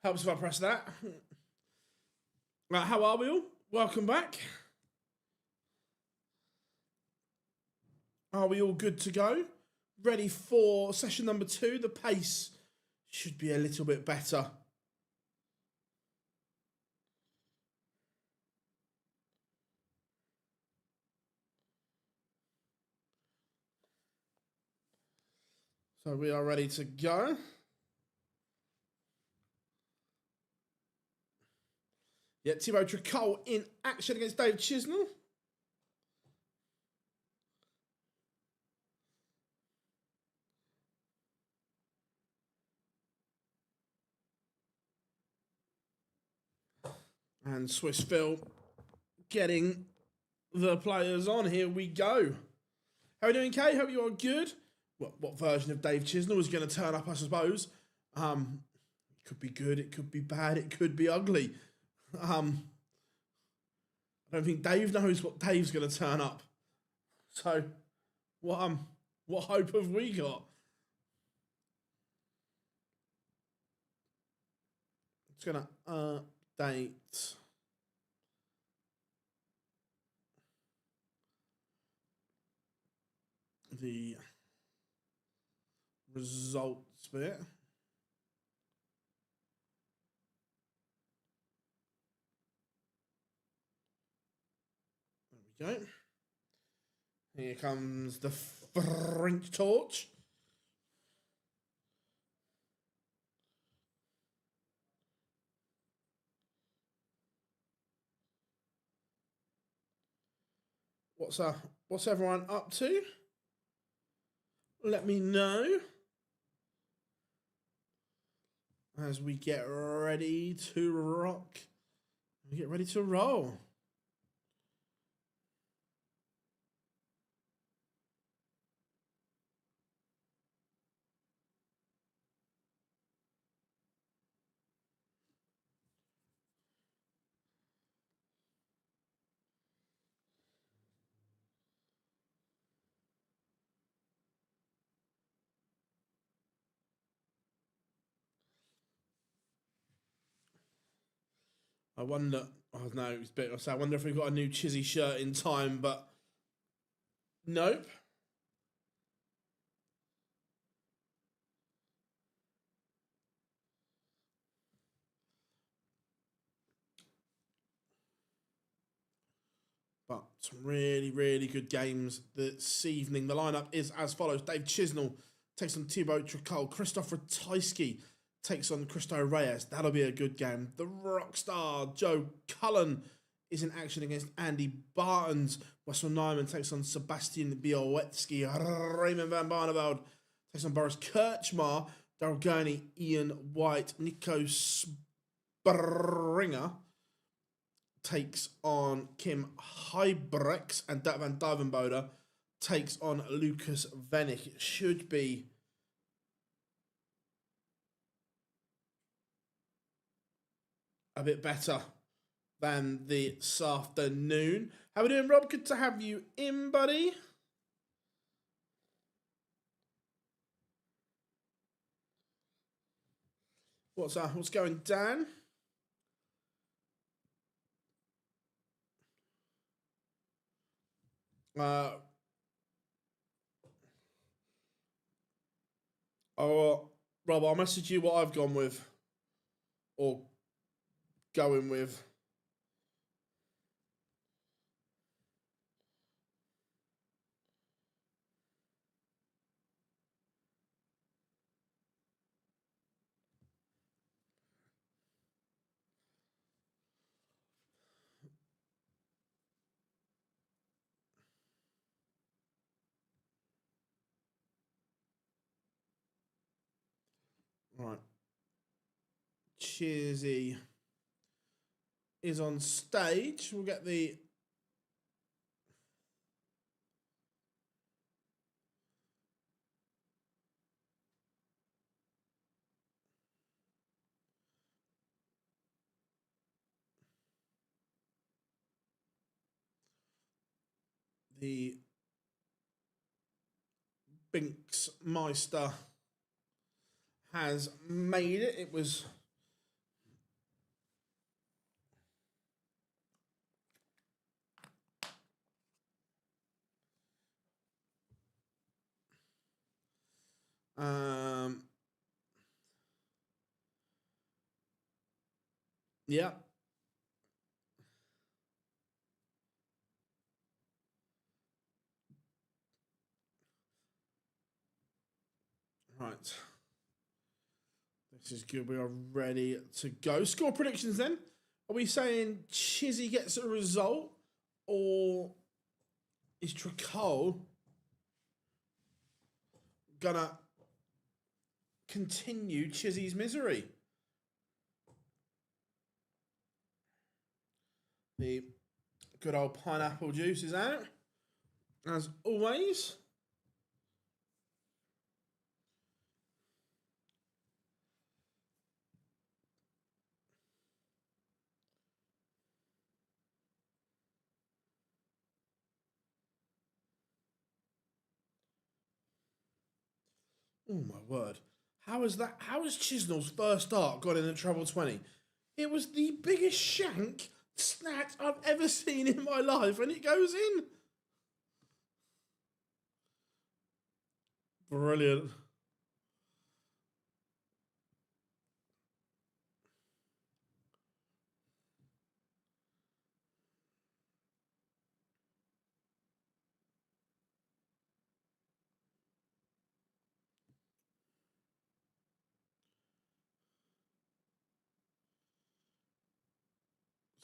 Helps if I press that. Right, how are we all? Welcome back. Are we all good to go? Ready for session number 2? The pace should be a little bit better. So we are ready to go. Yeah, Thibaut Tricole in action against Dave Chisnall. And Swiss Phil getting the players on. Here we go. How are you doing, Kay? Hope you are good. What version of Dave Chisnall is going to turn up, I suppose? It could be good, it could be bad, it could be ugly. I don't think Dave knows what Dave's going to turn up. So, what hope have we got? It's going to update the results bit. There we go. Here comes the French torch. What's everyone up to? Let me know as we get ready to rock. We get ready to roll. I wonder. Oh no, it's a bit. So I wonder if we've got a new Chizzy shirt in time, but nope. But some really, really good games this evening. The lineup is as follows: Dave Chisnall takes on Thibaut Tricole. Ratajski takes on Reyes. That'll be a good game. The Rockstar Joe Cullen is in action against Andy Baetens. Nijman takes on Sebastian Bialecki. Raymond van Barneveld takes on Boris Krcmar. Gurney, Ian White, Nico Springer takes on Kim Huybrechts, and Duijvenbode takes on Lucas Wenig. It should be a bit better than this afternoon. How are we doing, Rob? Good to have you in, buddy. What's going, Dan? Rob, I'll message you what I've gone with, or going with. Right. Chizzy is on stage. We'll get the Binks Meister has made it. It was Yeah. Right. This is good. We are ready to go. Score predictions then. Are we saying Chizzy gets a result, or is Tricole gonna continue Chizzy's misery? The good old pineapple juice is out, as always. Oh my word. How is that? How has Chisnall's first start got in the treble 20? It was the biggest shank snatch I've ever seen in my life, and it goes in. Brilliant.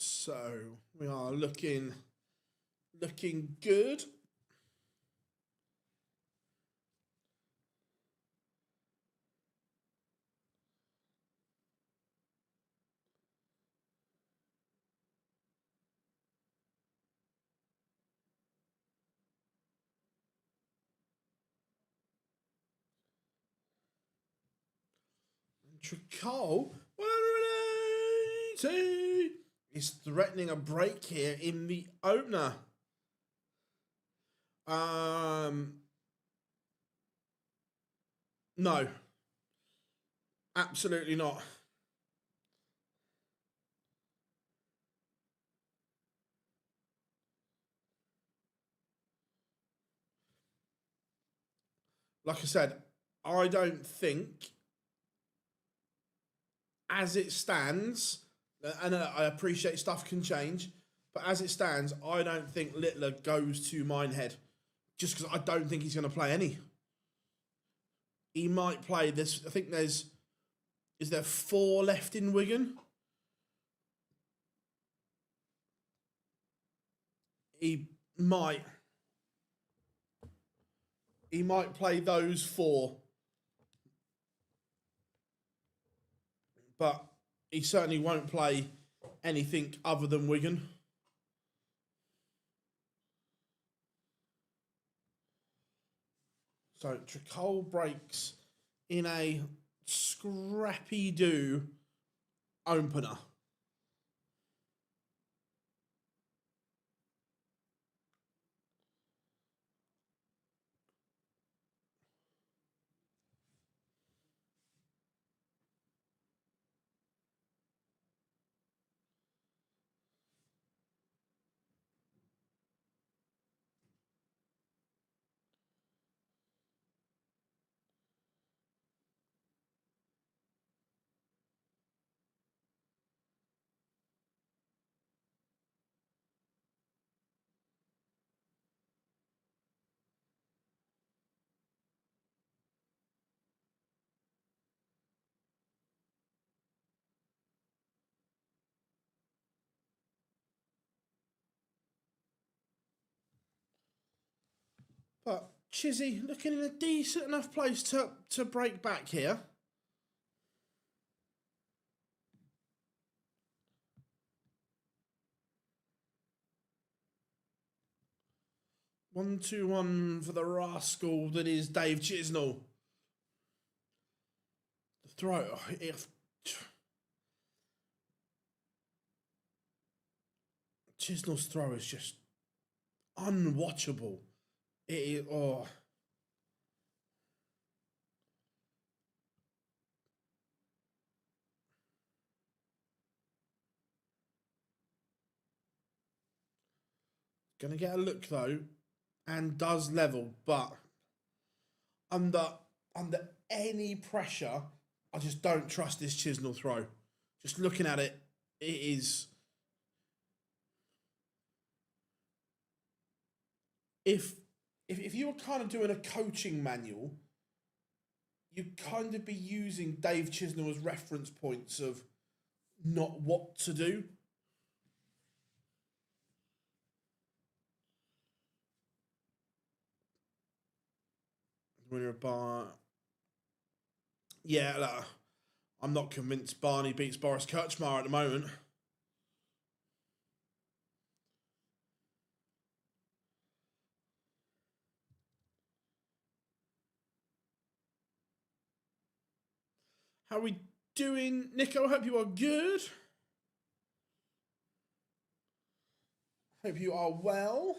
So we are looking good. Tricole, 180, is threatening a break here in the opener. No, absolutely not. Like I said, I don't think, as it stands, and I appreciate stuff can change, but as it stands, I don't think Littler goes to Minehead, just because I don't think he's going to play any. He might play this. I think is there 4 left in Wigan? He might play those 4, but he certainly won't play anything other than Wigan. So Tricole breaks in a scrappy-do opener. But Chizzy looking in a decent enough place to break back here. One, 2-1 for the rascal that is Dave Chisnall. The throw, if Chisnall's throw is just unwatchable. It is, oh. Gonna get a look though, and does level, but under under any pressure, I just don't trust this Chisnall throw. Just looking at it, it is... If you were kind of doing a coaching manual, you'd kind of be using Dave Chisnall as reference points of not what to do. Winner of Bar. Yeah, look, I'm not convinced Barney beats Boris Krcmar at the moment. How are we doing, Nico? I hope you are good. Hope you are well.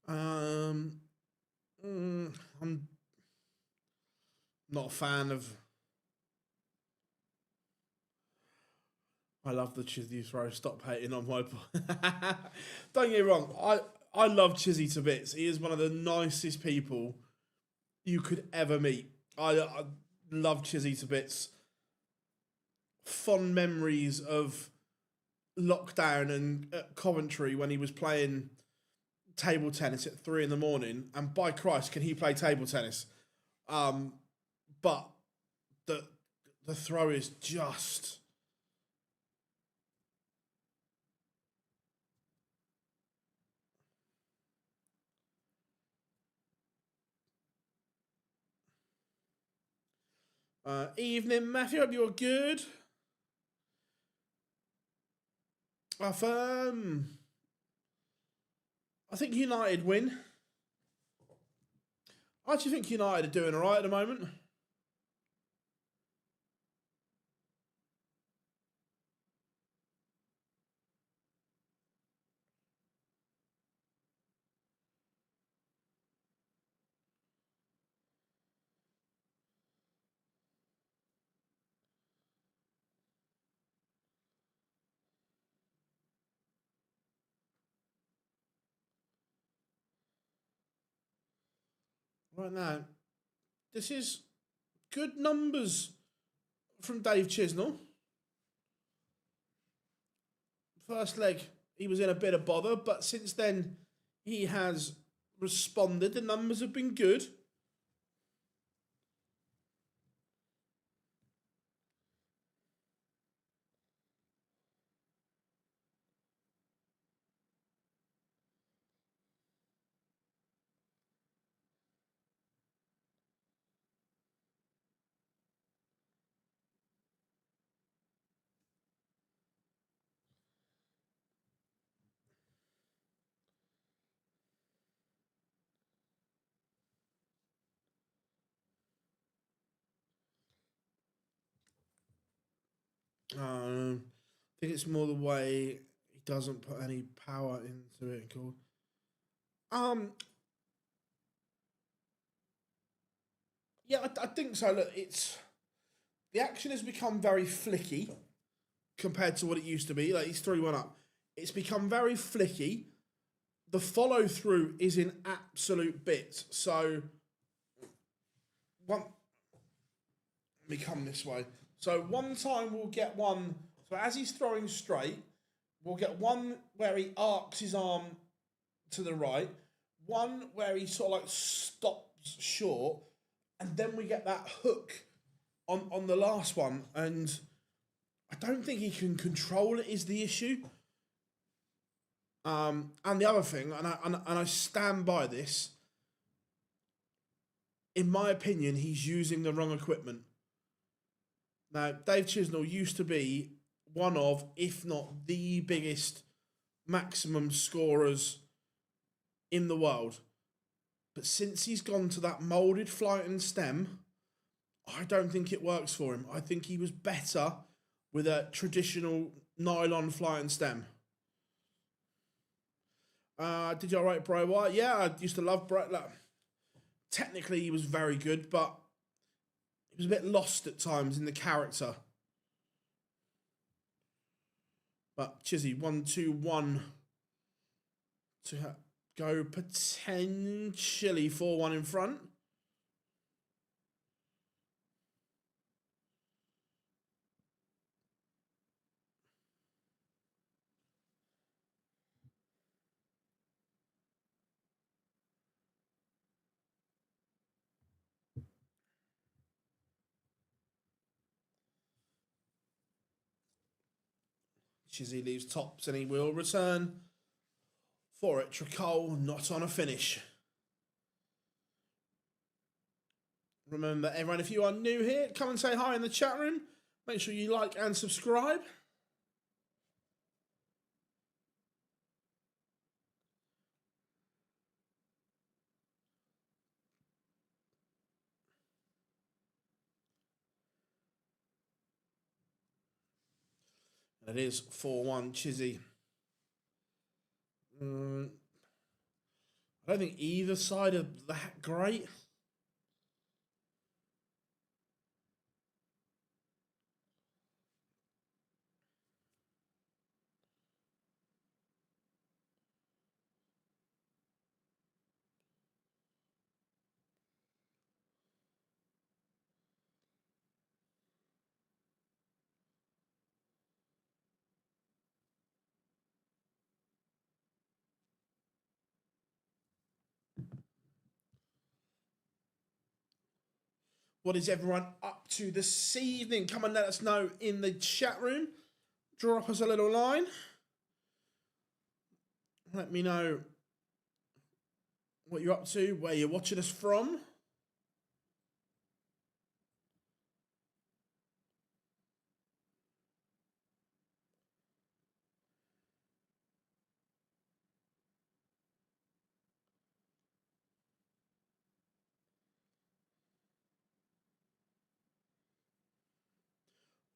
I'm not a fan of... I love the Chizzy throw. Stop hating on my... Don't get me wrong. I love Chizzy to bits. He is one of the nicest people you could ever meet. I love Chizzy to bits. Fond memories of lockdown and at Coventry when he was playing table tennis at 3 a.m, and by Christ, can he play table tennis? But the throw is just... Evening, Matthew. Hope you're good. I think United win. I actually think United are doing all right at the moment. Right now, this is good numbers from Dave Chisnall. First leg, he was in a bit of bother, but since then, he has responded. The numbers have been good. I think it's more the way he doesn't put any power into it. Cool. Yeah, I think so. Look, the action has become very flicky compared to what it used to be. Like, he's 3-1 up. It's become very flicky. The follow through is in absolute bits. So, let me come this way. So one time we'll get one. So as he's throwing straight, we'll get one where he arcs his arm to the right, one where he sort of like stops short, and then we get that hook on the last one. And I don't think he can control it is the issue. And the other thing, and I stand by this, in my opinion, he's using the wrong equipment. Now, Dave Chisnall used to be one of, if not the biggest maximum scorers in the world. But since he's gone to that moulded flight and stem, I don't think it works for him. I think he was better with a traditional nylon flight and stem. Did you all right, Bray Wyatt? Yeah, I used to love Bray. Like, technically, he was very good, but he was a bit lost at times in the character. But Chizzy, 1-2-1 to go potentially 4-1 in front. Chizzy leaves tops and he will return for it. Tricole not on a finish. Remember, everyone, if you are new here, come and say hi in the chat room. Make sure you like and subscribe. And it is 4-1 Chizzy. I don't think either side are that great. What is everyone up to this evening? Come and let us know in the chat room. Drop us a little line. Let me know what you're up to, where you're watching us from.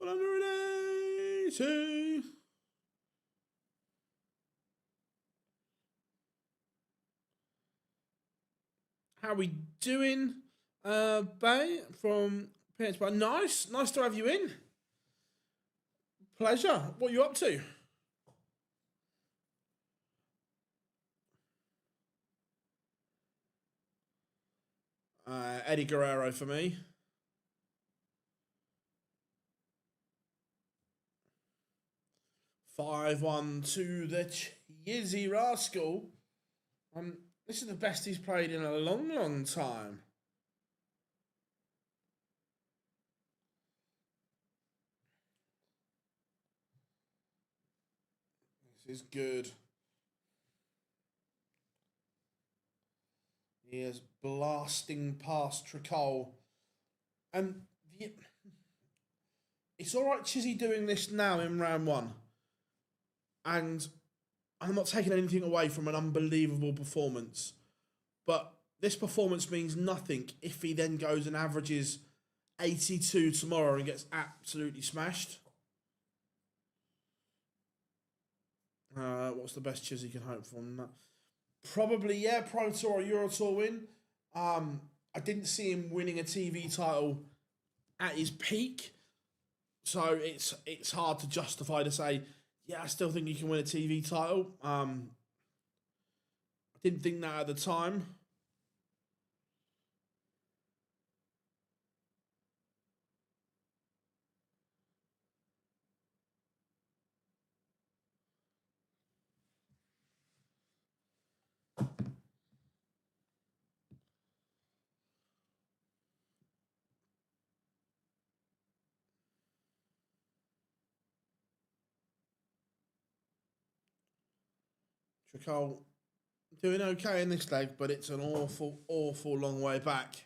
Under 80. How are we doing, Bay from PDC? Nice to have you in. Pleasure. What are you up to? Eddie Guerrero for me. 5-1 to the Chizzy Rascal. This is the best he's played in a long time. This is good. He is blasting past Tricole. And it's all right, Chizzy doing this now in round one. And I'm not taking anything away from an unbelievable performance. But this performance means nothing if he then goes and averages 82 tomorrow and gets absolutely smashed. What's the best Chizzy can hope for? Probably, yeah, Pro Tour or Euro Tour win. I didn't see him winning a TV title at his peak. So it's hard to justify to say, yeah, I still think he can win a TV title. I didn't think that at the time. Tricole doing okay in this leg, but it's an awful long way back.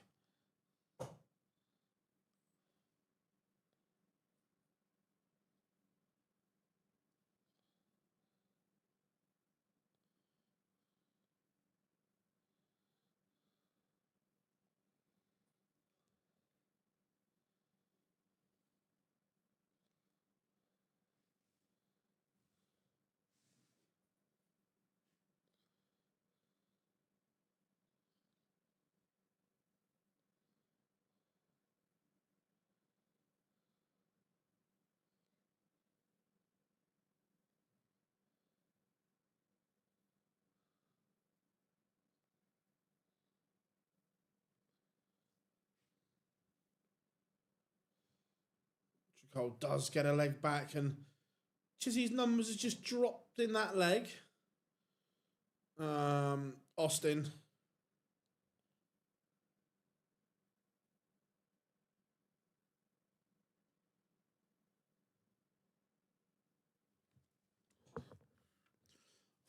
Tricole does get a leg back, and Chizzy's numbers have just dropped in that leg. Austin.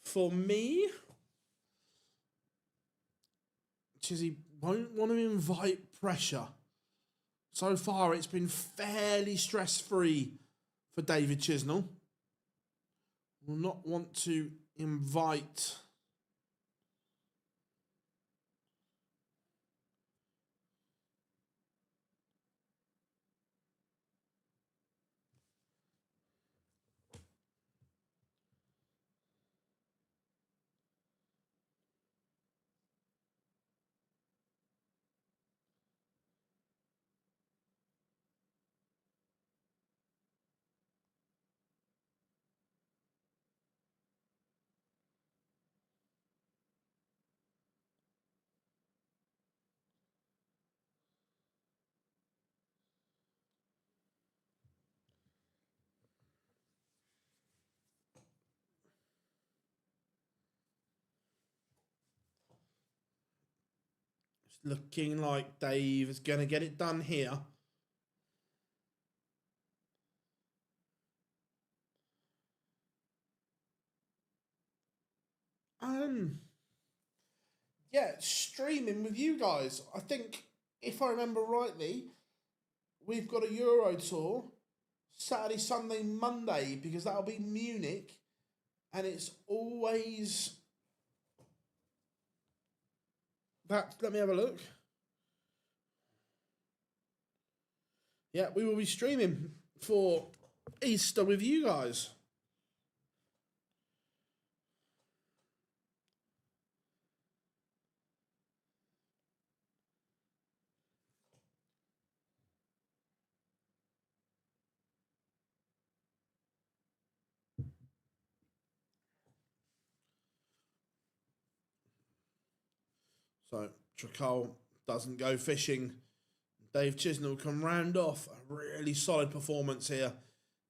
For me, Chizzy won't want to invite pressure. So far, it's been fairly stress-free for David Chisnall. Will not want to invite looking like Dave is going to get it done here. Yeah, streaming with you guys. I think, if I remember rightly, we've got a Euro tour Saturday, Sunday, Monday, because that'll be Munich, and it's always that. Let me have a look. Yeah, we will be streaming for Easter with you guys. So Tricole doesn't go fishing. Dave Chisnall can round off a really solid performance here.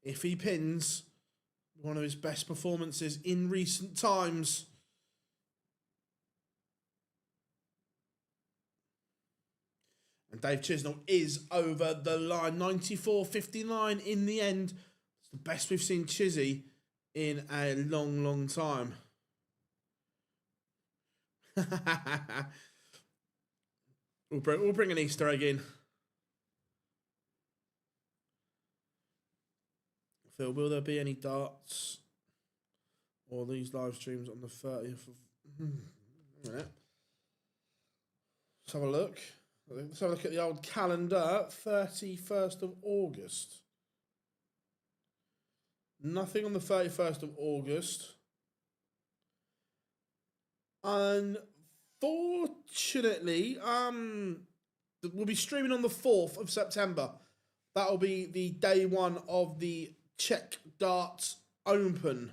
If he pins, one of his best performances in recent times. And Dave Chisnall is over the line. 94.59 in the end. It's the best we've seen Chizzy in a long, long time. We'll bring an Easter egg in. Phil, will there be any darts or these live streams on the 30th of... Let's have a look. Let's have a look at the old calendar. 31st of August. Nothing on the 31st of August. Unfortunately, we'll be streaming on the 4th of September. That'll be the day one of the Czech Darts Open.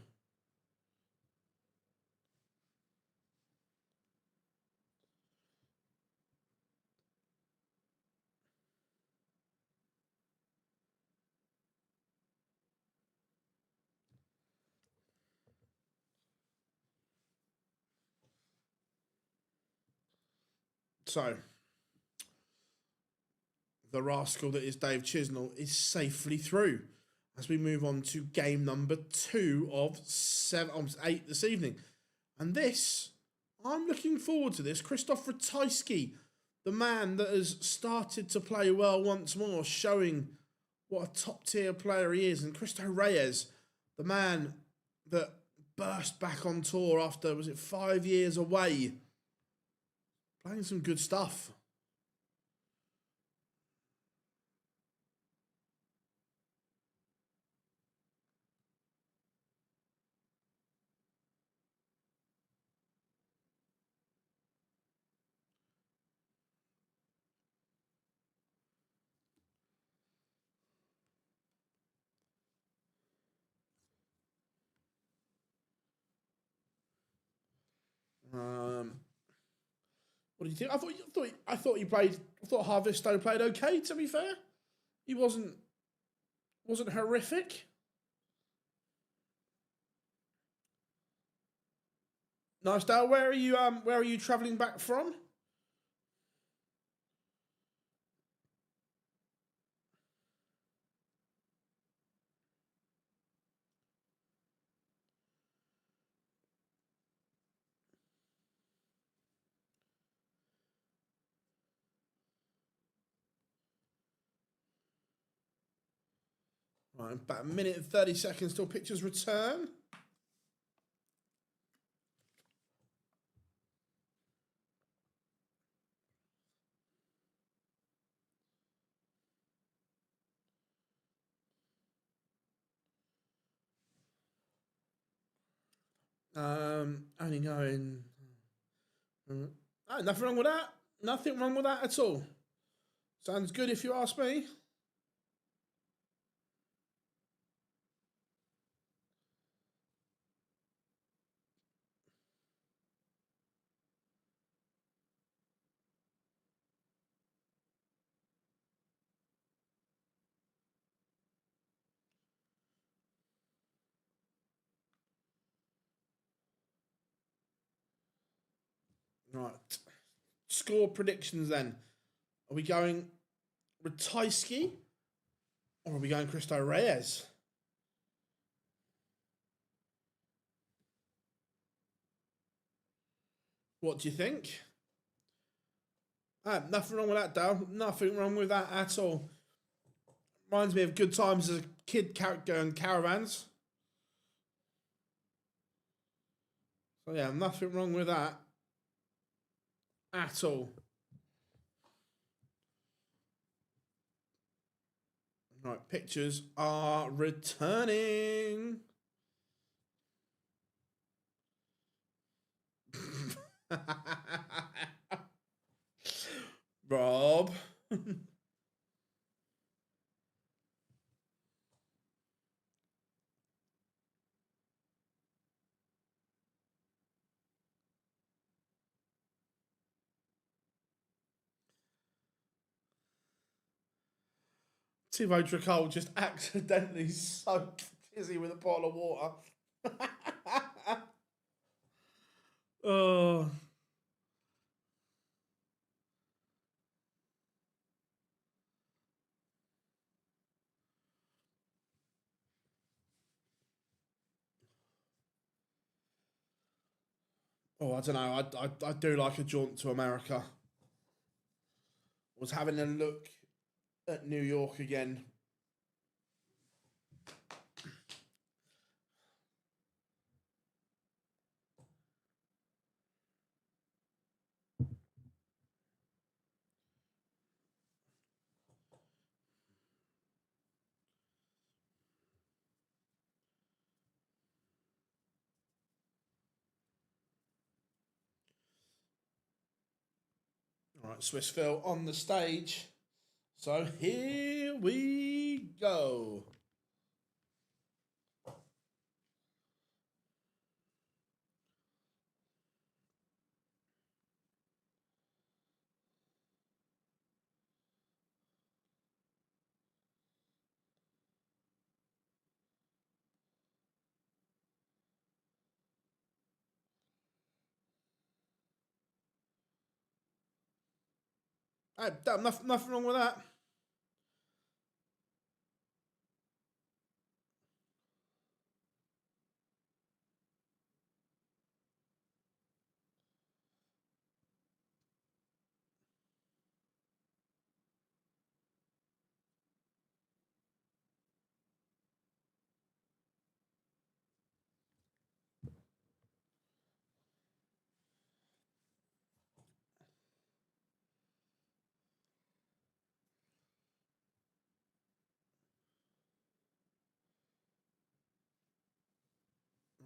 So, the rascal that is Dave Chisnall is safely through as we move on to game number 2 of 8 this evening. And this, I'm looking forward to this. Ratajski, the man that has started to play well once more, showing what a top-tier player he is. And Reyes, the man that burst back on tour after, 5 years away, playing some good stuff. What do you think? I thought Harvest Stone played okay. To be fair, he wasn't Wasn't horrific. Nice, Dale. Where are you travelling back from? Right, about a minute and 30 seconds till pictures return. Only going. Oh, nothing wrong with that. Nothing wrong with that at all. Sounds good if you ask me. Right. Score predictions then. Are we going Ratajski or are we going Reyes? What do you think? Nothing wrong with that, Dale. Nothing wrong with that at all. Reminds me of good times as a kid going caravans. So yeah, nothing wrong with that at all. Right, pictures are returning. Rob. Thibaut Tricole just accidentally soaked Chizzy with a bottle of water. Oh. Oh, I don't know. I do like a jaunt to America. Was having a look at New York again. All right, Swiss Phil on the stage. So here we go. Hey, nothing wrong with that.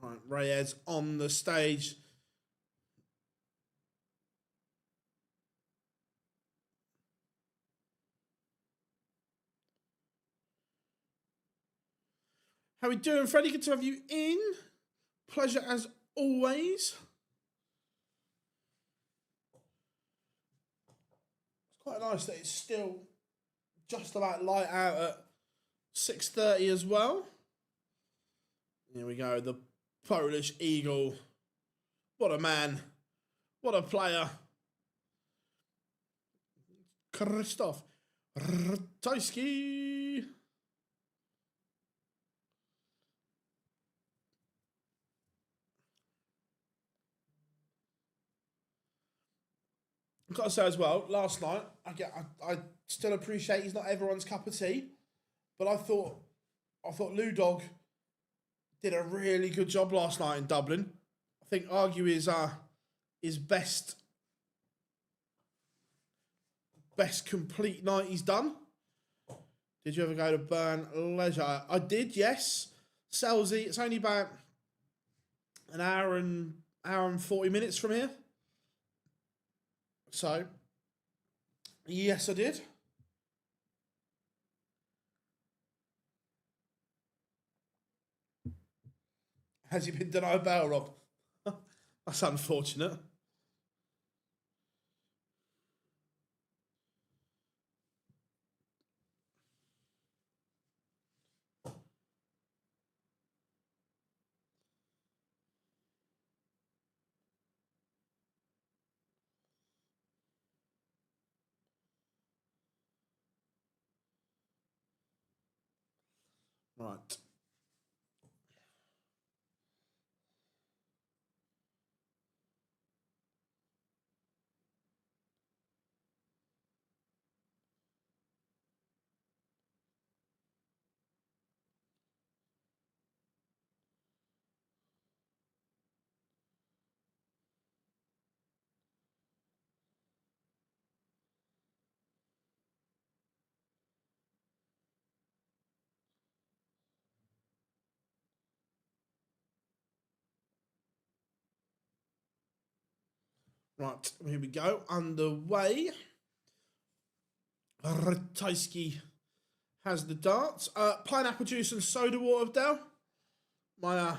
Right, Reyes on the stage. How we doing, Freddie? Good to have you in. Pleasure as always. It's quite nice that it's still just about light out at 6:30 as well. Here we go. The Polish Eagle. What a man. What a player. Krzysztof Ratajski. I've got to say as well, last night, I still appreciate he's not everyone's cup of tea, but I thought Lou Dog did a really good job last night in Dublin. I think argue his best complete night he's done. Did you ever go to Burn Leisure? I did, yes. Selsey, it's only about an hour and 40 minutes from here. So, yes, I did. Has he been denied bail, Rob? That's unfortunate. Right. Right, here we go. Underway. Ratajski has the darts. Pineapple juice and soda water, Dale. My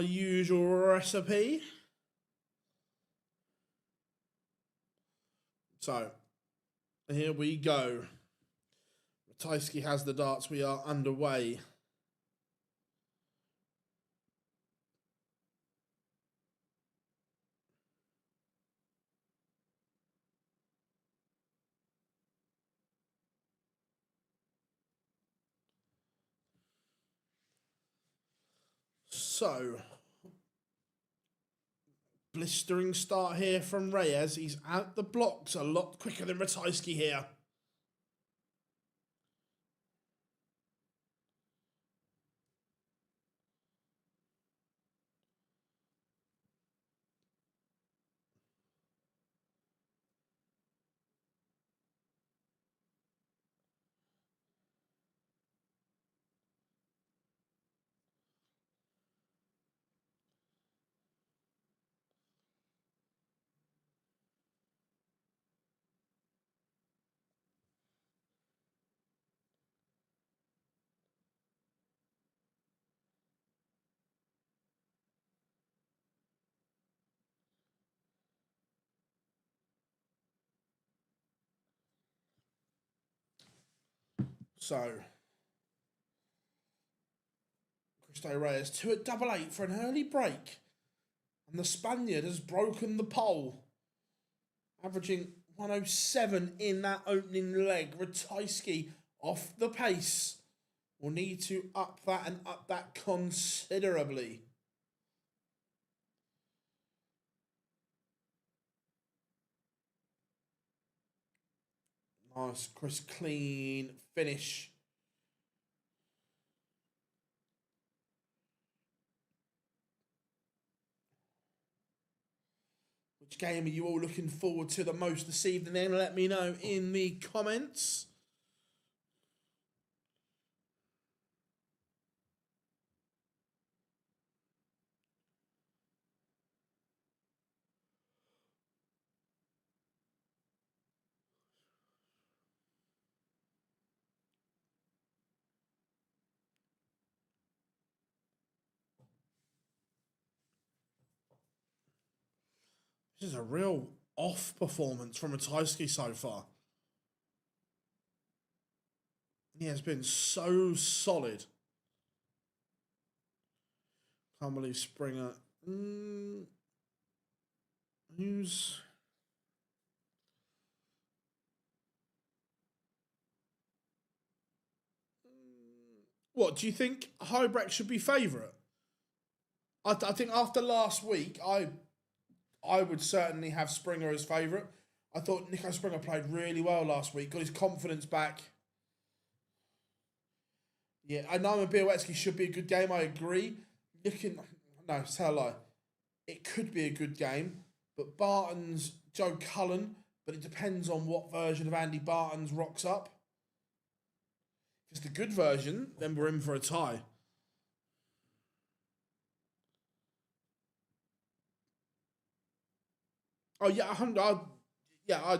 usual recipe. So, here we go. Ratajski has the darts. We are underway. So, blistering start here from Reyes. He's out the blocks a lot quicker than Ratajski here. So, Reyes 2 at 8-8 for an early break. And the Spaniard has broken the pole, averaging 107 in that opening leg. Ratajski off the pace. Will need to up that considerably. Nice, crisp, clean finish. Which game are you all looking forward to the most this evening? Then let me know in the comments. This is a real off performance from Ratajski so far. He has been so solid. Can't believe Springer. Who's... What, do you think Huybrechts should be favourite? I think after last week, I would certainly have Springer as favourite. I thought Nico Springer played really well last week, got his confidence back. Yeah, I know Bialecki should be a good game, I agree. No, tell a lie. It could be a good game, but Baetens, Joe Cullen, but it depends on what version of Andy Baetens rocks up. If it's the good version, then we're in for a tie. Oh yeah,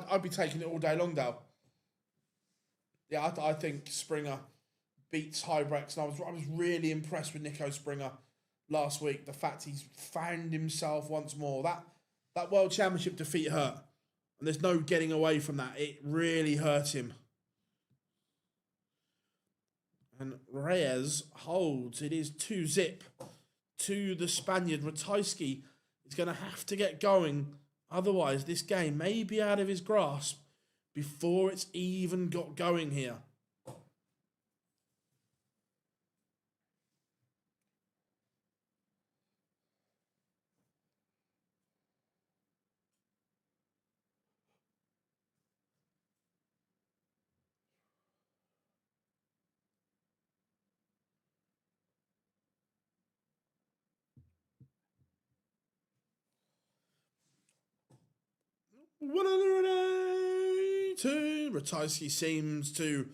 I'd be taking it all day long, Dale. Yeah, I think Springer beats Huybrechts, and I was really impressed with Nico Springer last week. The fact he's found himself once more. That World Championship defeat hurt, and there's no getting away from that. It really hurt him. And Reyes holds. It is 2-0 to the Spaniard. Ratajski is going to have to get going. Otherwise, this game may be out of his grasp before it's even got going here. Ratajski seems to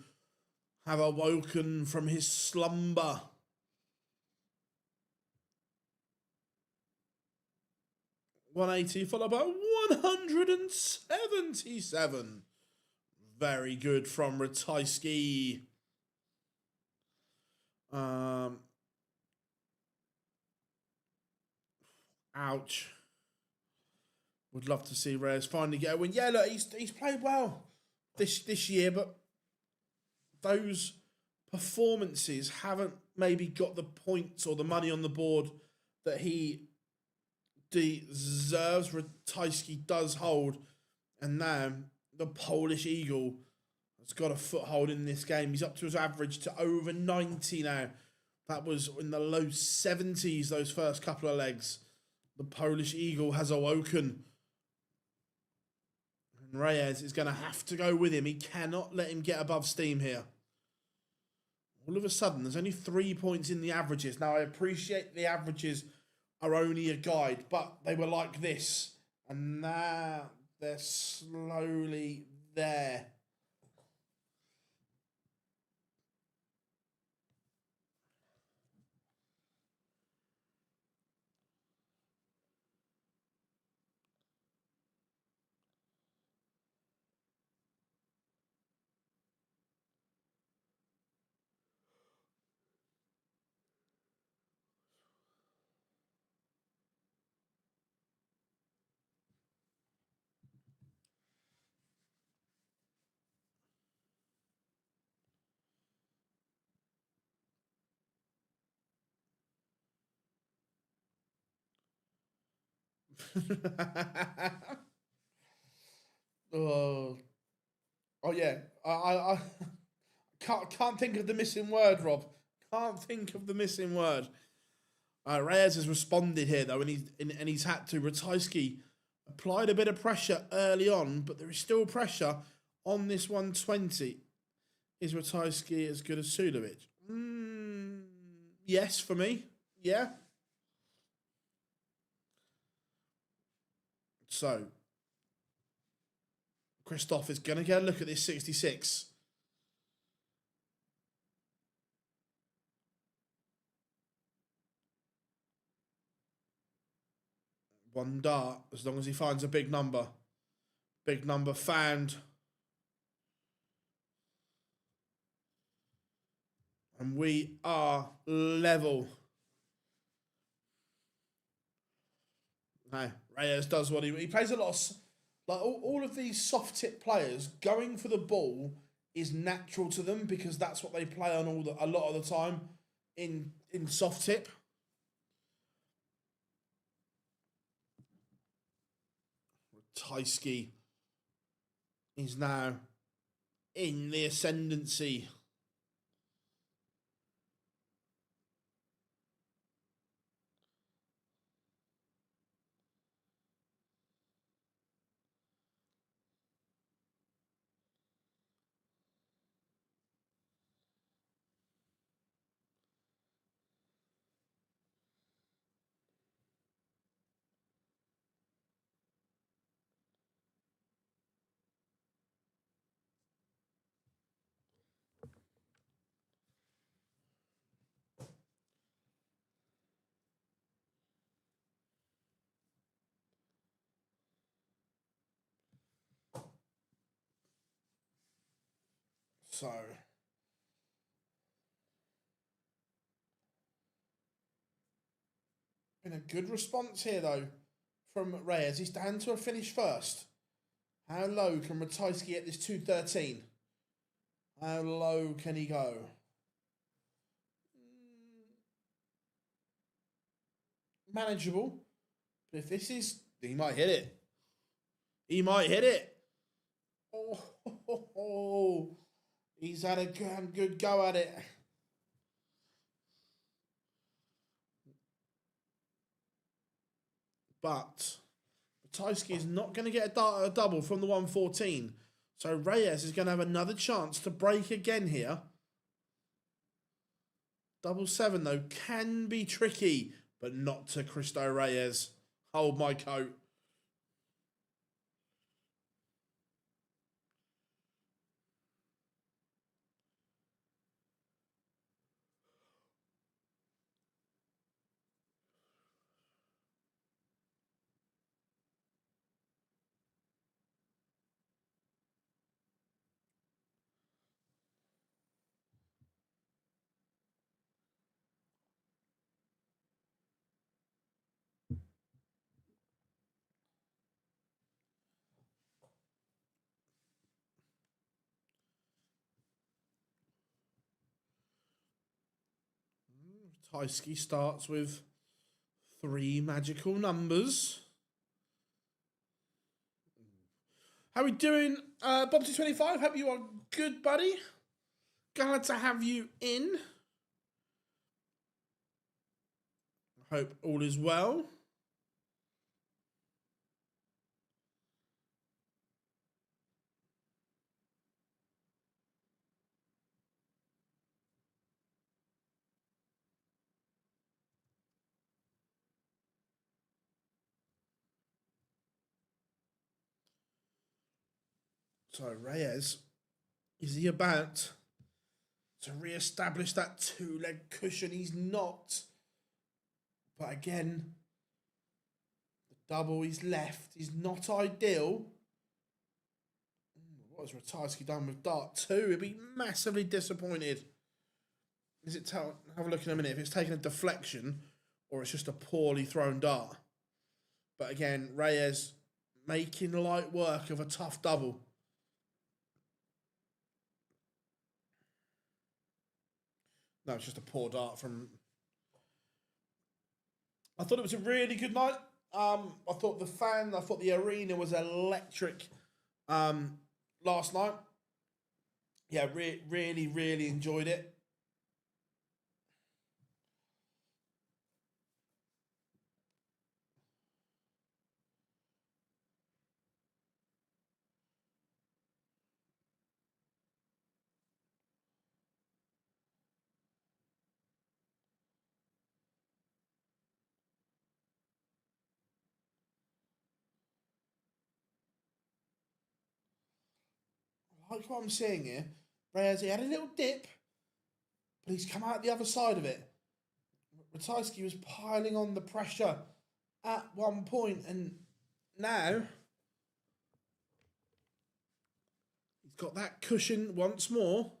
have awoken from his slumber. .180 followed by 177. Very good from Ratajski. Ouch. Would love to see Reyes finally get a win. Yeah, look, he's played well this year, but those performances haven't maybe got the points or the money on the board that he deserves. Ratajski does hold, and now the Polish Eagle has got a foothold in this game. He's up to his average to over 90 now. That was in the low 70s those first couple of legs. The Polish Eagle has awoken. And Reyes is going to have to go with him. He cannot let him get above steam here. All of a sudden, there's only 3 points in the averages. Now, I appreciate the averages are only a guide, but they were like this. And now they're slowly there. oh, yeah. I can't think of the missing word, Rob. Can't think of the missing word. Reyes has responded here though, and he's had to. Ratajski applied a bit of pressure early on, but there is still pressure on this 120. Is Ratajski as good as Sudovic? Yes, for me. Yeah. So, Christoph is going to get a look at this 66. One dart, as long as he finds a big number. Big number found. And we are level. No, Reyes does what he plays a lot of, like all of these soft tip players going for the ball is natural to them because that's what they play on a lot of the time in soft tip. Ratajski is now in the ascendancy. So, been a good response here though from Reyes. He's down to a finish first. How low can Ratajski get this 213? How low can he go? Manageable. But if this is, he might hit it. He might hit it. Oh, he's had a good go at it. But Ratajski is not going to get a double from the 114. So Reyes is going to have another chance to break again here. 7-7 though can be tricky, but not to Cristo Reyes. Hold my coat. Ratajski starts with 3 magical numbers. How we doing, Bob225? Hope you are good, buddy. Glad to have you in. Hope all is well. So Reyes, is he about to re-establish that 2-leg cushion? He's not. But again, the double he's left is not ideal. What has Ratajski done with dart 2? He'd be massively disappointed. Is it have a look in a minute if it's taken a deflection or it's just a poorly thrown dart. But again, Reyes making light work of a tough double. No, it's just a poor dart from... I thought it was a really good night. I thought the arena was electric last night. Yeah, really enjoyed it. Like what I'm seeing here, Reyes, he had a little dip, but he's come out the other side of it. Ratajski was piling on the pressure at one point, and now he's got that cushion once more.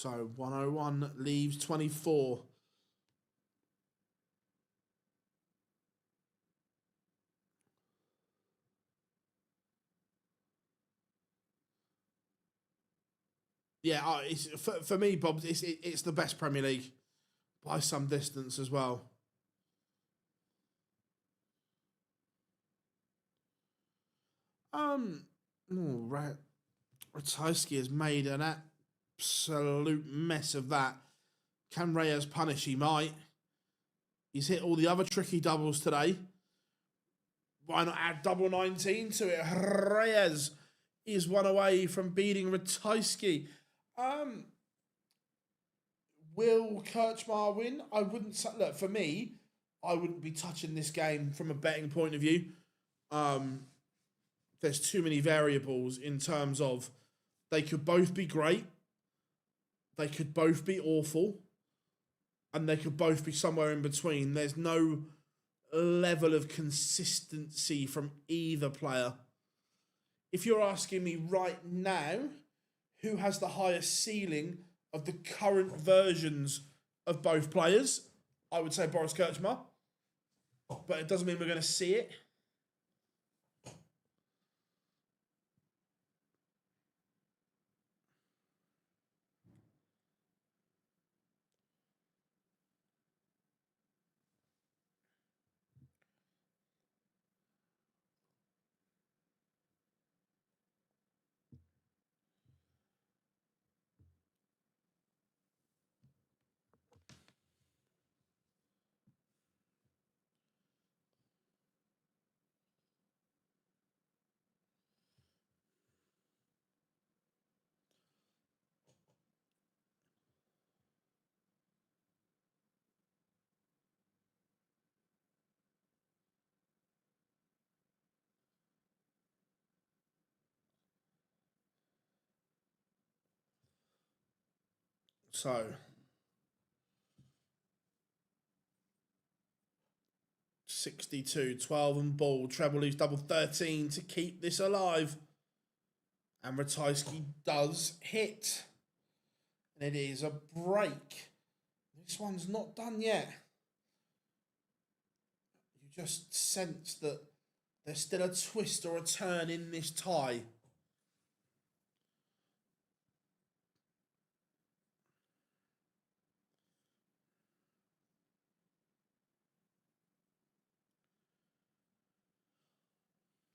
So 101 leaves 24. Yeah, it's, for me, Bob, it's the best Premier League by some distance as well. Right. Ratajski has made an absolute mess of that. Can Reyes punish? He might. He's hit all the other tricky doubles today. Why not add double 19 to it? Reyes is one away from beating Ratajski. Will Krcmar win? I wouldn't. Look, for me, I wouldn't be touching this game from a betting point of view. There's too many variables in terms of they could both be great, they could both be awful, and they could both be somewhere in between. There's no level of consistency from either player. If you're asking me right now, who has the highest ceiling of the current versions of both players, I would say Boris Krcmar. But it doesn't mean we're going to see it. So, 62, 12 and ball, treble leaves double 13 to keep this alive. And Ratajski does hit. And it is a break. This one's not done yet. You just sense that there's still a twist or a turn in this tie.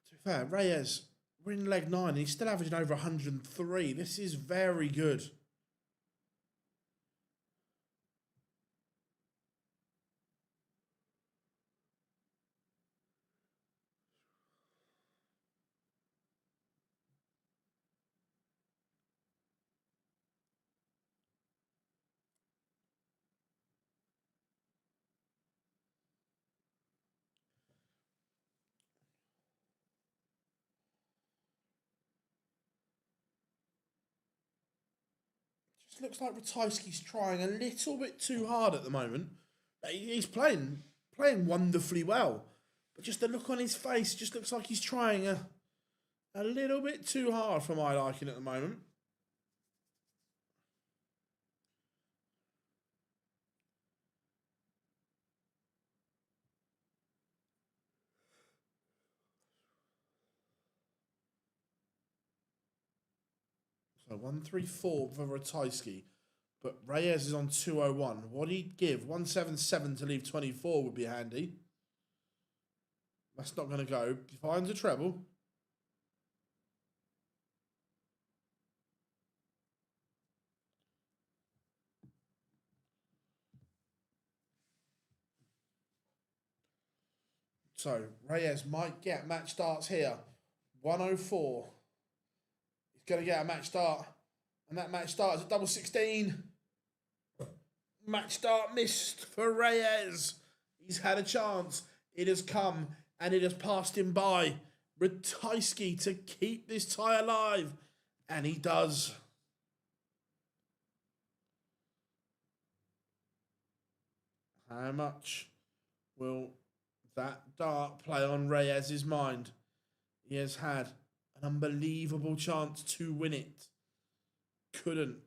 To be fair, Reyes, we're in leg 9 and he's still averaging over 103. This is very good. Just looks like Ratajski's trying a little bit too hard at the moment. He's playing wonderfully well. But just the look on his face just looks like he's trying a little bit too hard for my liking at the moment. So 134 for Ratajski. But Reyes is on 201. What he'd give? 177 to leave 24 would be handy. That's not going to go. He finds a treble. So Reyes might get match starts here. 104. He's going to get a match start. And that match start is at double 16. Match start missed for Reyes. He's had a chance. It has come and it has passed him by. Ratajski to keep this tie alive. And he does. How much will that dart play on Reyes' mind? He has had an unbelievable chance to win it. Couldn't.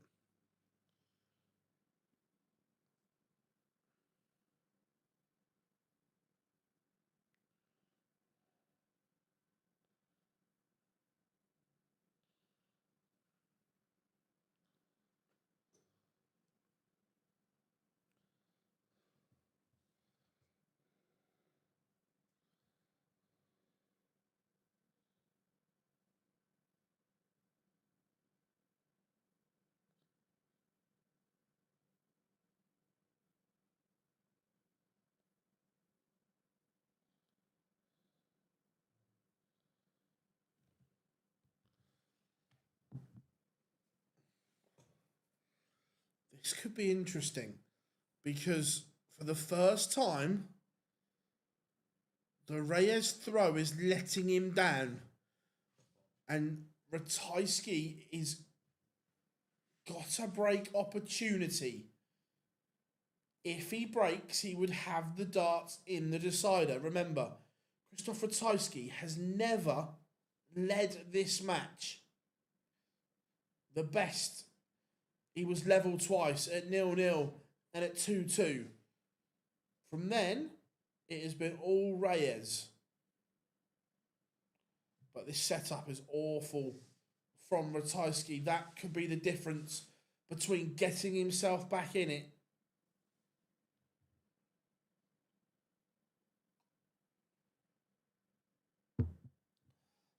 This could be interesting because for the first time, the Reyes throw is letting him down, and Ratajski is got a break opportunity. If he breaks, he would have the darts in the decider. Remember, Krzysztof Ratajski has never led this match. The best, he was level twice at 0-0 and at 2-2. From then, it has been all Reyes. But this setup is awful from Ratajski. That could be the difference between getting himself back in it.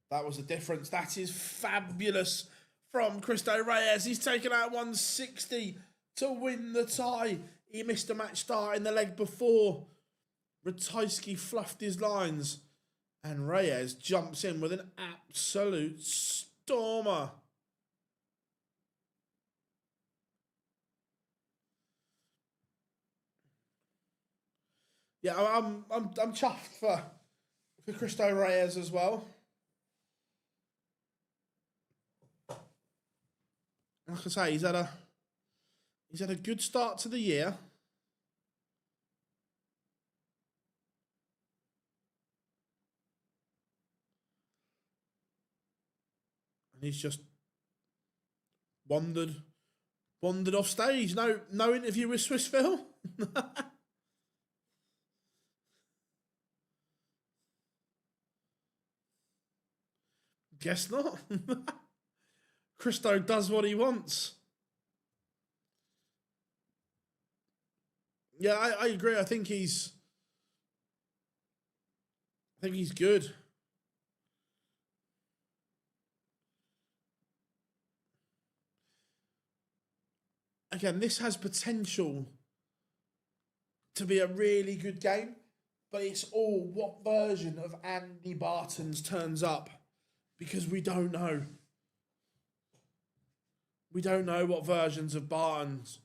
That was the difference. That is fabulous from Cristo Reyes. He's taken out 160 to win the tie. He missed a match start in the leg before. Ratajski fluffed his lines. And Reyes jumps in with an absolute stormer. Yeah, I'm chuffed for Cristo Reyes as well. Like I say, he's had a good start to the year. And he's just wandered off stage. No interview with Swiss Phil. Guess not. Cristo does what he wants. Yeah, I agree. I think he's good. Again, this has potential to be a really good game, but it's all what version of Andy Baetens turns up, because we don't know. We don't know what versions of Baetens.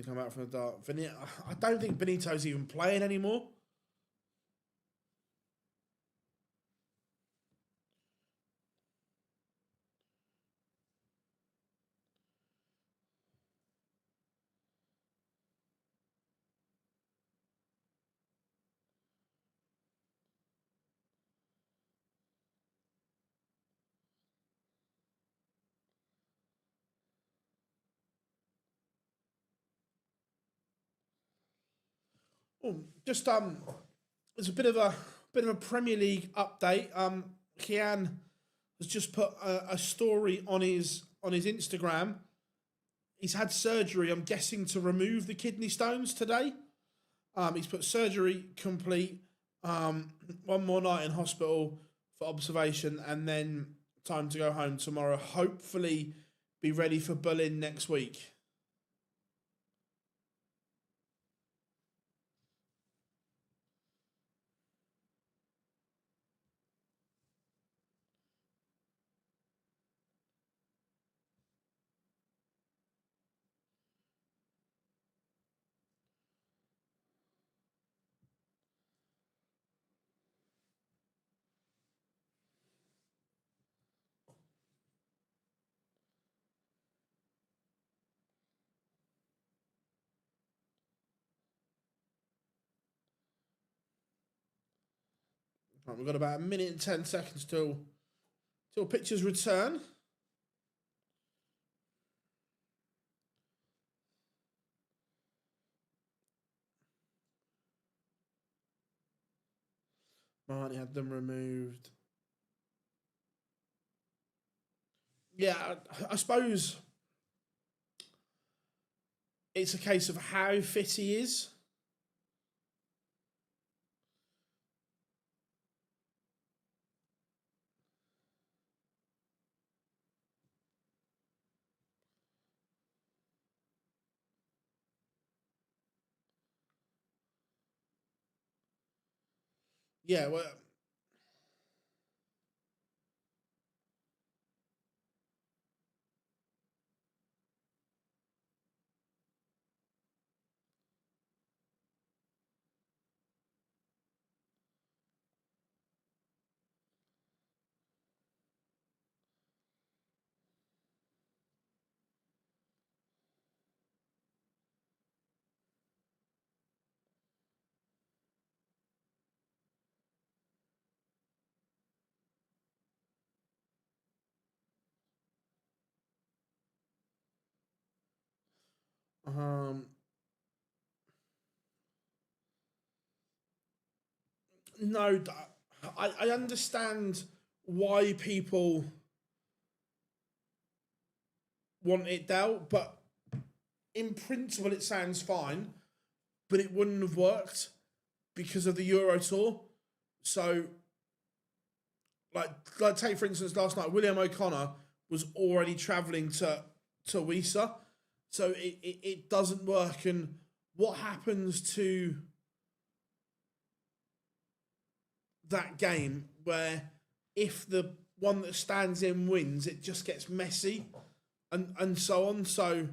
Come out from the dark. I don't think Benito's even playing anymore. Oh, just there's a bit of a Premier League update. Kian has just put a story on his Instagram. He's had surgery, I'm guessing, to remove the kidney stones today. He's put surgery complete. One more night in hospital for observation, and then time to go home tomorrow. Hopefully, be ready for Berlin next week. Right, we've got about 1 minute and 10 seconds till pictures return. Marty had them removed. Yeah, I suppose it's a case of how fit he is. Yeah, well, Um, no, I understand why people want it dealt, but in principle it sounds fine, but it wouldn't have worked because of the Euro Tour. So, like take for instance last night, William O'Connor was already travelling to Wisa, so it doesn't work. And what happens to that game where if the one that stands in wins, it just gets messy and so on. So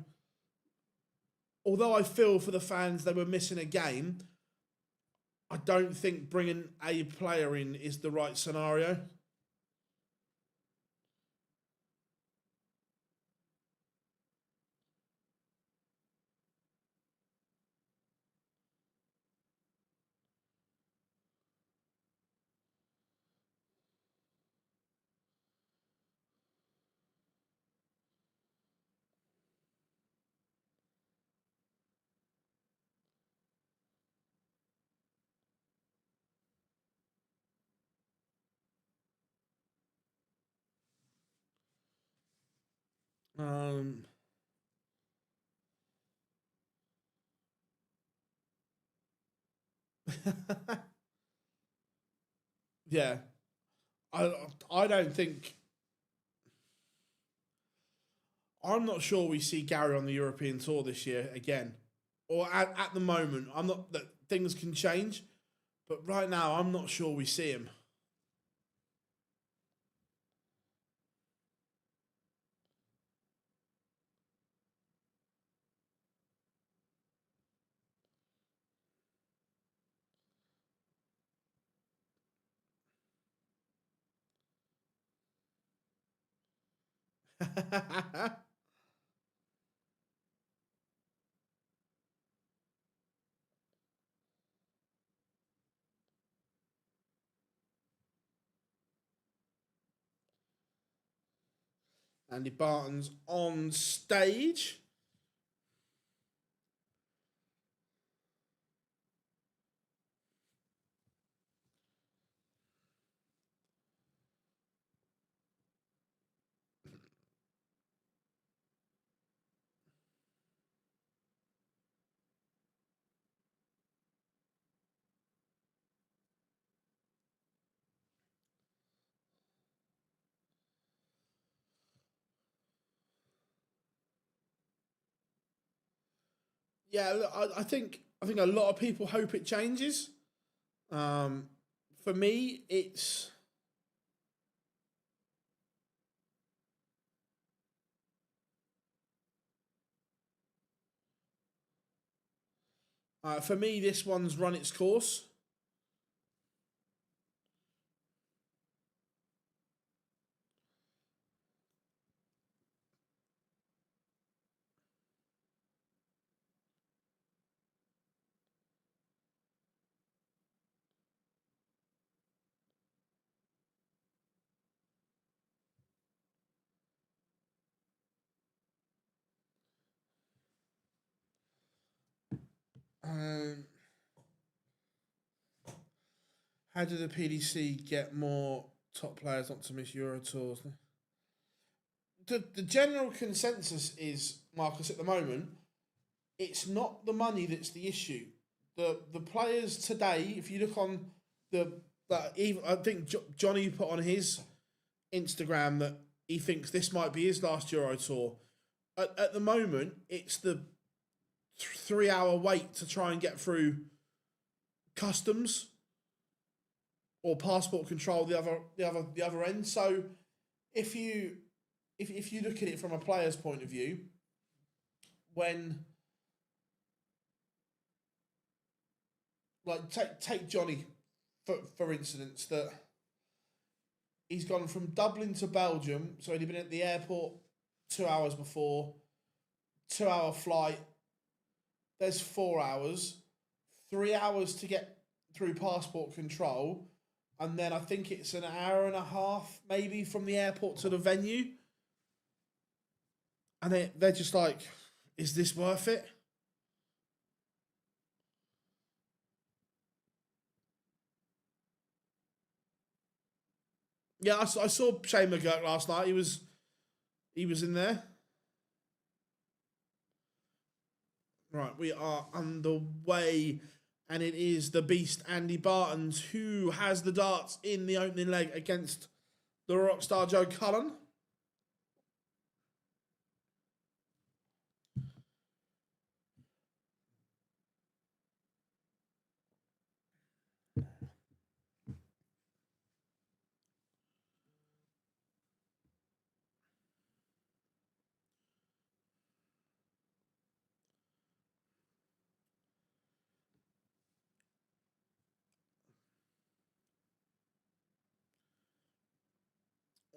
although I feel for the fans they were missing a game, I don't think bringing a player in is the right scenario. Um, yeah, I I don't think I'm not sure we see Gary on the European Tour this year again, or at the moment. I'm not that things can change, but right now I'm not sure we see him. Andy Barton's on stage. Yeah, look, I think a lot of people hope it changes. Um, for me, it's for me this one's run its course. Um, how do the PDC get more top players not to miss Euro tours? The general consensus is, Marcus, at the moment, it's not the money that's the issue. The players today, if you look on the even I think Johnny put on his Instagram that he thinks this might be his last Euro tour. At the moment, it's the 3 hour wait to try and get through customs or passport control the other end. So if you if you look at it from a player's point of view, when like take Johnny for instance, that he's gone from Dublin to Belgium, so he'd been at the airport 2 hours before, 2 hour flight. There's 4 hours, 3 hours to get through passport control, and then I think it's an hour and a half maybe from the airport to the venue. And they're just like, is this worth it? Yeah, I saw Shane McGurk last night. He was in there. Right, we are underway, and it is the beast Andy Baetens who has the darts in the opening leg against the rockstar Joe Cullen.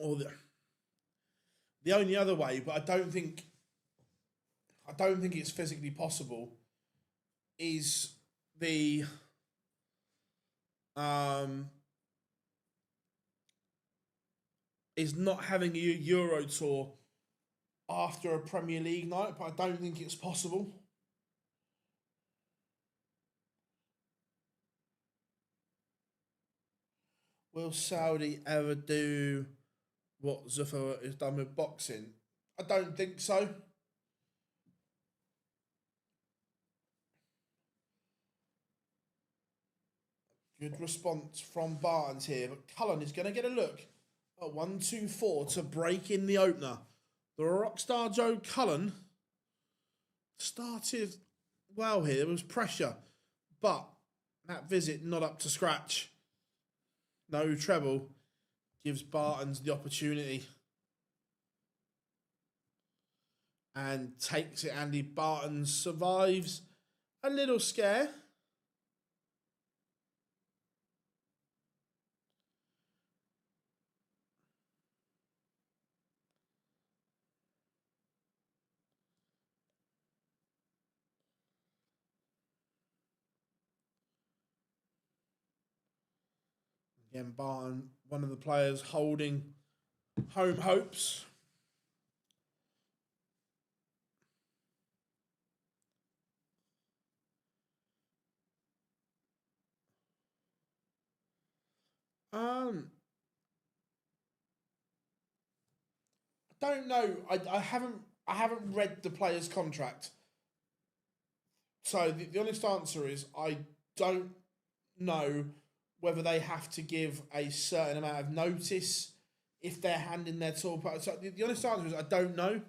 Or the only other way, but I don't think it's physically possible, is the um is not having a Euro tour after a Premier League night, but I don't think it's possible. Will Saudi ever do what Zuffa has done with boxing? I don't think so. Good response from Barnes here, but Cullen is going to get a look at 1-2-4 to break in the opener. The rockstar Joe Cullen started well here. There was pressure, but that visit not up to scratch. No treble gives Bartens the opportunity and takes it. Andy Bartens survives a little scare. Again, Barton, one of the players holding home hopes. Um, I don't know. I haven't read the player's contract. So the honest answer is I don't know whether they have to give a certain amount of notice if they're handing their tour. So the honest answer is I don't know,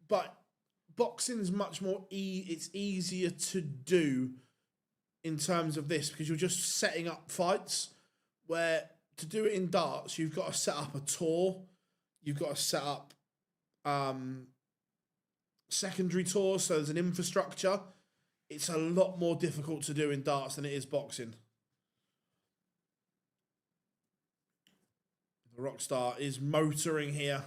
but boxing is much more it's easier to do in terms of this because you're just setting up fights. Where to do it in darts, you've got to set up a tour, you've got to set up secondary tours, so there's an infrastructure. It's a lot more difficult to do in darts than it is boxing. The Rockstar is motoring here.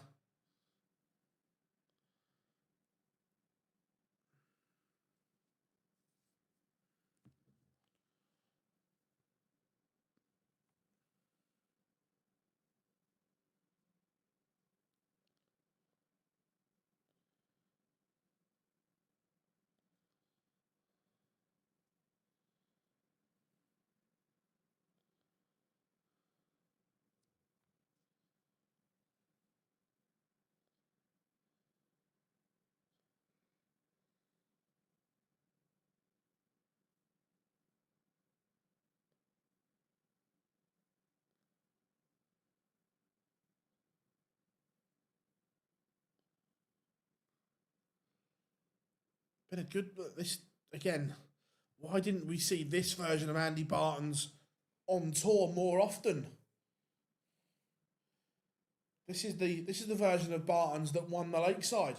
Been a good this again. Why didn't we see this version of Andy Bartens on tour more often? This is the version of Bartens that won the Lakeside.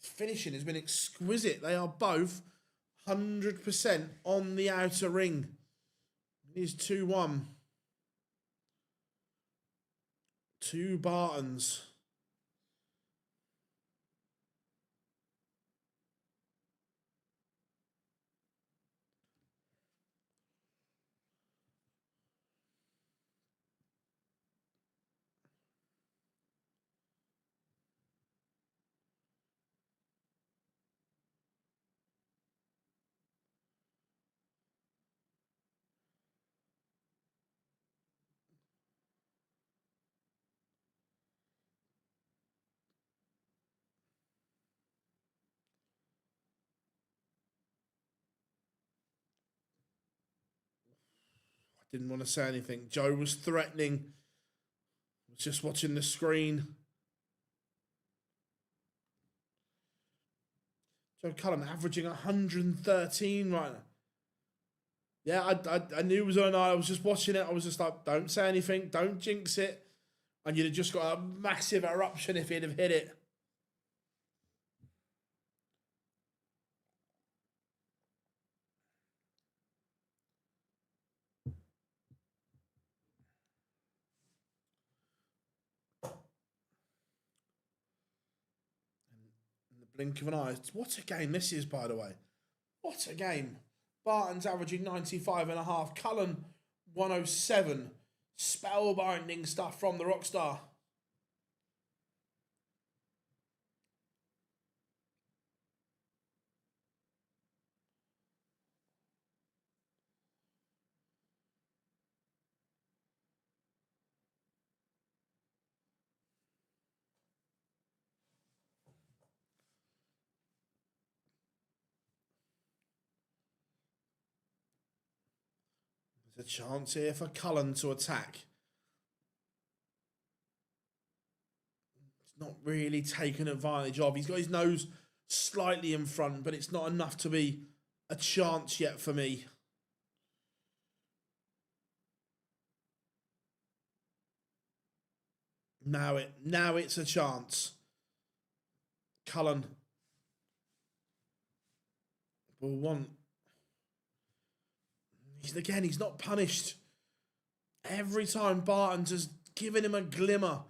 His finishing has been exquisite. They are both 100% on the outer ring. It is 2-1. 2 Bartens. Didn't want to say anything. Joe was threatening. Was just watching the screen. Joe Cullen averaging 113 right now. Yeah, I knew it was on. I was just watching it. I was just like, don't say anything. Don't jinx it. And you'd have just got a massive eruption if he'd have hit it. In the blink of an eye. What a game this is, by the way. What a game. Baetens averaging 95.5. Cullen, 107. Spellbinding stuff from the Rockstar. There's a chance here for Cullen to attack. It's not really taken advantage of. He's got his nose slightly in front, but it's not enough to be a chance yet for me. Now it's a chance. Cullen will want. He's not punished. Every time Baetens has given him a glimmer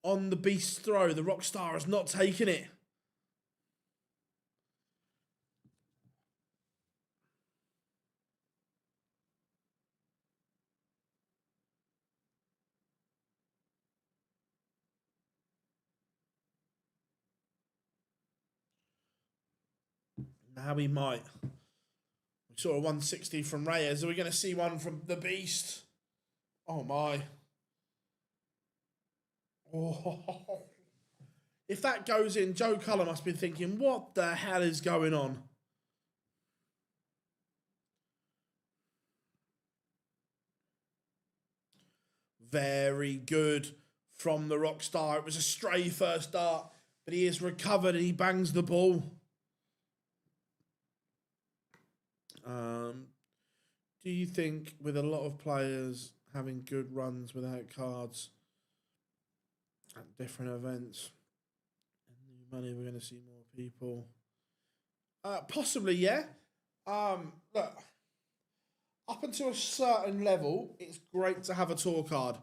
on the beast throw, the Rockstar has not taken it. Now he might. We saw a 160 from Reyes. Are we going to see one from the beast? Oh my. Oh. If that goes in, Joe Cullen must be thinking, what the hell is going on? Very good from the Rockstar. It was a stray first dart, but he is recovered and he bangs the ball. Do you think with a lot of players having good runs without cards at different events, and new money, we're going to see more people? Possibly, yeah. Look, up until a certain level, it's great to have a tour card.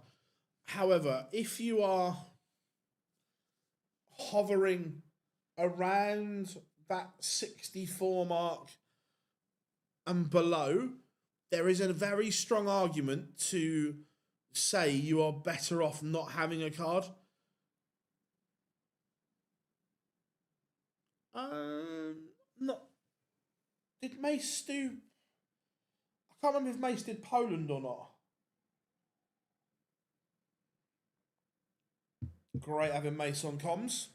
However, if you are hovering around that 64 mark and below, there is a very strong argument to say you are better off not having a card. Not. Did Mace do? I can't remember if Mace did Poland or not. Great having Mace on comms.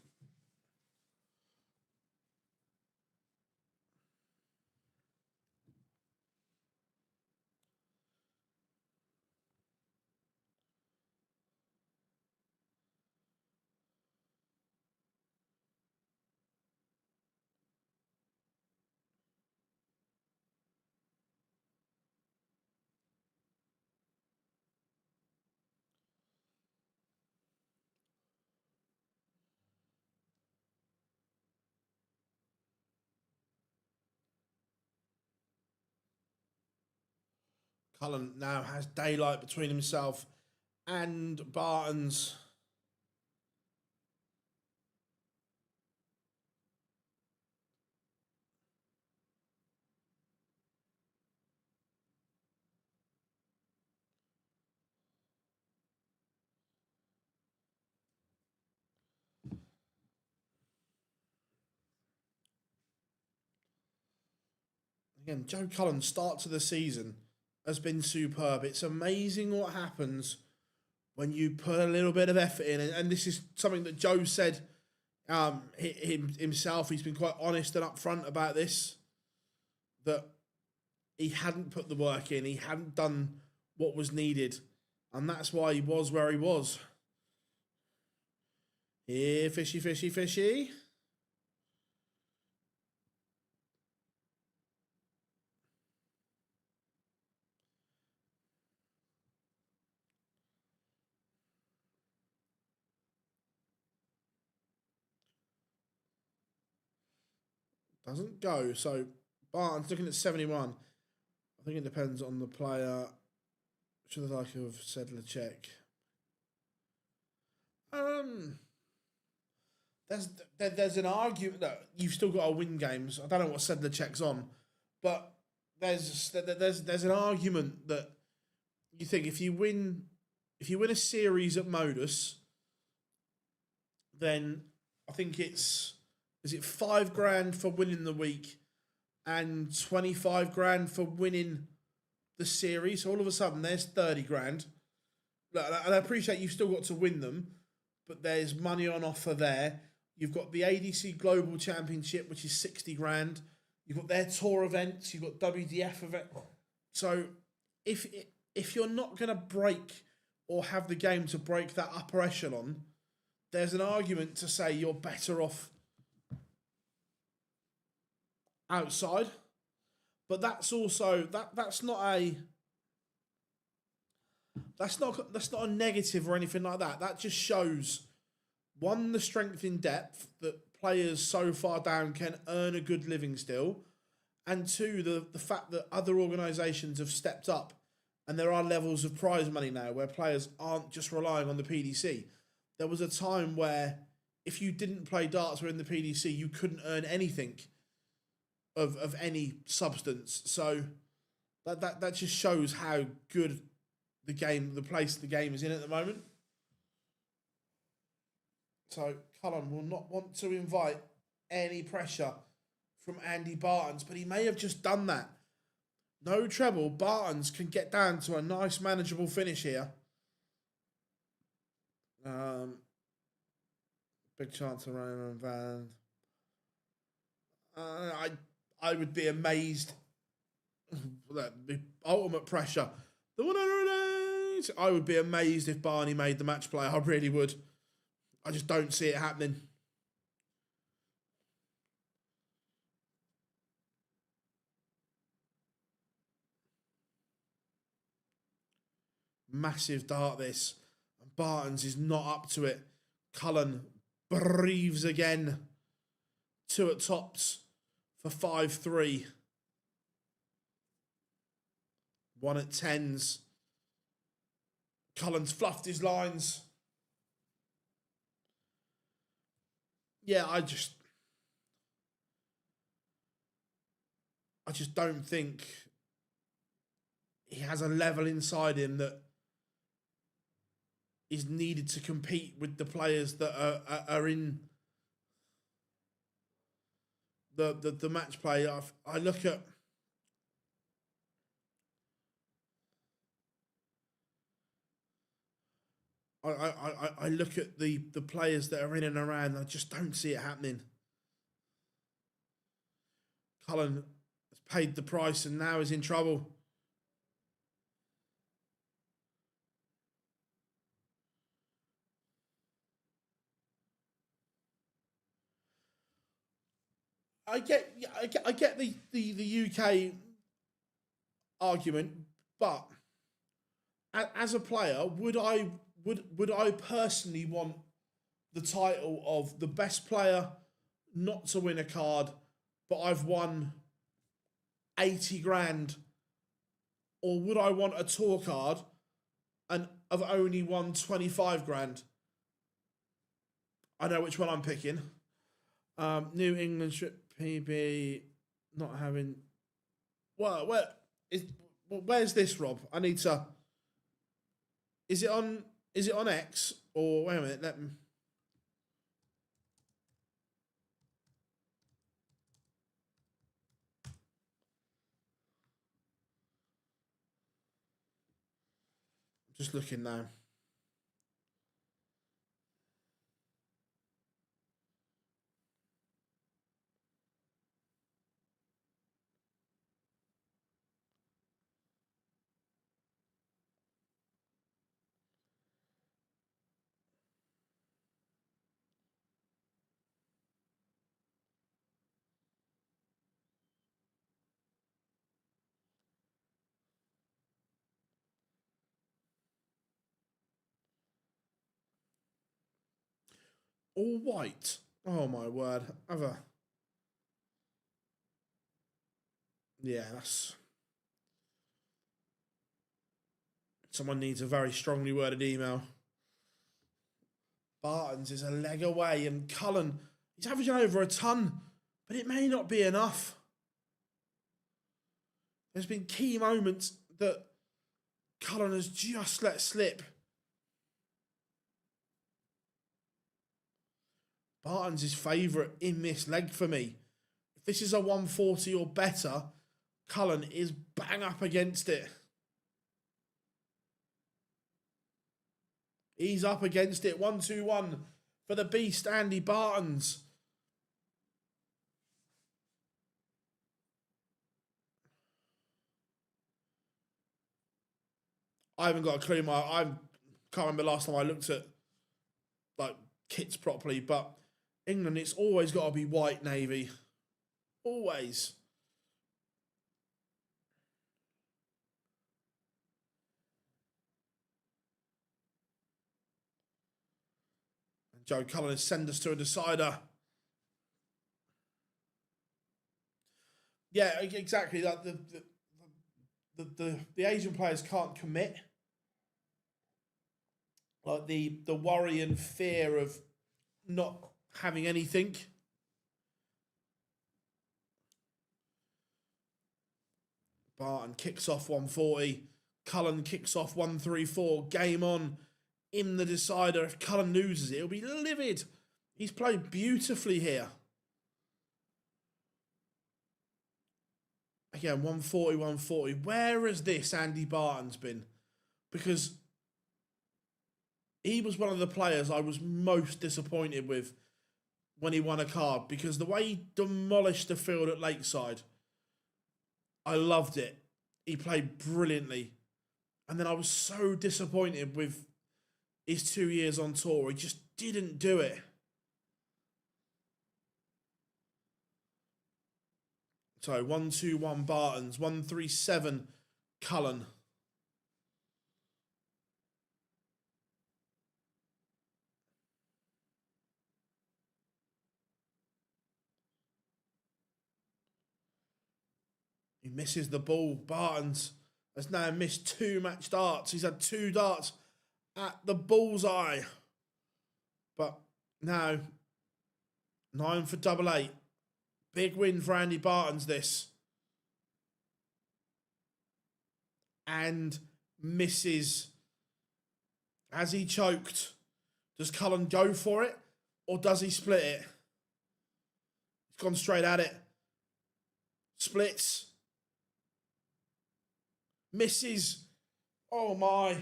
Cullen now has daylight between himself and Baetens. Again, Joe Cullen's start to the season has been superb. It's amazing what happens when you put a little bit of effort in. And this is something that Joe said himself. He's been quite honest and upfront about this, that he hadn't put the work in. He hadn't done what was needed. And that's why he was where he was. Here, fishy, fishy, fishy. Doesn't go. So Barnes looking at 71. I think it depends on the player. Should I have said check? There's an argument that you've still got to win games. I don't know what Sedler check's on, but there's an argument that you think if you win a series at MODUS, then I think is it $5,000 for winning the week and $25,000 for winning the series. So all of a sudden there's $30,000. And I appreciate you've still got to win them, but there's money on offer there. You've got the ADC Global Championship, which is $60,000. You've got their tour events. You've got WDF event. So if you're not going to break or have the game to break that upper echelon, there's an argument to say you're better off outside. But that's also that's not a negative or anything like that. That just shows, one, the strength in depth that players so far down can earn a good living still, and two, the fact that other organisations have stepped up and there are levels of prize money now where players aren't just relying on the PDC. There was a time where if you didn't play darts or in the PDC, you couldn't earn anything of any substance. So that just shows how good the place the game is in at the moment. So Cullen will not want to invite any pressure from Andy Baetens, but he may have just done that. No treble, Baetens can get down to a nice manageable finish here. Big chance of Roman Van. I would be amazed. The ultimate pressure. The 108. I would be amazed if Barney made the match play. I really would. I just don't see it happening. Massive dart this. And Baetens is not up to it. Cullen breathes again. 2 at tops for 5-3. 1 at tens. Cullen's fluffed his lines. Yeah, I just don't think he has a level inside him that is needed to compete with the players that are in the match play. I look at I look at the players that are in and around. I just don't see it happening. Cullen has paid the price and now is in trouble. I get the UK argument, but as a player, would I personally want the title of the best player not to win a card, but I've won 80 grand, or would I want a tour card and I've only won 25 grand? I know which one I'm picking. New England strip PB not having. Well, where's this, Rob? I need to. Is it on X or wait a minute? Let me. Just looking now. All white. Oh my word. Yeah, that's... Someone needs a very strongly worded email. Baetens is a leg away, and Cullen, he's averaging over a ton, but it may not be enough. There's been key moments that Cullen has just let slip. Baetens is favourite in this leg for me. If this is a 140 or better, Cullen is bang up against it. He's up against it. 1-2-1 for the beast, Andy Baetens. I haven't got a clue. I can't remember the last time I looked at like kits properly, but England, it's always got to be white navy. Always. Joe Cullen has sent us to a decider. Yeah, exactly. Like the Asian players can't commit. Like the worry and fear of not having anything. Barton kicks off 140. Cullen kicks off 134. Game on. In the decider. If Cullen loses it, he'll be livid. He's played beautifully here. Again, 140, 140. Where has this Andy Baetens been? Because he was one of the players I was most disappointed with when he won a card, because the way he demolished the field at Lakeside, I loved it. He played brilliantly. And then I was so disappointed with his 2 years on tour. He just didn't do it. So 1-2-1 Baetens, 1-3-7 Cullen. He misses the ball. Baetens has now missed 2 match darts. He's had 2 darts at the bullseye. But now, 9 for double 8. Big win for Andy Baetens, this. And misses. Has he choked? Does Cullen go for it? Or does he split it? He's gone straight at it. Splits. Misses. Oh my.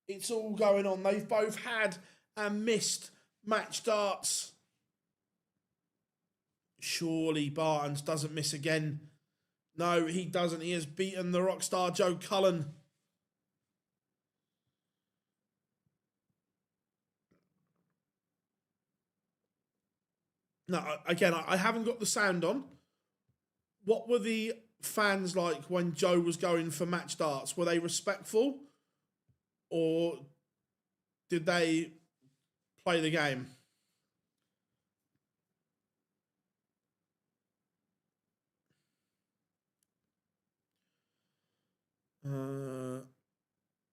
It's all going on. They've both had and missed match darts. Surely Baetens doesn't miss again. No, he doesn't. He has beaten the rockstar Joe Cullen. Now, again, I haven't got the sound on. What were the fans like when Joe was going for match darts? Were they respectful? Or did they play the game?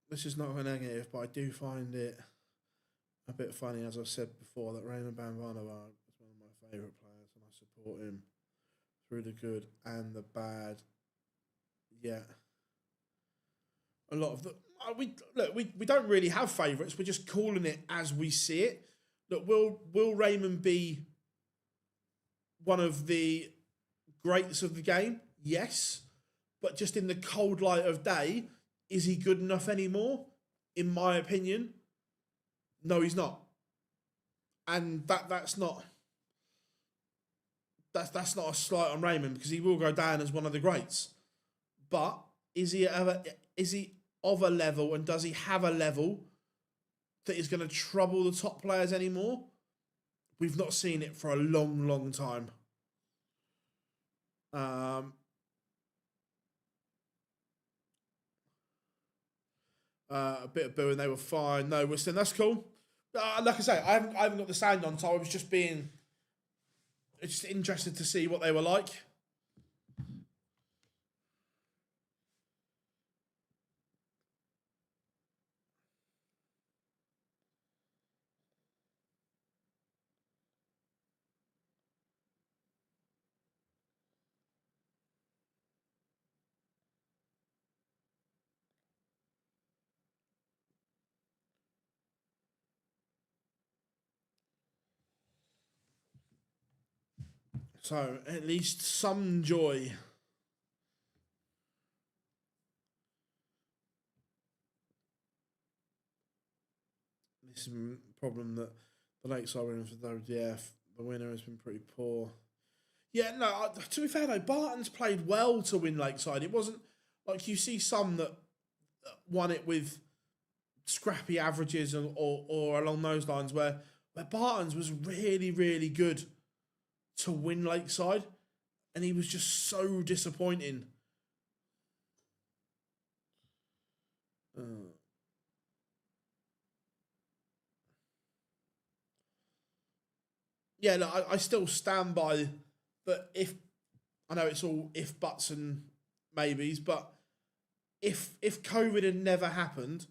This is not a negative, but I do find it a bit funny, as I've said before, that Raymond van Barneveld is one of my favourite players, and I support him through the good and the bad. Yeah. A lot of the... we don't really have favourites. We're just calling it as we see it. Look, will Raymond be one of the greats of the game? Yes. But just in the cold light of day, is he good enough anymore? In my opinion, no, he's not. And that's not a slight on Raymond, because he will go down as one of the greats. But is he of a level, and does he have a level that is going to trouble the top players anymore? We've not seen it for a long, long time. A bit of booing, they were fine. No, we're saying that's cool. Like I say, I haven't got the sound on, so I was just interested to see what they were like. So at least some joy. This is a problem that the Lakeside winners for WDF, the winner has been pretty poor. Yeah, no, to be fair though, Bartens played well to win Lakeside. It wasn't like you see some that won it with scrappy averages or along those lines where Bartens was really, really good to win Lakeside, and he was just so disappointing. Yeah, look, I still stand by that. If I know it's all if buts and maybes, but if COVID had never happened,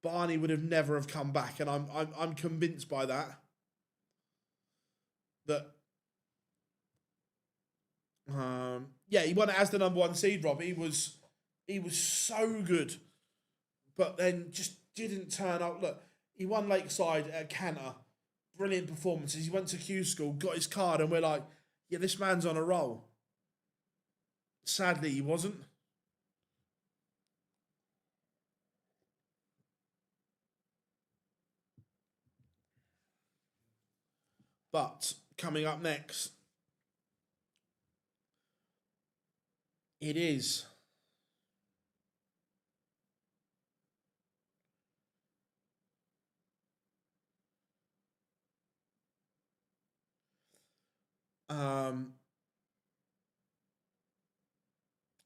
Barney would have never have come back, and I'm convinced by that. That yeah, he won it as the number one seed. Rob, he was so good, but then just didn't turn up. Look, he won Lakeside at Cantor, brilliant performances. He went to Q School, got his card, and we're like, yeah, this man's on a roll. Sadly, he wasn't. But coming up next, it is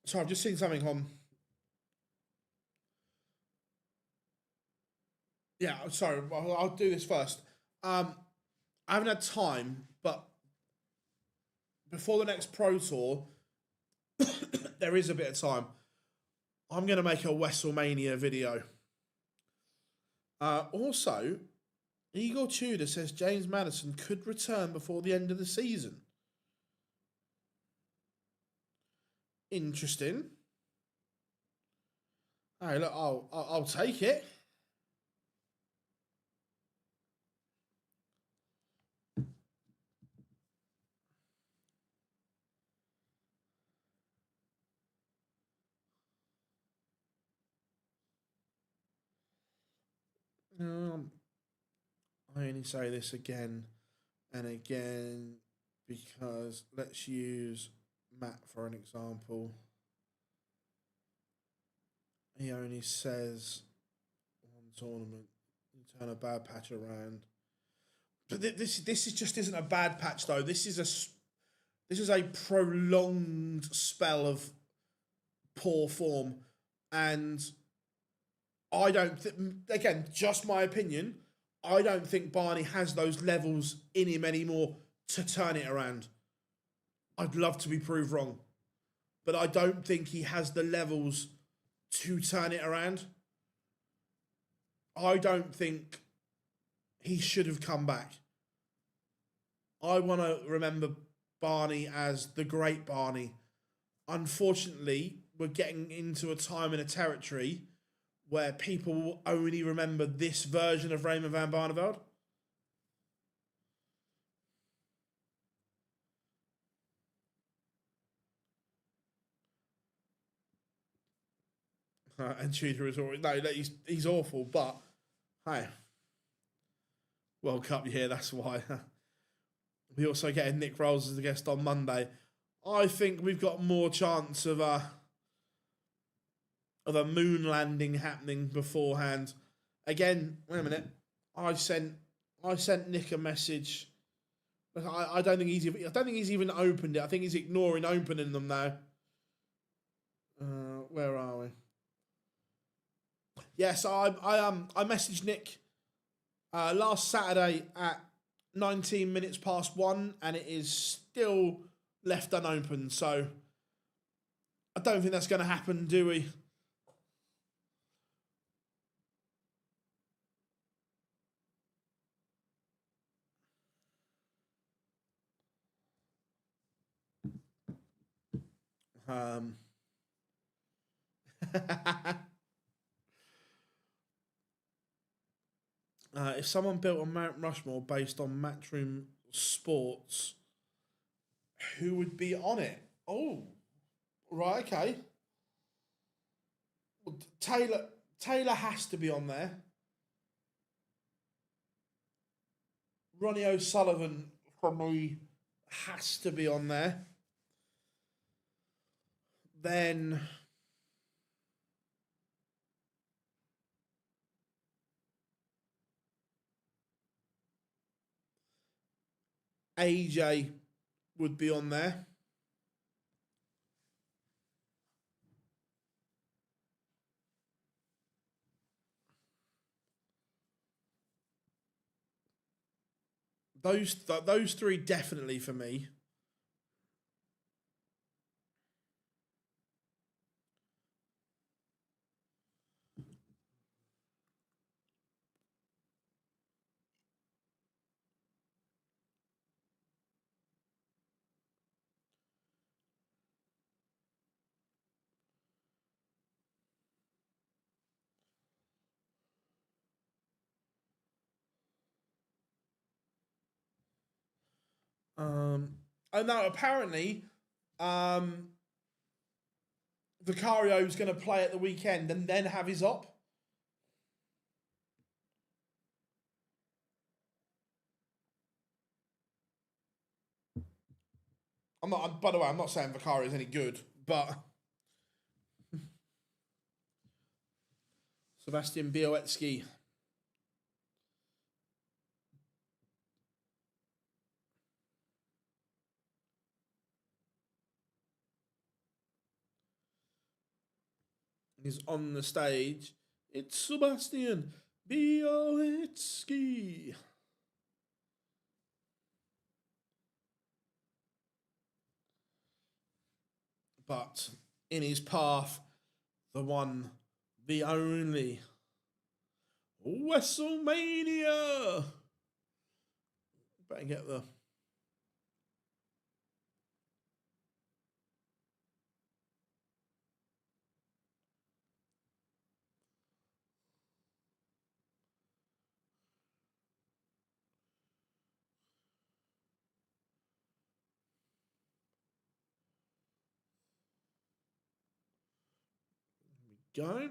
so I've just seen something on. Yeah, sorry, I'll do this first. I haven't had time, but before the next Pro Tour, there is a bit of time. I'm going to make a WrestleMania video. Also, Eagle Tudor says James Madison could return before the end of the season. Interesting. All right, look, I'll take it. I only say this again and again because let's use Matt for an example. He only says one tournament, you turn a bad patch around. But this just isn't a bad patch though. This is a prolonged spell of poor form, and I don't again, just my opinion, I don't think Barney has those levels in him anymore to turn it around. I'd love to be proved wrong, but I don't think he has the levels to turn it around. I don't think he should have come back. I want to remember Barney as the great Barney. Unfortunately, we're getting into a time and a territory where people will only remember this version of Raymond van Barneveld. And Tudor is always no, he's awful, but hey, World Cup year, that's why. We also get Nick Rolls as a guest on Monday. I think we've got more chance of a moon landing happening beforehand. Again, wait a minute. I sent Nick a message. I don't think he's even opened it. I think he's ignoring opening them now. Where are we? Yes, I messaged Nick Last Saturday at 19 minutes past 1, and it is still left unopened. So I don't think that's going to happen, do we? If someone built a Mount Rushmore based on Matchroom Sports, who would be on it? Oh, right, okay. Well, Taylor has to be on there. Ronnie O'Sullivan, for me, has to be on there. Then AJ would be on there. Those three definitely for me. Oh no, apparently, Vicario's going to play at the weekend and then have his op. I'm not. By the way, I'm not saying Vicario is any good, but Sebastian Bialecki. Is on the stage. It's Sebastian Bialecki. But in his path, the one, the only, WrestleMania. Better get the. Go.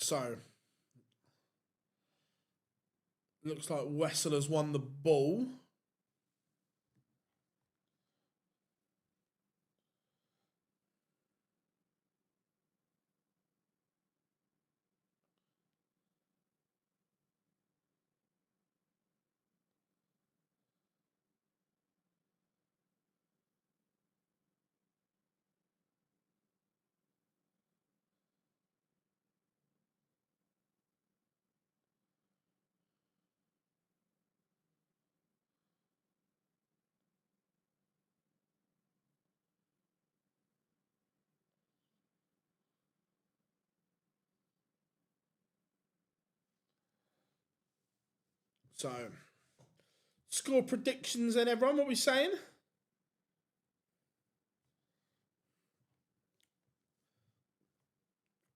So, looks like Wessel has won the ball. So, score predictions then, everyone. What are we saying?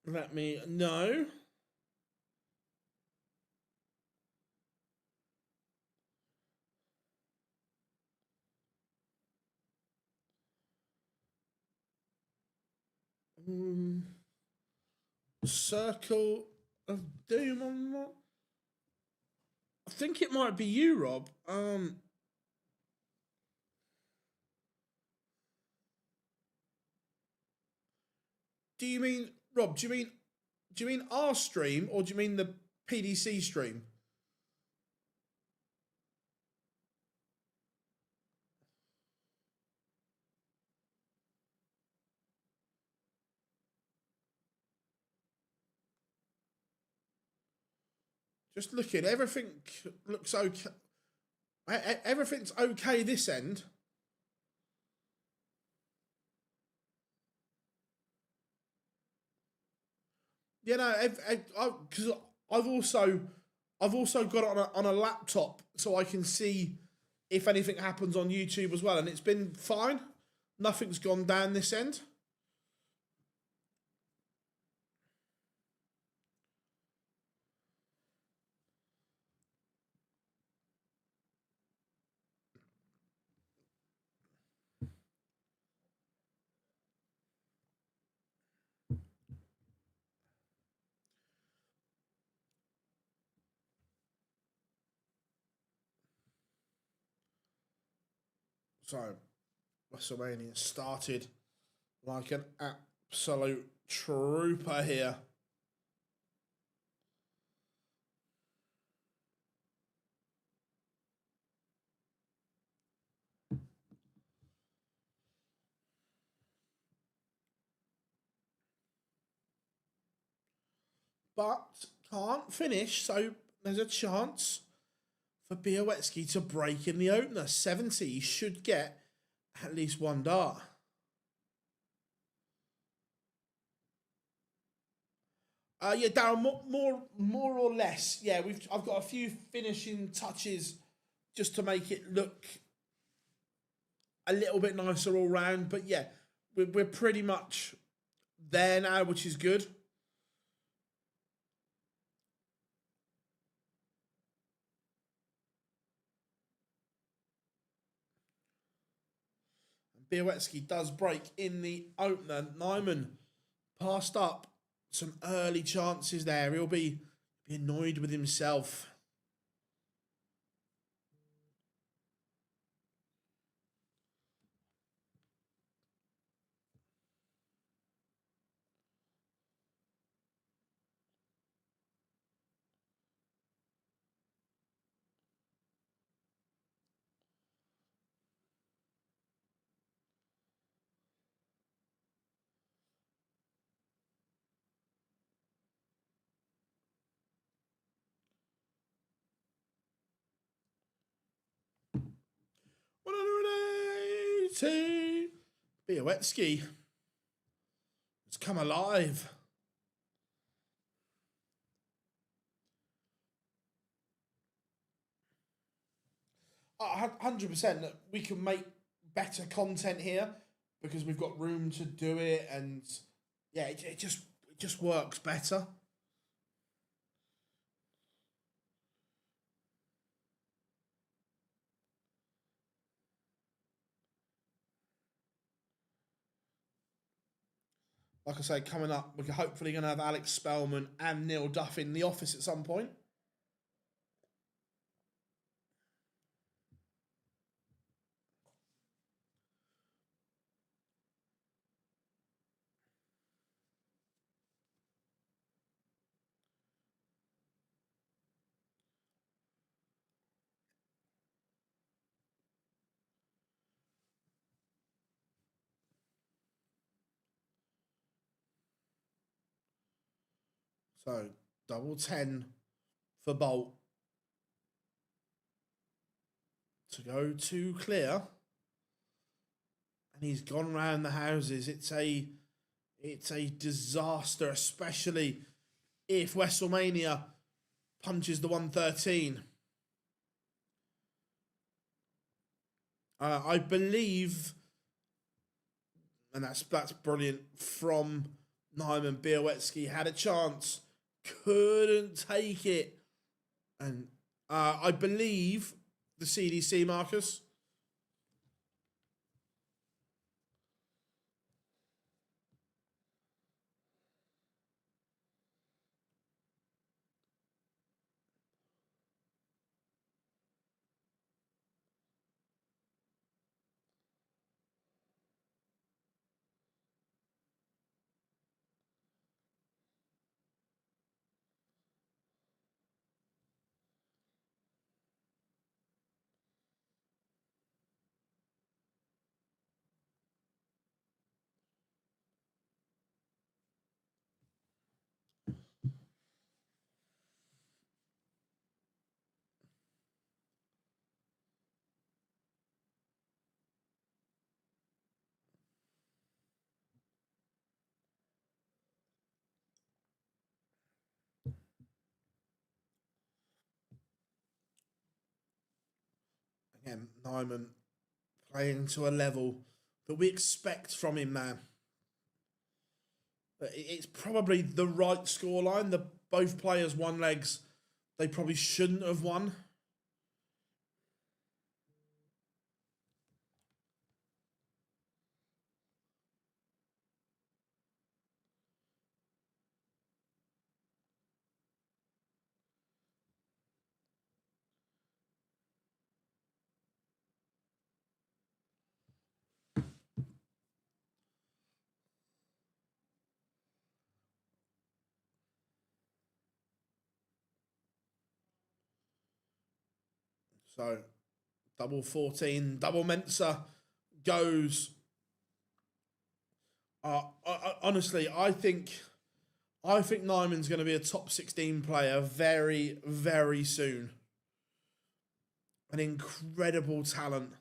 Let me know. Circle of Doom on that? I think it might be you, Rob. Do you mean, Rob, do you mean our stream or do you mean the PDC stream? Just looking, everything looks okay. Everything's okay this end. You know, because I've also got it on a laptop so I can see if anything happens on YouTube as well, and it's been fine. Nothing's gone down this end. So, WrestleMania started like an absolute trooper here. But can't finish, so there's a chance for Bialecki to break in the opener. 70 should get at least one dart. Yeah, Darren, more or less. Yeah, I've got a few finishing touches just to make it look a little bit nicer all round. But yeah, we're pretty much there now, which is good. Bialecki does break in the opener. Nijman passed up some early chances there. He'll be annoyed with himself. Bialecki has come alive. 100% that we can make better content here because we've got room to do it, and yeah, it just works better. Like I say, coming up, we're hopefully going to have Alex Spellman and Neil Duff in the office at some point. So, double 10 for Bolt to go to clear. And he's gone round the houses. It's a disaster, especially if WrestleMania punches the 113. I believe, and that's brilliant from Nijman. Bialecki had a chance, couldn't take it, and I believe the CDC, Marcus. Again, Nijman playing to a level that we expect from him, man. It's probably the right scoreline. Both players won legs they probably shouldn't have won. So, double 14, double Mensa goes. Honestly, I think Nijman's going to be a top 16 player very, very soon. An incredible talent.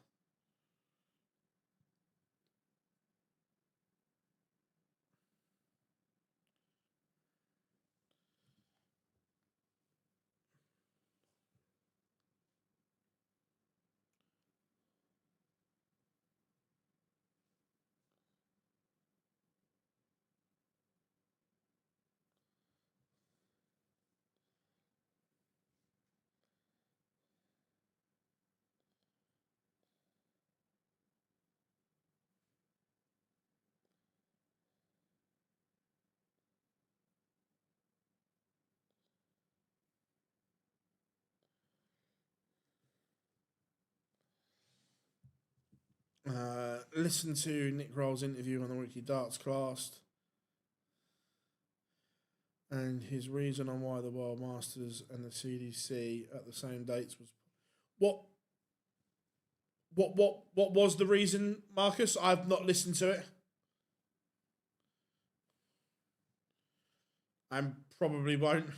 Listen to Nick Roll's interview on the Weekly Darts Classed and his reason on why the World Masters and the CDC at the same dates was what was the reason, Marcus? I've not listened to it. I probably won't.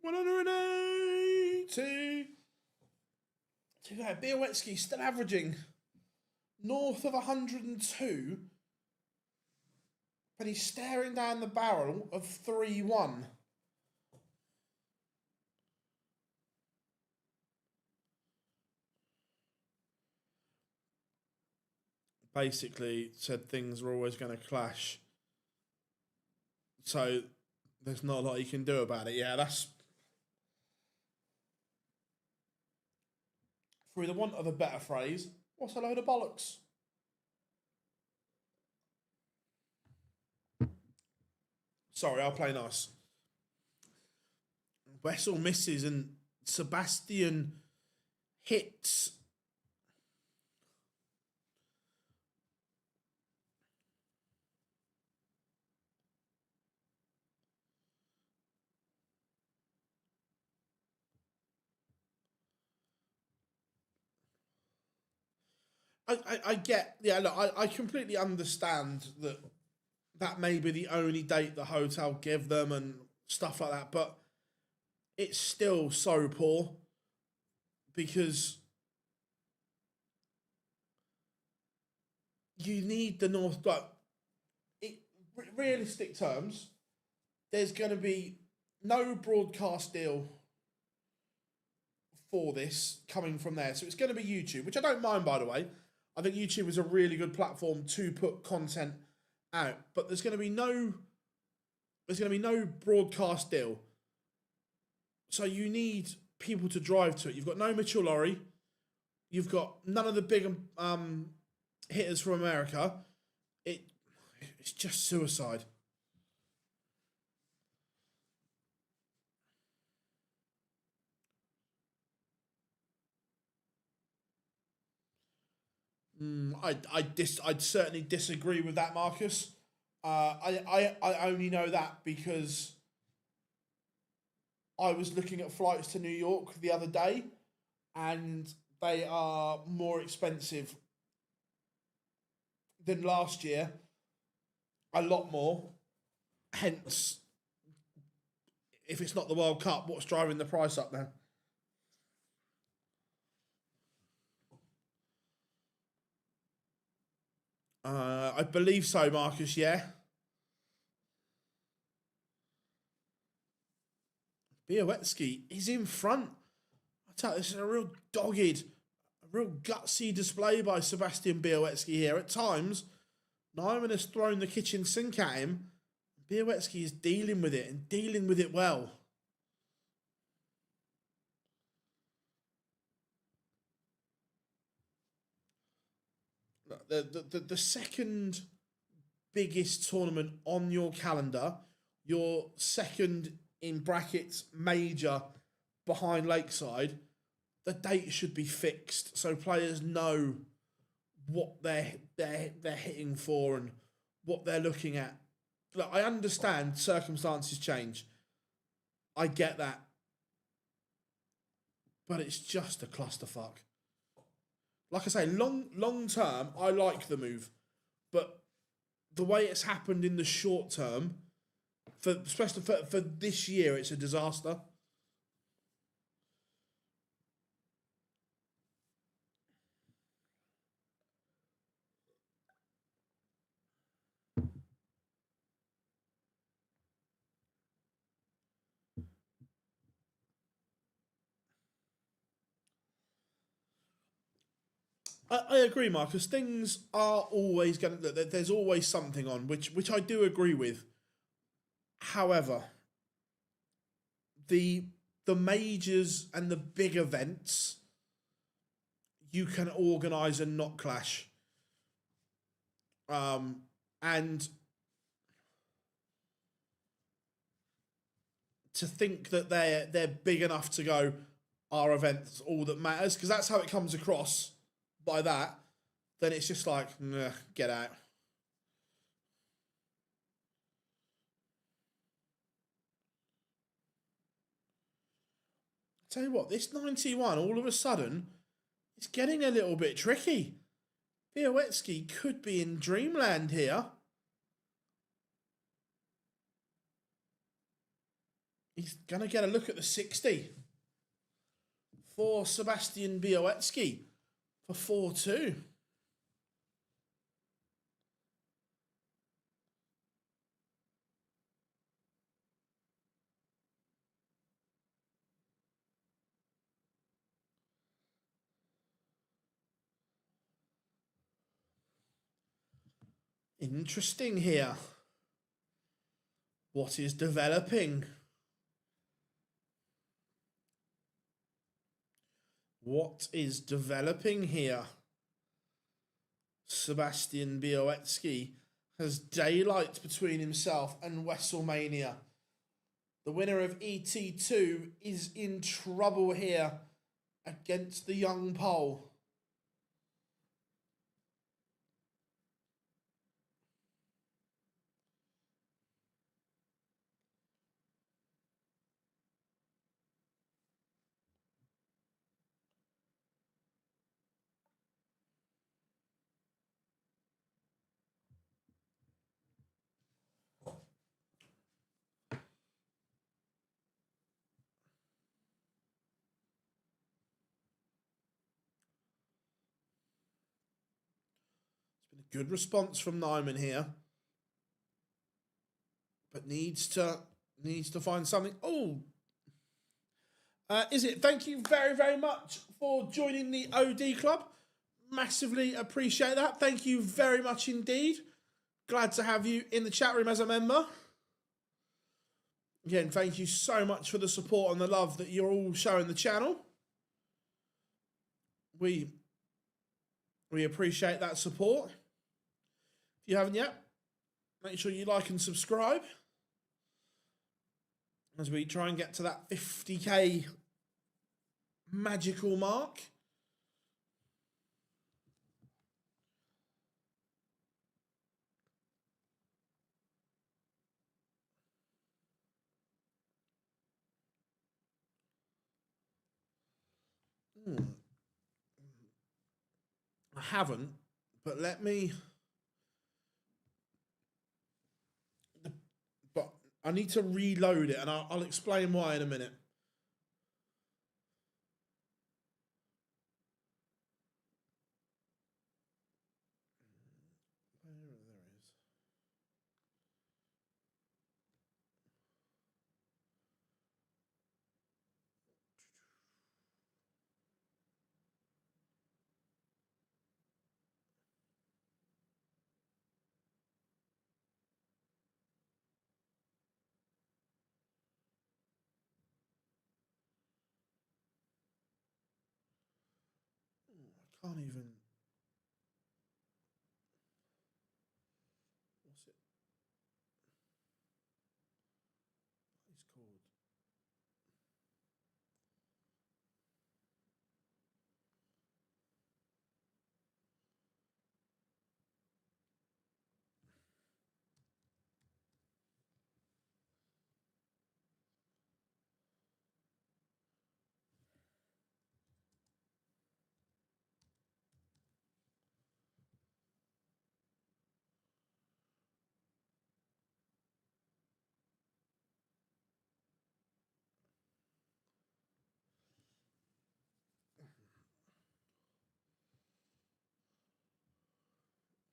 $180. Bialecki still averaging north of 102, but he's staring down the barrel of 3-1. Basically said things were always going to clash. So there's not a lot you can do about it. Yeah, that's through the want of a better phrase, what's a load of bollocks? Sorry, I'll play nice. Wessel misses and Sebastian hits. I get, yeah, look, I completely understand that may be the only date the hotel give them and stuff like that, but it's still so poor because you need the North. Like, realistic terms, there's going to be no broadcast deal for this coming from there, so it's going to be YouTube, which I don't mind, by the way. I think YouTube is a really good platform to put content out, but there's going to be no broadcast deal. So you need people to drive to it. You've got no Mitchell Laurie, you've got none of the big hitters from America. It's just suicide. I'd certainly disagree with that, Marcus. I only know that because I was looking at flights to New York the other day, and they are more expensive than last year, a lot more. Hence, if it's not the World Cup, what's driving the price up then? I believe so, Marcus, yeah. Bialecki is in front. I tell you, this is a real dogged, a real gutsy display by Sebastian Bialecki here. At times, Nijman has thrown the kitchen sink at him. Bialecki is dealing with it and dealing with it well. The second biggest tournament on your calendar, your second in brackets major behind Lakeside, the date should be fixed so players know what they're hitting for and what they're looking at. Look, I understand circumstances change. I get that. But it's just a clusterfuck. Like I say, long term, I like the move. But the way it's happened in the short term, especially for this year, it's a disaster. I agree, Marcus. Things are always going to... There's always something on, which I do agree with. However, the majors and the big events, you can organise and not clash. And to think that they're big enough to go, our event's all that matters, because that's how it comes across by that, then it's just like, nah, get out. Tell you what, this 91, all of a sudden, it's getting a little bit tricky. Bialecki could be in dreamland here. He's going to get a look at the 60 for Sebastian Bialecki for 4-2. Interesting here. What is developing? What is developing here? Sebastian Bialecki has daylight between himself and WrestleMania. The winner of ET2 is in trouble here against the young Pole. Good response from Nijman here. But needs to find something. Oh, is it? Thank you very, very much for joining the OD Club. Massively appreciate that. Thank you very much indeed. Glad to have you in the chat room as a member. Again, thank you so much for the support and the love that you're all showing the channel. We appreciate that support. If you haven't yet, make sure you like and subscribe as we try and get to that 50k magical mark. I haven't, but let me... But I need to reload it, and I'll explain why in a minute. I can't even. What's it? It's called.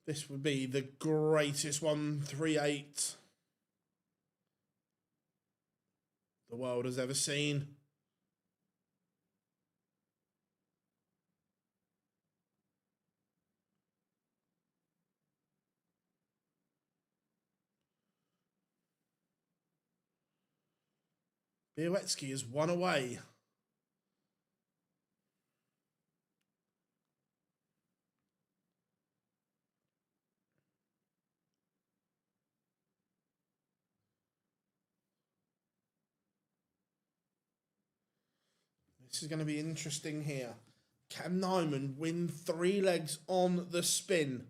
This would be the greatest 138 the world has ever seen. Bialecki is one away. This is going to be interesting here. Can Nijman win 3 legs on the spin?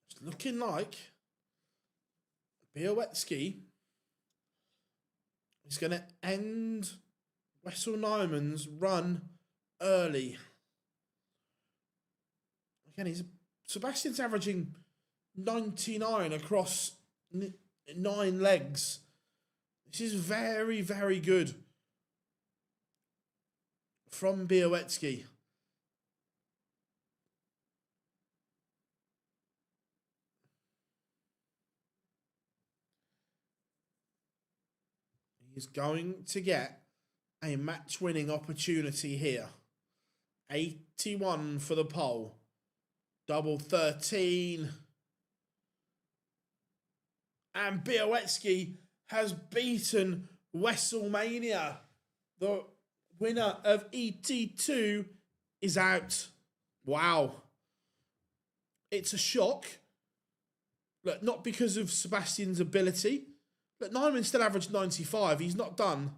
It's looking like Bialecki is going to end Wessel Nijman's run early. Again, Sebastian's averaging 99 across 9 legs. This is very, very good from Bialecki. He's going to get a match-winning opportunity here. 81 for the pole. Double 13. And Bialecki has beaten WrestleMania. The winner of ET2 is out. Wow. It's a shock. Look, not because of Sebastian's ability. But Nijman still averaged 95. He's not done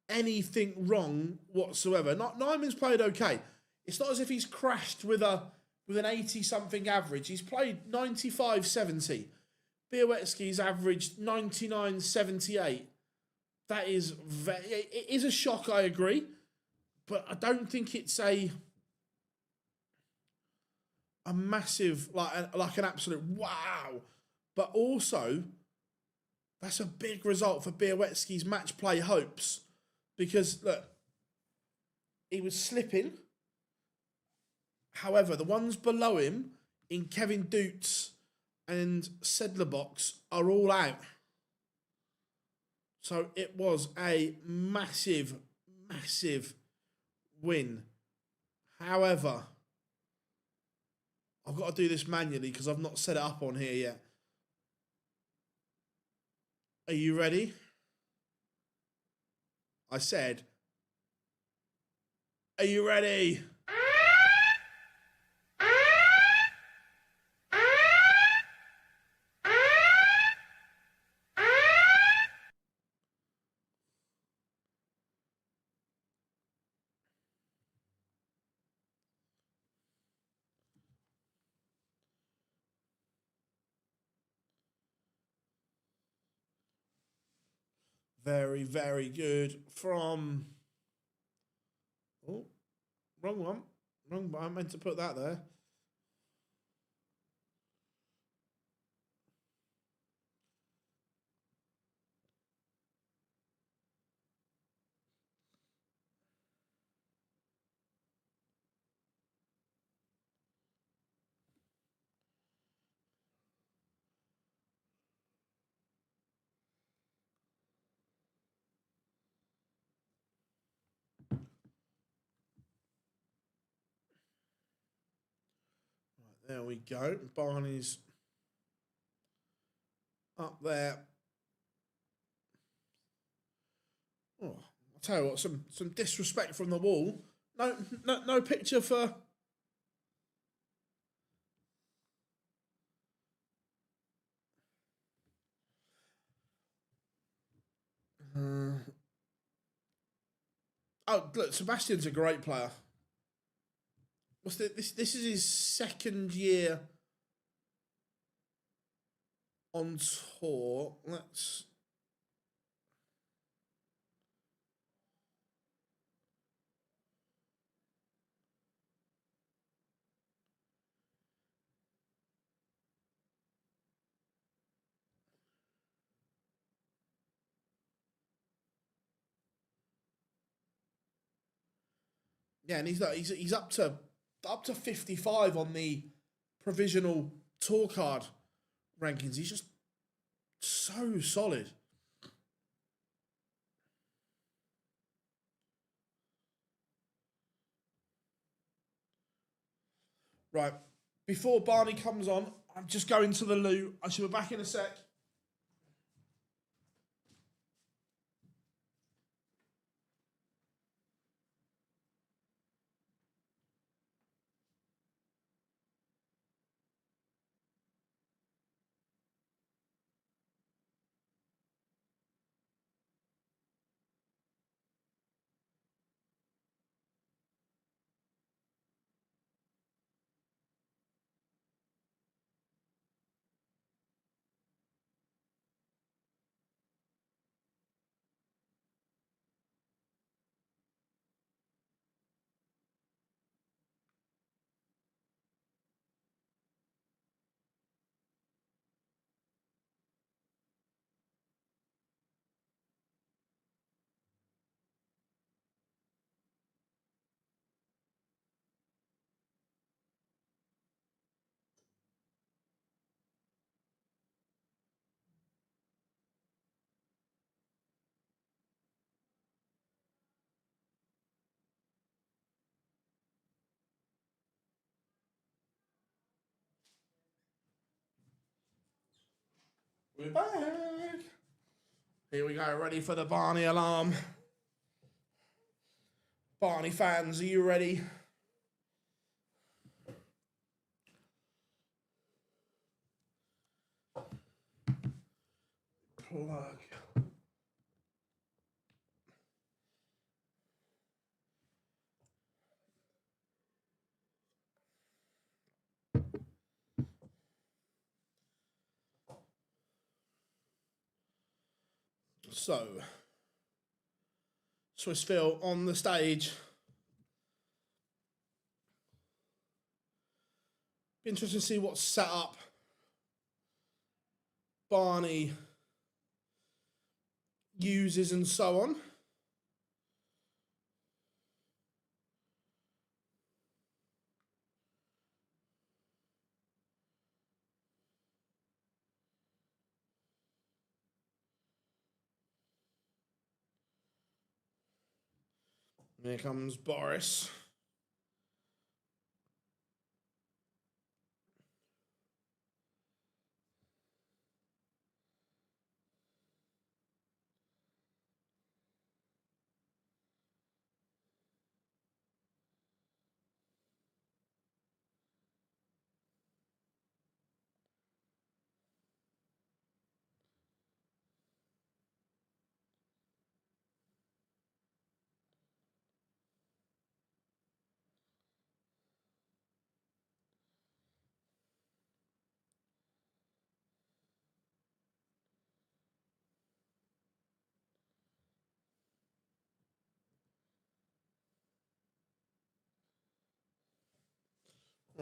anything wrong whatsoever. Nijman's played okay. It's not as if he's crashed with an 80-something average. He's played 95-70. Bialecki's averaged 99-78. That is it is a shock, I agree. But I don't think it's a massive, like an absolute wow. But also, that's a big result for Bialecki's match play hopes. Because, look, he was slipping. However, the ones below him in Kevin Dutz and Sedlerbox are all out. So it was a massive, massive win. However, I've got to do this manually because I've not set it up on here yet. Are you ready? I said, are you ready? Very, very good from... Oh, wrong one. Wrong one. I meant to put that there. There we go. Barney's up there. Oh, I'll tell you what, some disrespect from the wall. No picture for... Oh, look, Sebastian's a great player. This is his second year on tour. Let's... Yeah, and he's up to 55 on the provisional tour card rankings. He's just so solid. Right, before Barney comes on, I'm just going to the loo. I shall be back in a sec. We're back. Here we go, ready for the Barney alarm. Barney fans, are you ready? Plug. So, Swiss Phil on the stage. Be interesting to see what's set up. Barney uses and so on. Here comes Boris.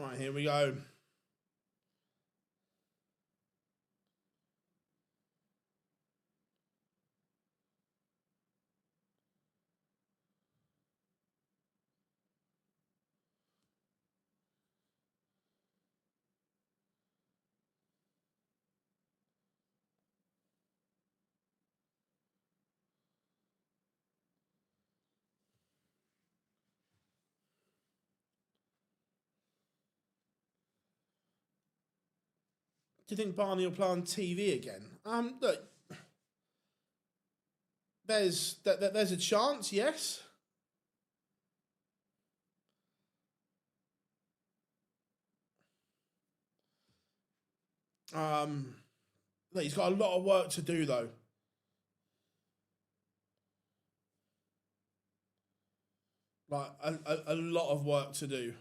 Right, here we go. Do you think Barney will play on TV again? Look, there's a chance, yes. Look, he's got a lot of work to do though. Like a lot of work to do.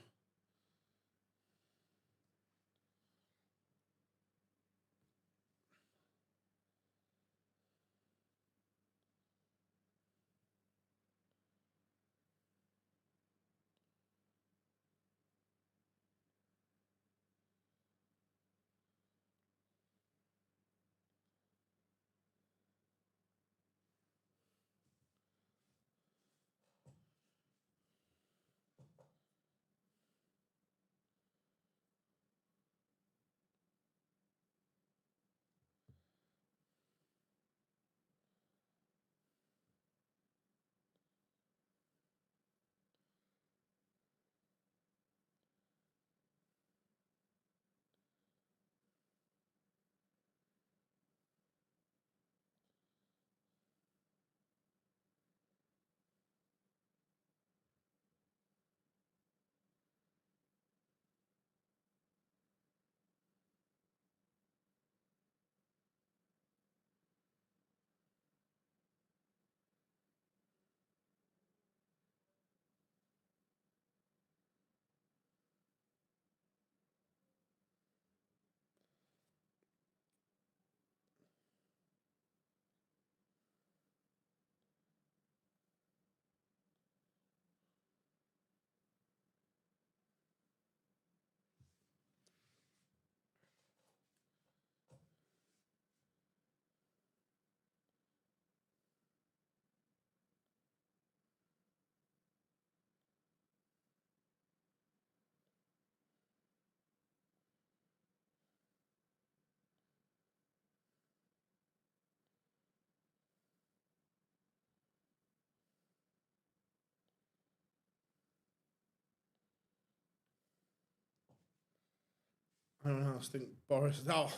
I don't know. I think Boris. Oh,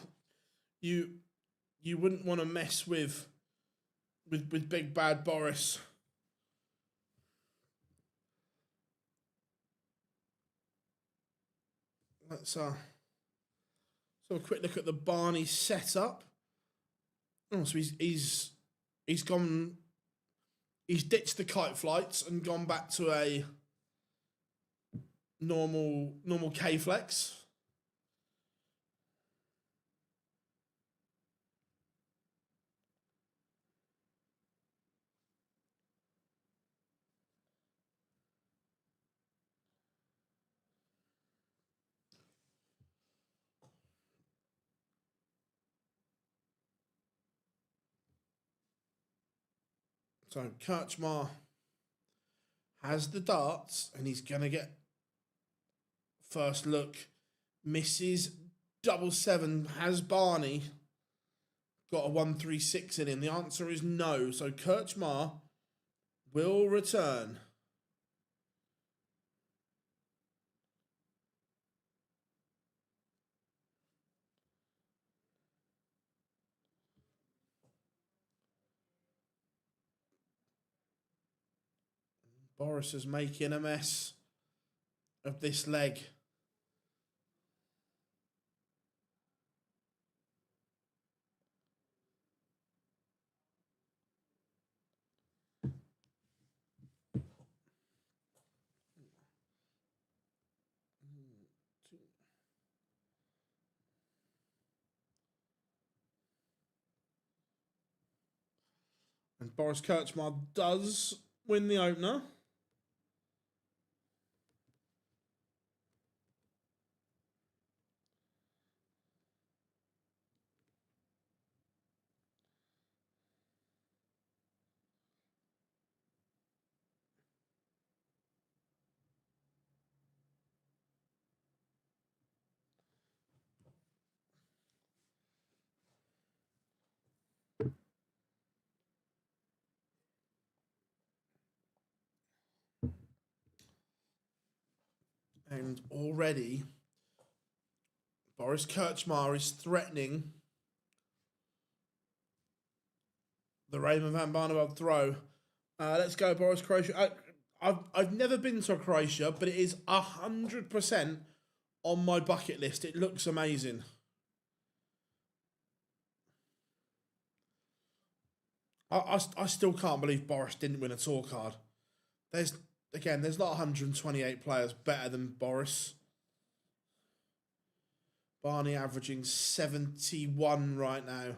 you you wouldn't want to mess with big bad Boris. Let's have a quick look at the Barney setup. Oh, so he's gone. He's ditched the kite flights and gone back to a normal K flex. So Krcmar has the darts and he's gonna get first look. Misses 7-7. Has Barney got a 1-3-6 in him? The answer is no. So Krcmar will return. Boris is making a mess of this leg. And Boris Krcmar does win the opener. And already, Boris Krcmar is threatening the Raymond van Barneveld throw. Let's go, Boris, Croatia. I've never been to Croatia, but it is 100% on my bucket list. It looks amazing. I still can't believe Boris didn't win a tour card. There's not 128 players better than Boris. Barney averaging 71 right now.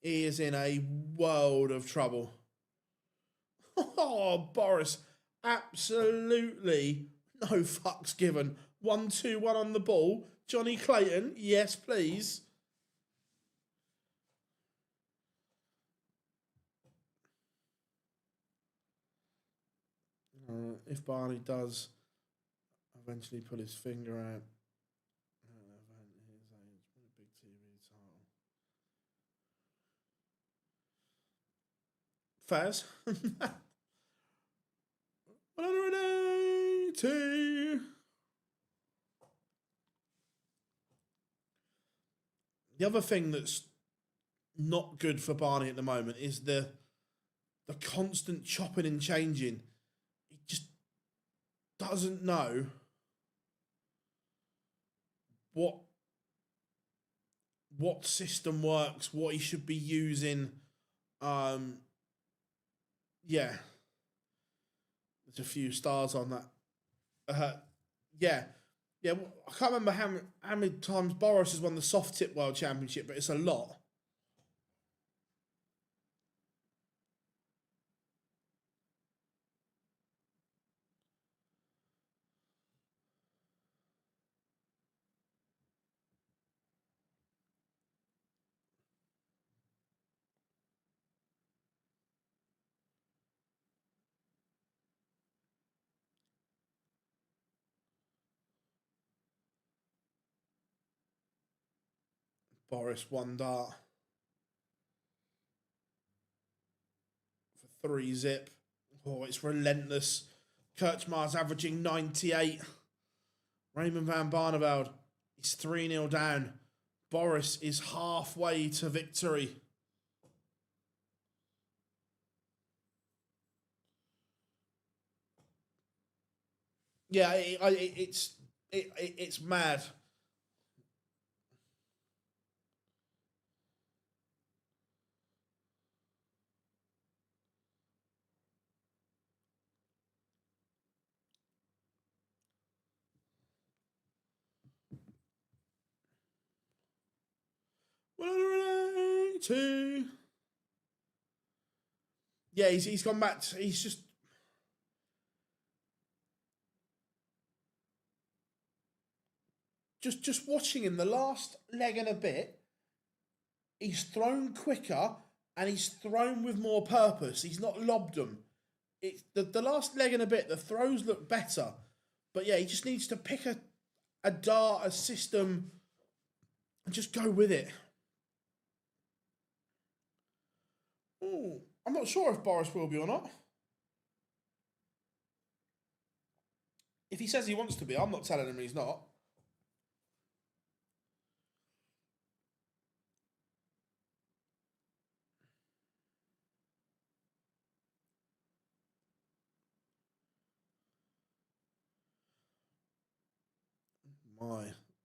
He is in a world of trouble. Oh, Boris, absolutely no fucks given. 1-2-1 on the ball. Johnny Clayton, yes, please. If Barney does eventually pull his finger out, big TV title. Faz. 180. The other thing that's not good for Barney at the moment is the constant chopping and changing. He just doesn't know what system works, what he should be using. Yeah. There's a few stars on that. Yeah, I can't remember how many times Boris has won the soft tip world championship, but it's a lot. Boris 1 dart for 3 zip. Oh, it's relentless. Krcmar's averaging 98. Raymond van Barneveld is 3-0 down. Boris is halfway to victory. Yeah, it's mad. Yeah, he's gone back. He's just watching him the last leg and a bit. He's thrown quicker and he's thrown with more purpose. He's not lobbed them. It's the last leg and a bit. The throws look better, but yeah, he just needs to pick a dart, a system, and just go with it. Ooh, I'm not sure if Boris will be or not. If he says he wants to be, I'm not telling him he's not.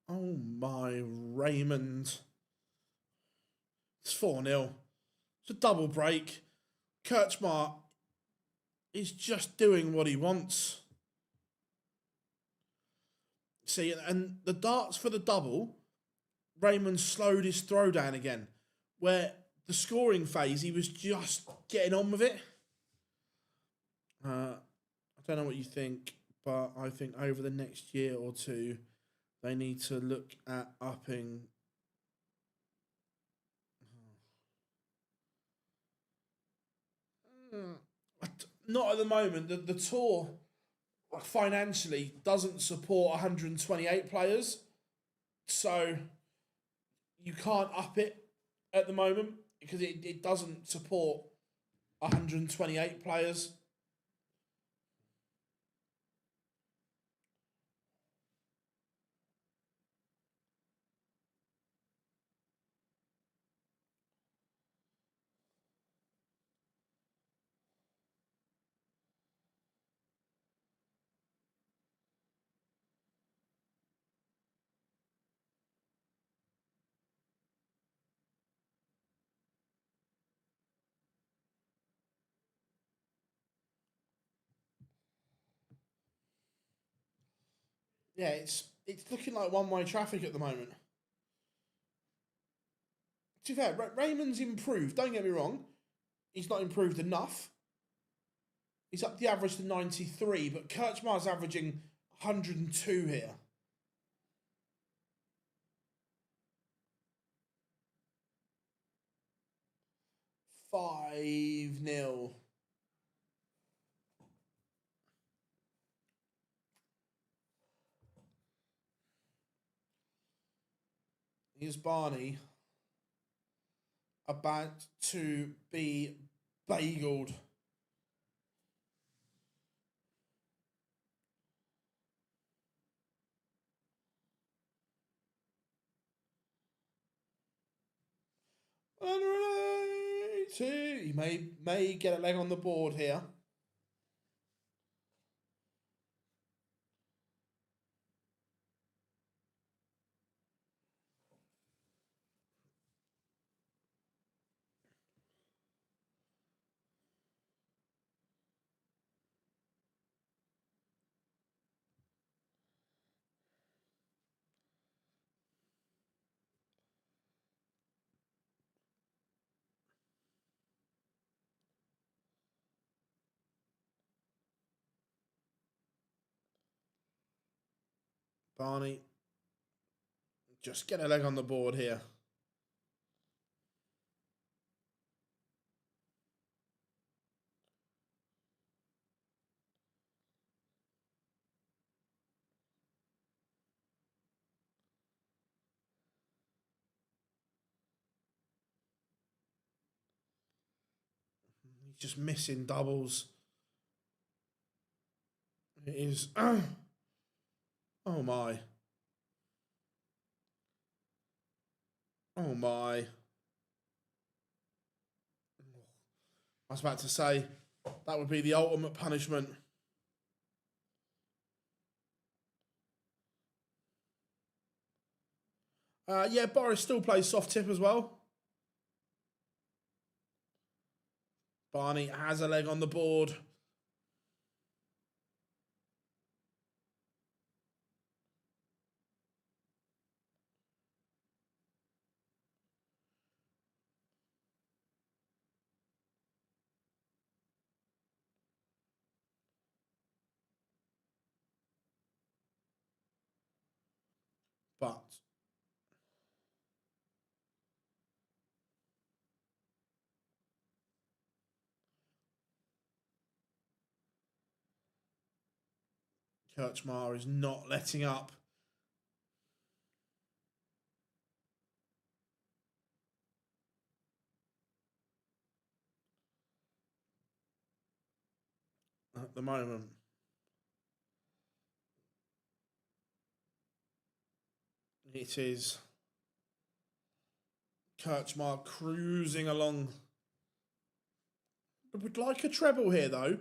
Oh my, Raymond. It's 4-0. It's a double break. Krcmar is just doing what he wants. See, and the darts for the double, Raymond slowed his throw down again, where the scoring phase, he was just getting on with it. I don't know what you think, but I think over the next year or two, they need to look at upping. Not at the moment. The tour financially doesn't support 128 players, so you can't up it at the moment because it doesn't support 128 players. Yeah, it's looking like one-way traffic at the moment. To be fair, Raymond's improved. Don't get me wrong. He's not improved enough. He's up the average to 93, but Krcmar's averaging 102 here. 5-0. Here's Barney about to be bageled. He may get a leg on the board here. Barney, just get a leg on the board here. He's just missing doubles. It is. Oh my. Oh my. I was about to say, that would be the ultimate punishment. Yeah, Boris still plays soft tip as well. Barney has a leg on the board. But Krcmar is not letting up. At the moment. It is Krcmar cruising along. Would like a treble here, though.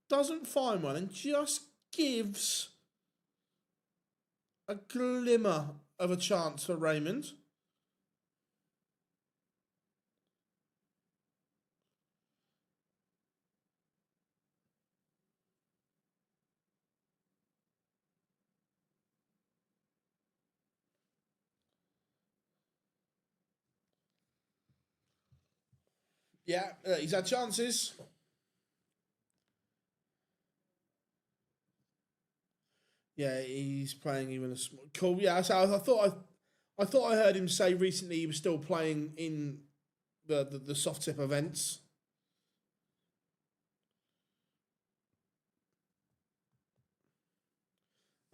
Doesn't find one and just gives a glimmer of a chance for Raymond. Yeah, he's had chances. Yeah, he's playing even a small. Cool. Yeah, so I thought I heard him say recently he was still playing in the soft tip events.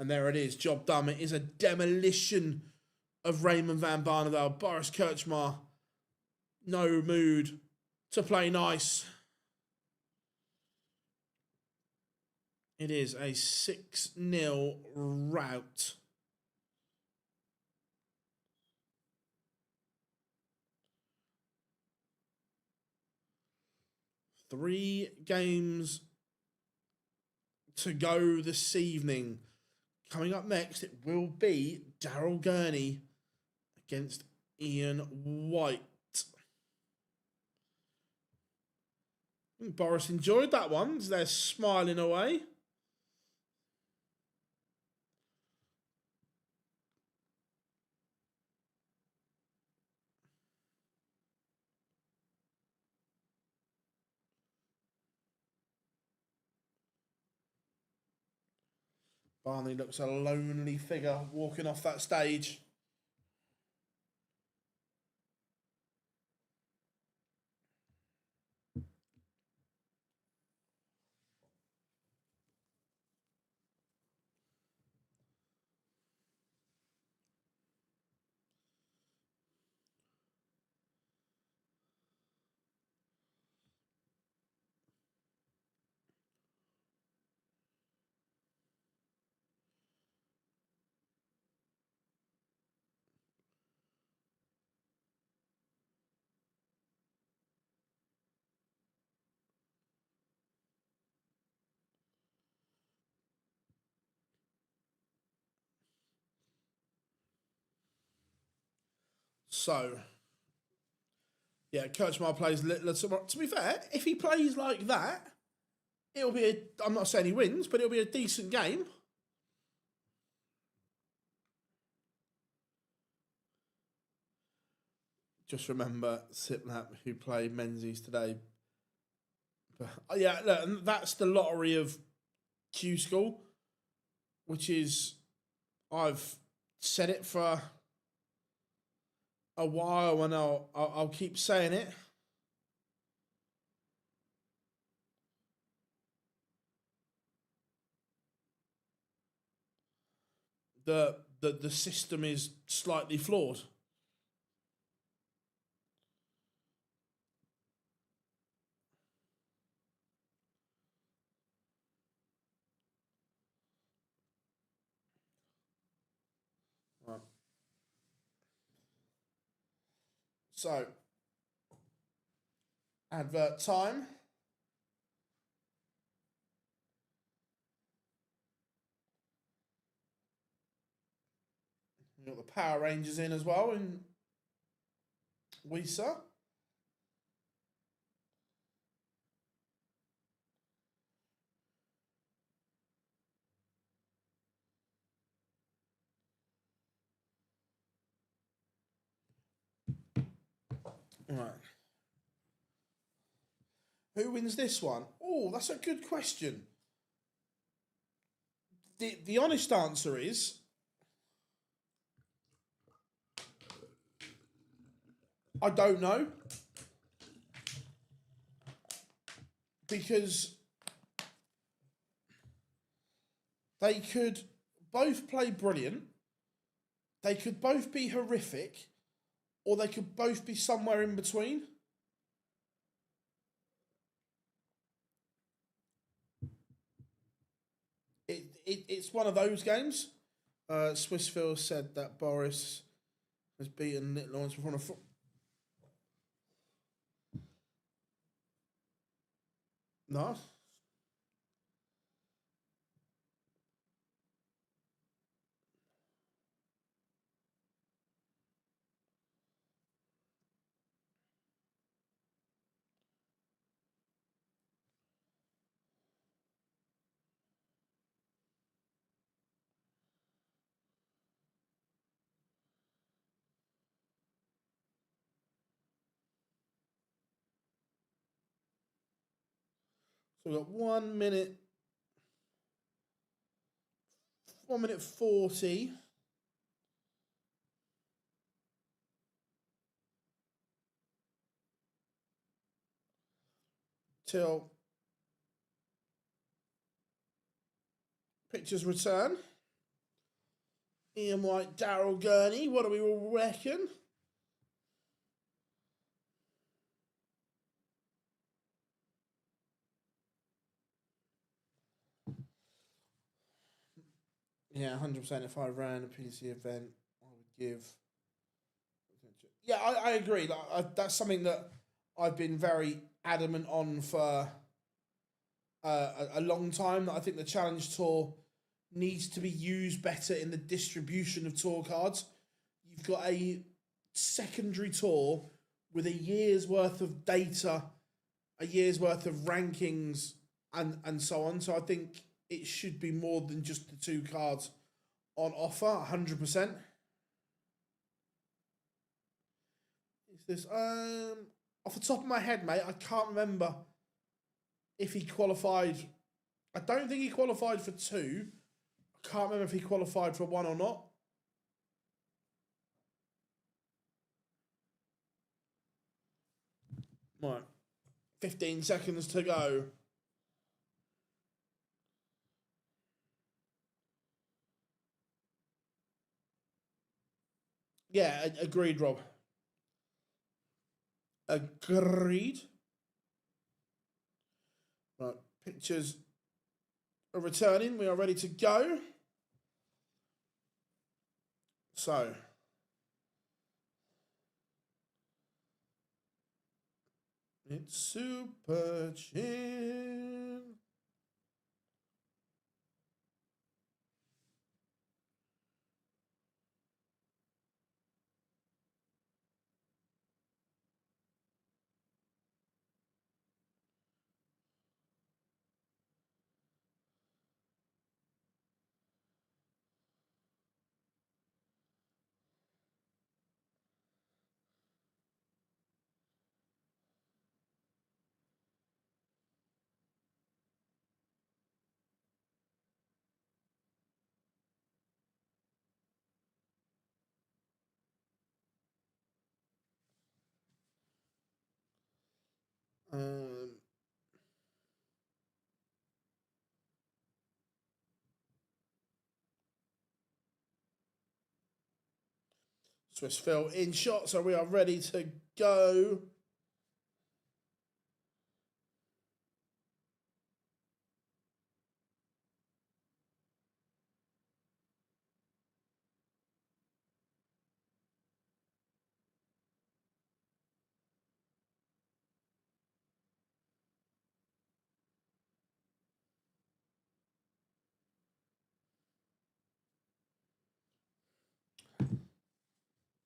And there it is, job done. It is a demolition of Raymond van Barneveld. Boris Krcmar, no mood to play nice. It is a 6-0 rout. Three games to go this evening. Coming up next, it will be Daryl Gurney against Ian White. Boris enjoyed that one. They're smiling away. Barney looks a lonely figure walking off that stage. So, yeah, Krcmar plays Littler tomorrow. To be fair, if he plays like that, it'll be I'm not saying he wins, but it'll be a decent game. Just remember Siplap, who played Menzies today. But, yeah, look, that's the lottery of Q School, which is, I've said it for a while and I'll keep saying it. The system is slightly flawed. Right. So, advert time. We've got the Power Rangers in as well in Weezer. Right. Who wins this one? Oh, that's a good question. The honest answer is I don't know. Because they could both play brilliant, they could both be horrific, or they could both be somewhere in between. It's one of those games. Swissville said that Boris has beaten Nick Lawrence before. No. So we've got 1 minute 40. Till pictures return. Ian White, Daryl Gurney. What do we all reckon? Yeah, 100%. If I ran a PDC event, I would give. Yeah, I agree. That's something that I've been very adamant on for a long time. That I think the Challenge Tour needs to be used better in the distribution of tour cards. You've got a secondary tour with a year's worth of data, a year's worth of rankings, and so on. So I think it should be more than just the two cards on offer, 100%. Is this off the top of my head, mate? I can't remember if he qualified. I don't think he qualified for two. I Can't remember if he qualified for one or not. Right. 15 seconds to go. Yeah, agreed, Rob. Agreed. Right, pictures are returning. We are ready to go. So, it's Super Chin. Um, Swiss Phil in shot, so we are ready to go.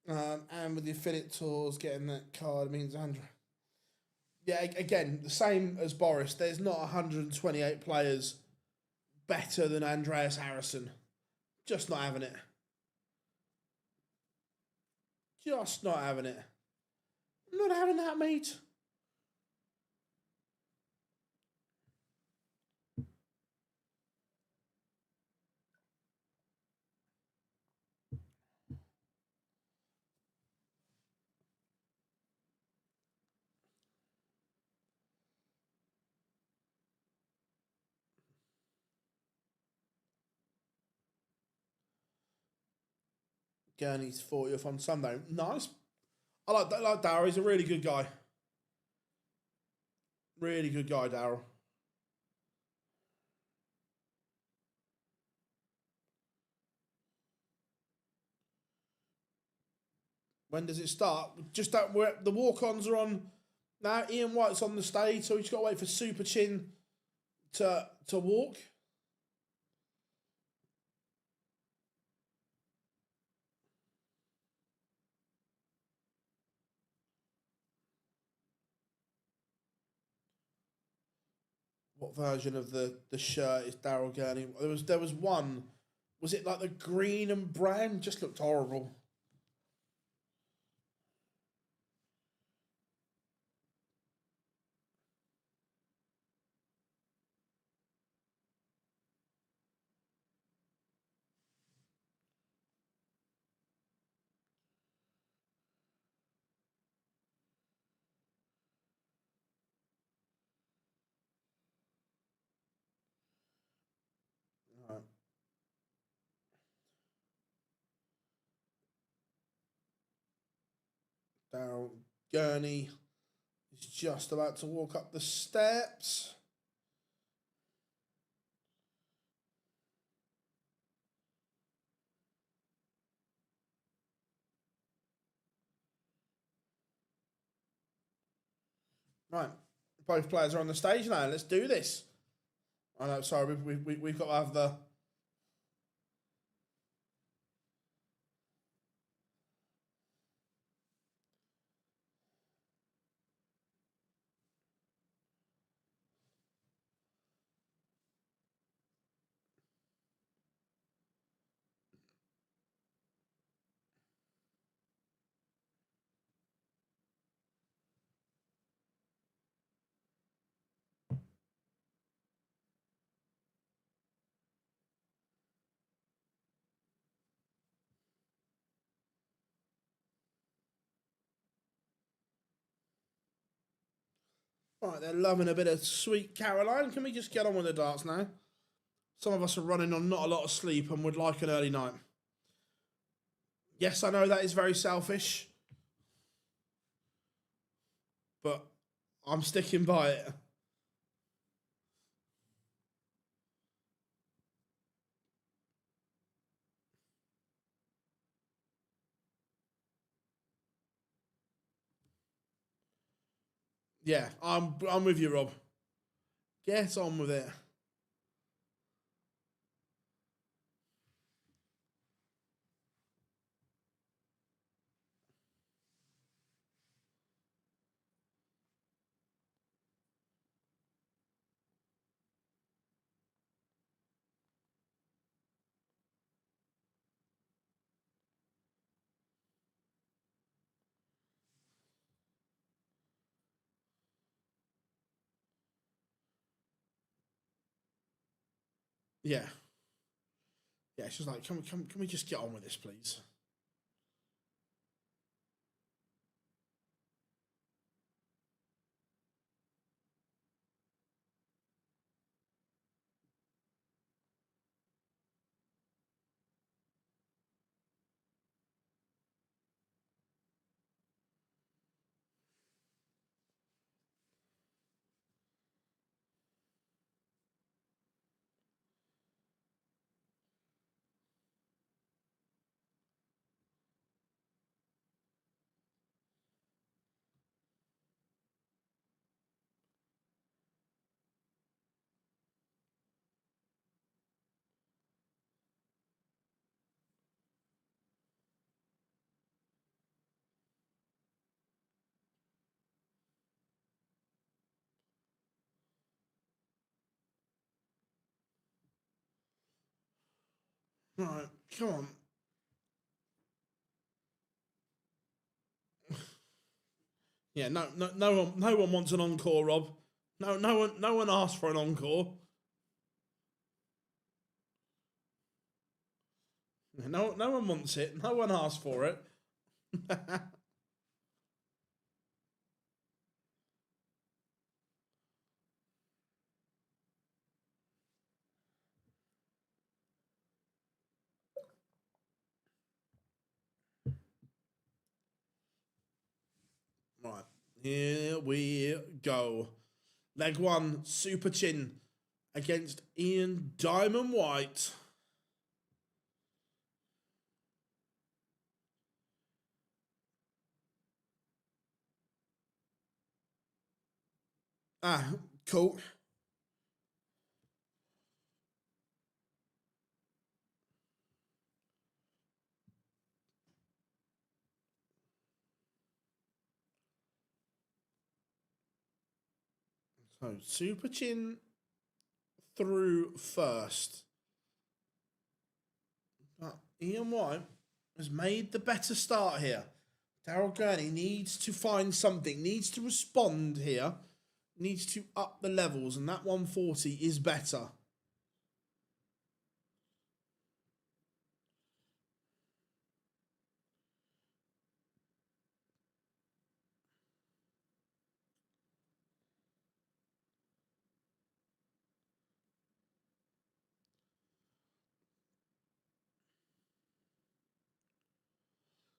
And with the affiliate tours getting that card means Andrew. Yeah, again, the same as Boris. There's not 128 players better than Andreas Harrison. Just not having it. Just not having it. Not having that, mate. Gurney's 40th on Sunday. Nice. I like Darryl. He's a really good guy. Really good guy, Darryl. When does it start? Just that the walk-ons are on now. Ian White's on the stage, so he's got to wait for Super Chin to walk. What version of the shirt is Darryl Gurney? There was one. Was it like the green and brown? Just looked horrible. Right. Darryl Gurney is just about to walk up the steps. Right. Both players are on the stage now. Let's do this. I know, sorry, we've got to have the... Right, they're loving a bit of Sweet Caroline. Can we just get on with the darts now? Some of us are running on not a lot of sleep and would like an early night. Yes, I know that is very selfish, but I'm sticking by it. Yeah, I'm with you, Rob. Get on with it. Yeah. Yeah, she's like, can we just get on with this, please? Right, come on. Yeah, no one wants an encore, Rob. No one asked for an encore. No one wants it. No one asked for it. Right, here we go. Leg one, Super Chin against Ian Diamond White. Ah, cool. So Super Chin through first. But Ian White has made the better start here. Daryl Gurney needs to find something, needs to respond here, needs to up the levels, and that 140 is better.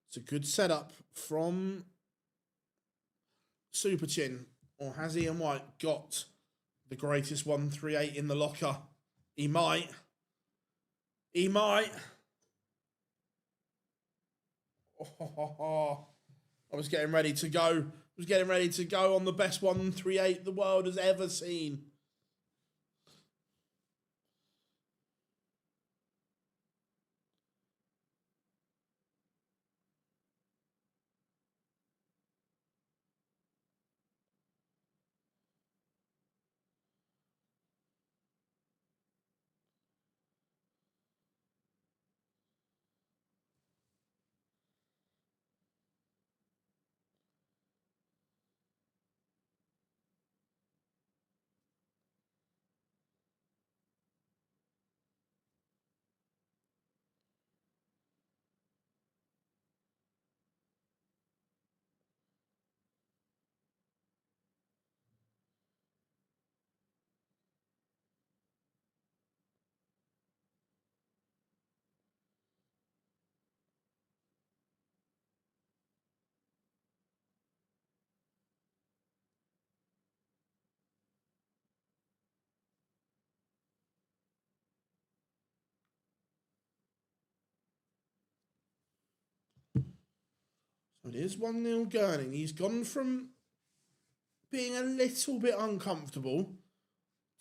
It's a good setup from Super Chin. Or has Ian White got the greatest 138 in the locker? He might. He might. Oh, I was getting ready to go. I was getting ready to go on the best 138 the world has ever seen. It is 1-0 Gurney. He's gone from being a little bit uncomfortable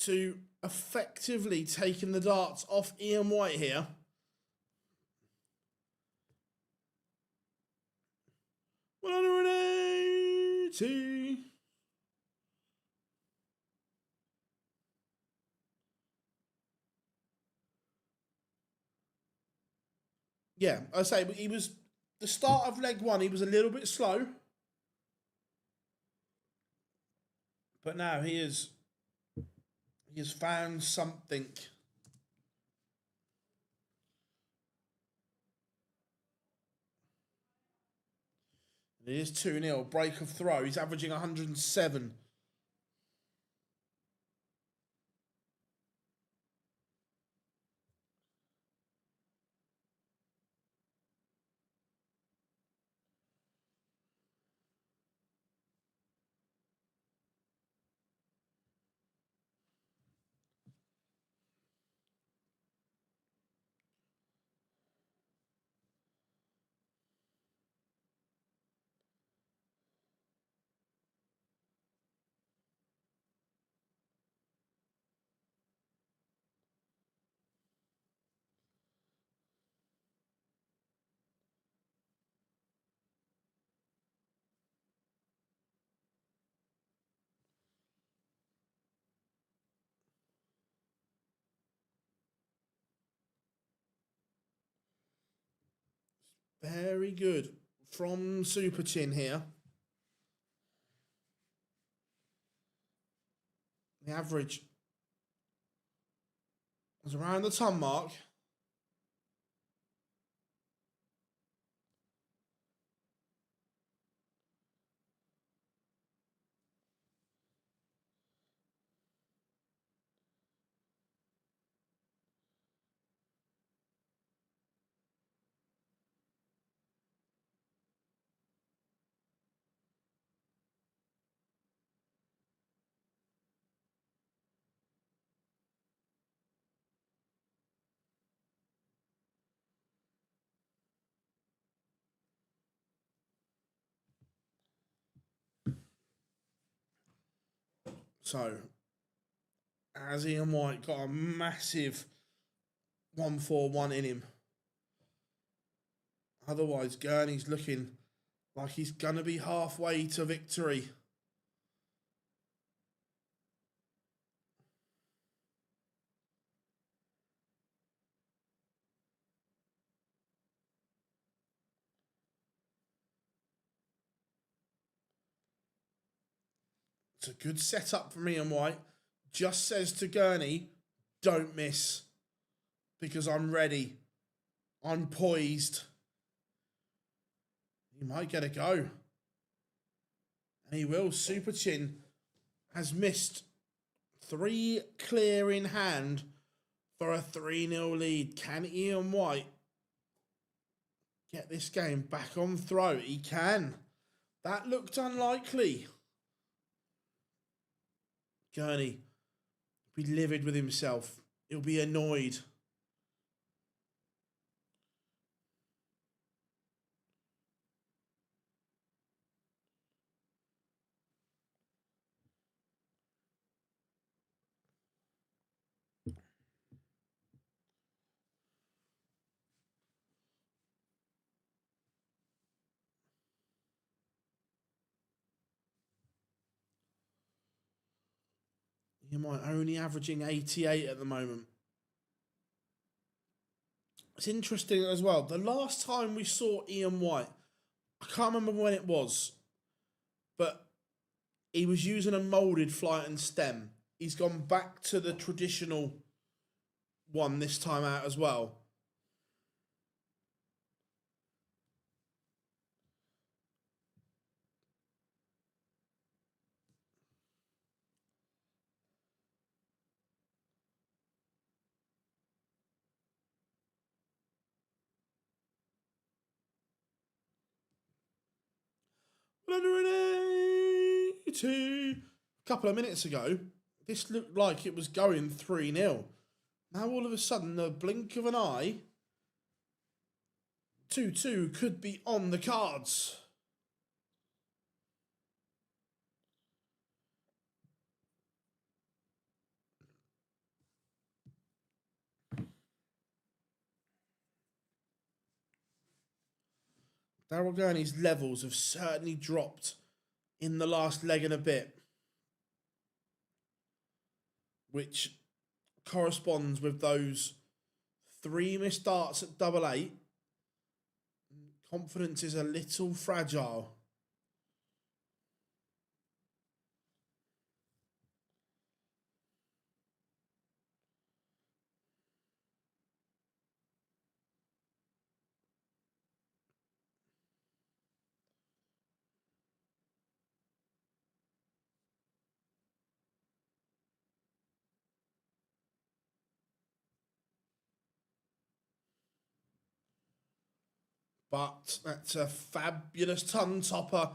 to effectively taking the darts off Ian White here. $180. Yeah, I say he was the start of leg one. He was a little bit slow, but now he has found something. It is 2-0. Break of throw. He's averaging 107. Very good from Super Chin here. The average was around the ton mark. So, as Ian White got a massive 1-4-1 in him. Otherwise, Gurney's looking like he's going to be halfway to victory. It's a good setup from Ian White. Just says to Gurney, don't miss, because I'm ready. I'm poised. He might get a go. And he will. Super Chin has missed 3 clear in hand for a 3-0 lead. Can Ian White get this game back on throw? He can. That looked unlikely. Gurney will be livid with himself. He'll be annoyed. Ian White only averaging 88 at the moment. It's interesting as well. The last time we saw Ian White, I can't remember when it was, but he was using a moulded flight and stem. He's gone back to the traditional one this time out as well. A couple of minutes ago, this looked like it was going 3-0. Now all of a sudden, the blink of an eye, 2-2 could be on the cards. Daryl Gurney's levels have certainly dropped in the last leg and a bit, which corresponds with those 3 missed starts at double eight. Confidence is a little fragile. But that's a fabulous ton topper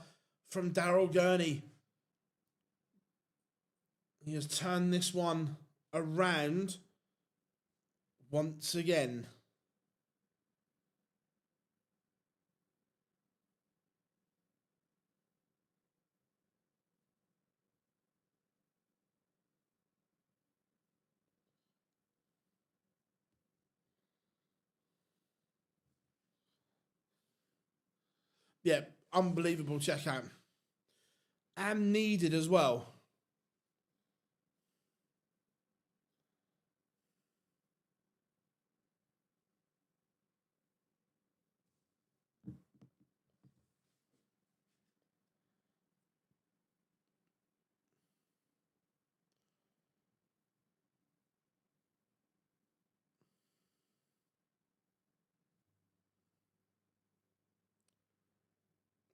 from Daryl Gurney. He has turned this one around once again. Yeah, unbelievable checkout. And needed as well.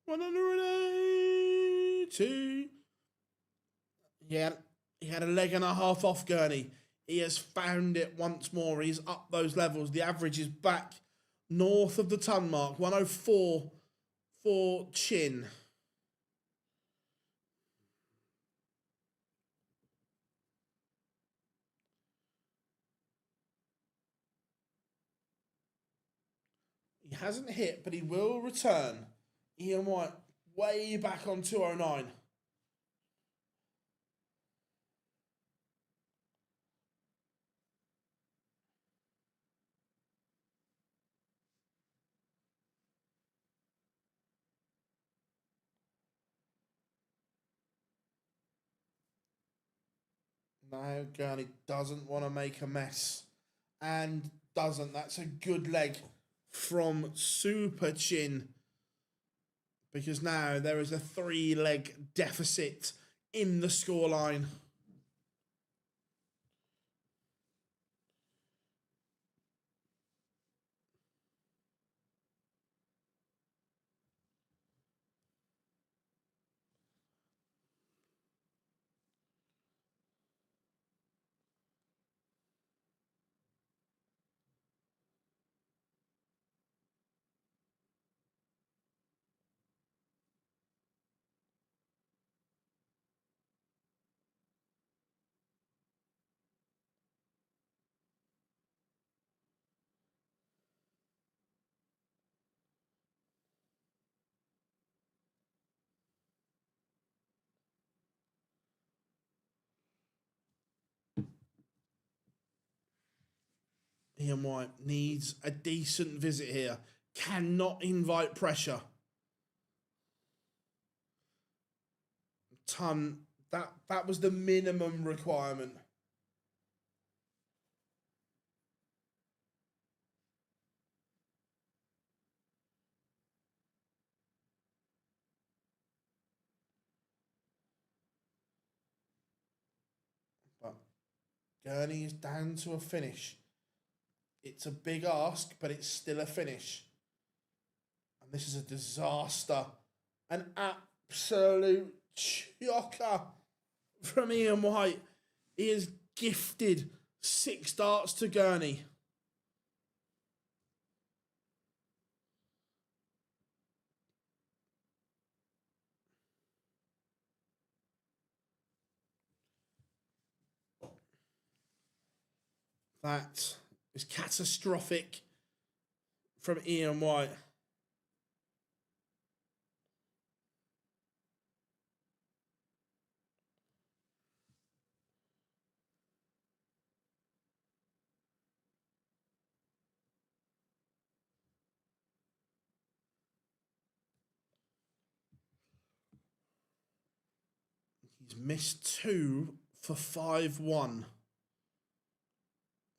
$182. He had a leg and a half off Gurney. He has found it once more. He's up those levels. The average is back north of the ton mark. 104 for Chin. He hasn't hit, but he will return. Ian White way back on 209. No, Gurney doesn't want to make a mess. And doesn't. That's a good leg from Super Chin. Because now there is a 3-leg deficit in the scoreline. Ian White needs a decent visit here. Cannot invite pressure. Ton. That was the minimum requirement. But Gurney is down to a finish. It's a big ask, but it's still a finish. And this is a disaster. An absolute chocker from Ian White. He is gifted 6 darts to Gurney. That is catastrophic from Ian White. He's missed 2 for 5-1.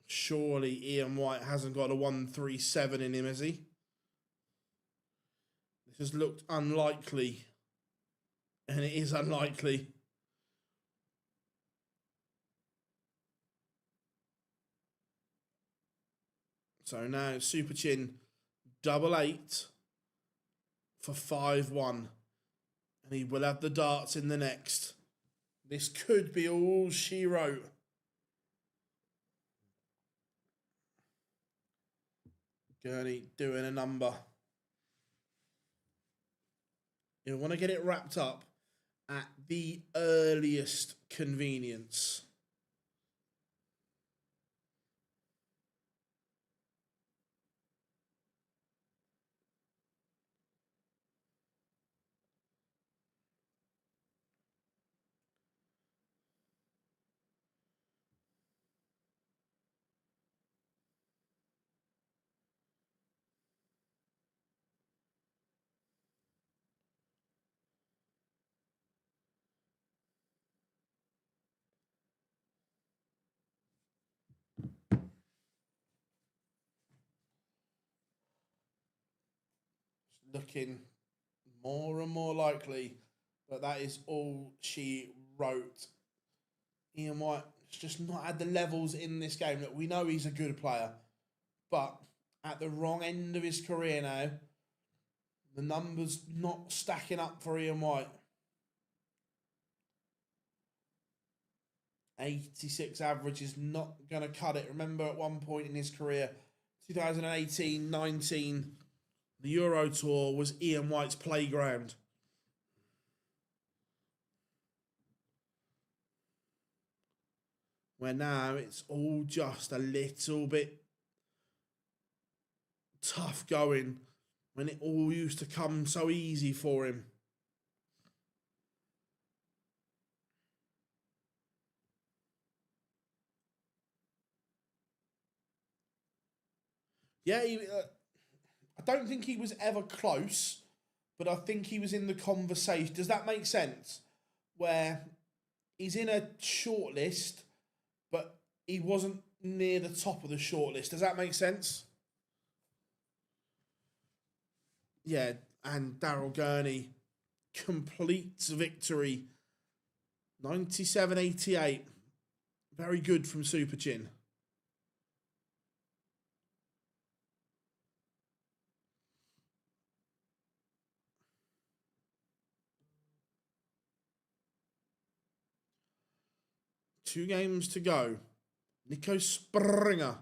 Surely Ian White hasn't got a 1-3-7 in him, has he? This has looked unlikely. And it is unlikely. So now Super Chin, 8-8 for 5-1. And he will have the darts in the next. This could be all she wrote. Gurney doing a number. You'll want to get it wrapped up at the earliest convenience. Looking more and more likely that that is all she wrote. Ian White has just not had the levels in this game. Look, we know he's a good player, but at the wrong end of his career now, the numbers not stacking up for Ian White. 86 average is not going to cut it. Remember, at one point in his career, 2018-19, the Euro Tour was Ian White's playground. Where now it's all just a little bit tough going when it all used to come so easy for him. Yeah, I don't think he was ever close, but I think he was in the conversation. Does that make sense? Where he's in a shortlist, but he wasn't near the top of the shortlist. Does that make sense? Yeah, and Daryl Gurney completes victory. 97-88. Very good from Super Chin. Two games to go. Nico Springer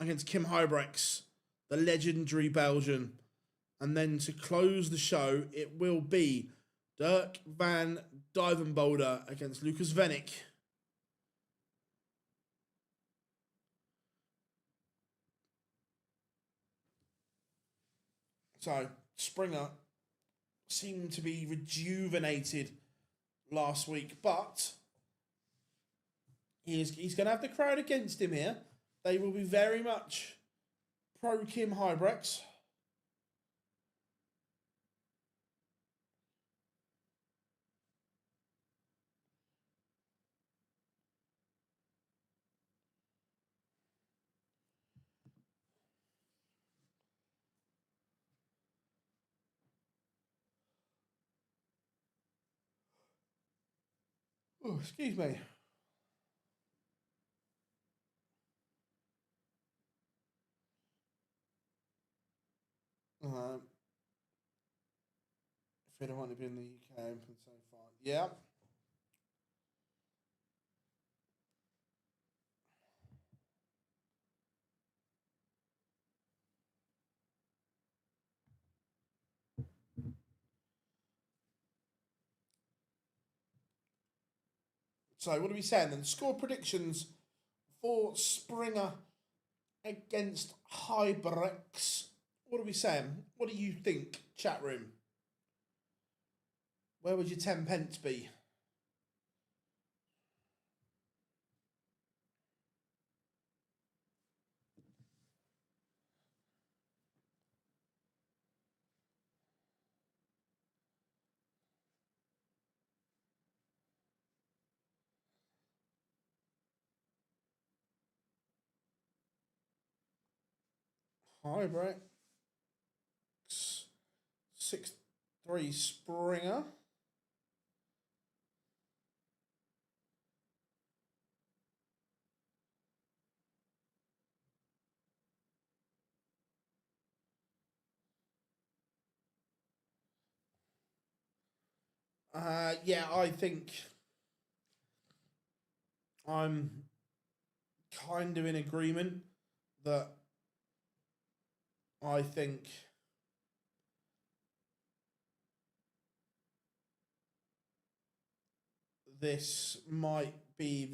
against Kim Huybrechts, the legendary Belgian. And then to close the show, it will be Dirk van Duijvenbode against Lucas Wenig. So, Springer seemed to be rejuvenated last week, but he's going to have the crowd against him here. They will be very much pro Kim Huybrechts. Oh, excuse me. If it had only been the UK Open so far. Yeah. So what are we saying then? Score predictions for Springer against Huybrechts. What are we saying? What do you think, chat room? Where would your 10 pence be? Huybrechts. 6-3 Springer. Yeah, I think I'm kind of in agreement that I think this might be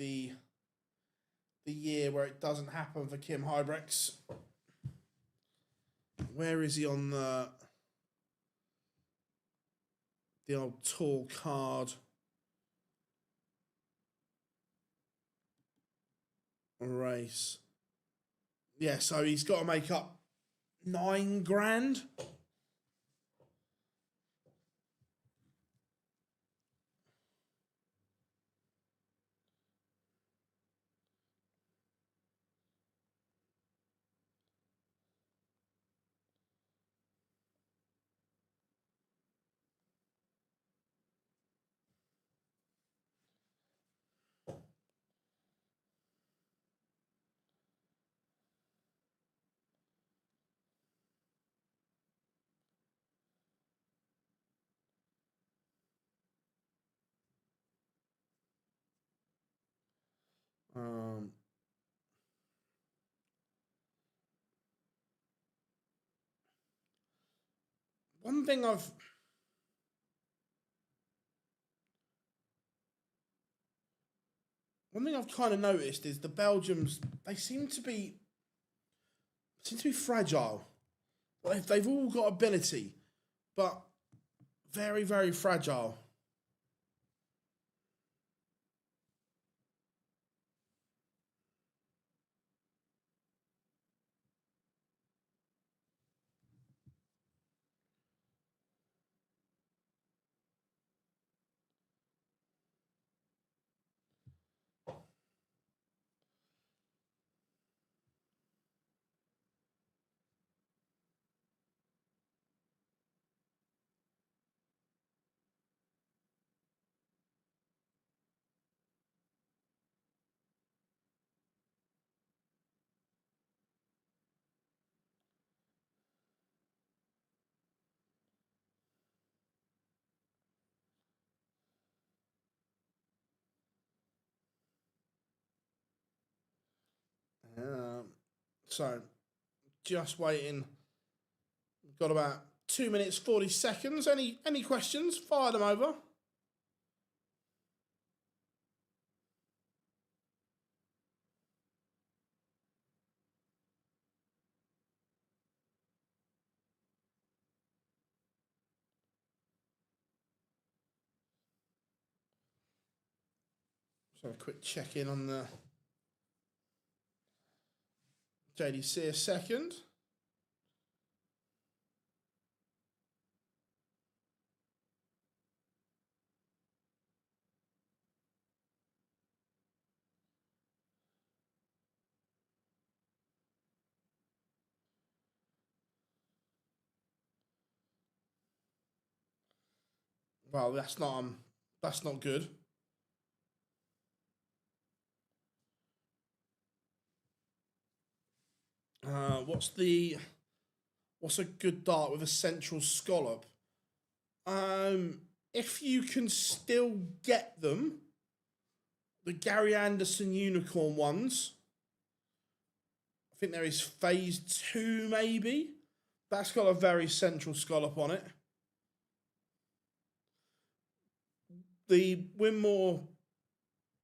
the year where it doesn't happen for Kim Huybrechts. Where is he on the old tour card? Race. Yeah, so he's got to make up 9 grand. Um, one thing I've kind of noticed is the Belgians. They seem to be fragile. They've all got ability, but very, very fragile. So, just waiting. Got about 2 minutes 40 seconds. Any questions? Fire them over. So a quick check in on the JDC a second. Well, that's not good. What's a good dart with a central scallop? If you can still get them, the Gary Anderson unicorn ones. I think there is phase 2 maybe. That's got a very central scallop on it. The Winmore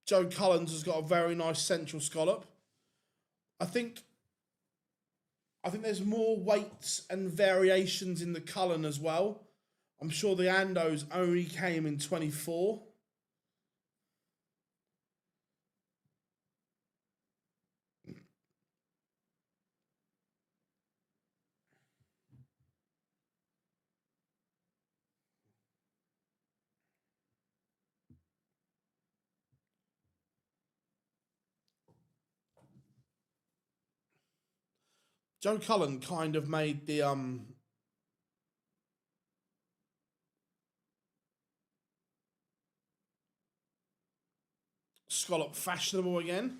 Joe Cullen's has got a very nice central scallop. I think there's more weights and variations in the Cullen as well. I'm sure the Andos only came in 24. Joe Cullen kind of made the scallop fashionable again.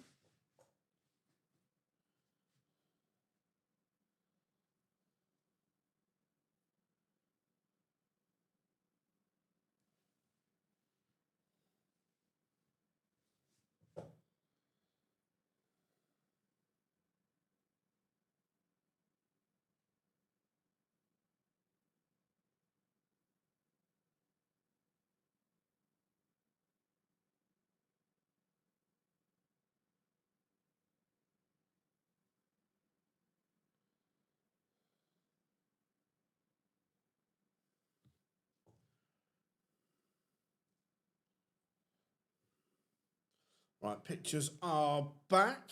Right, pictures are back.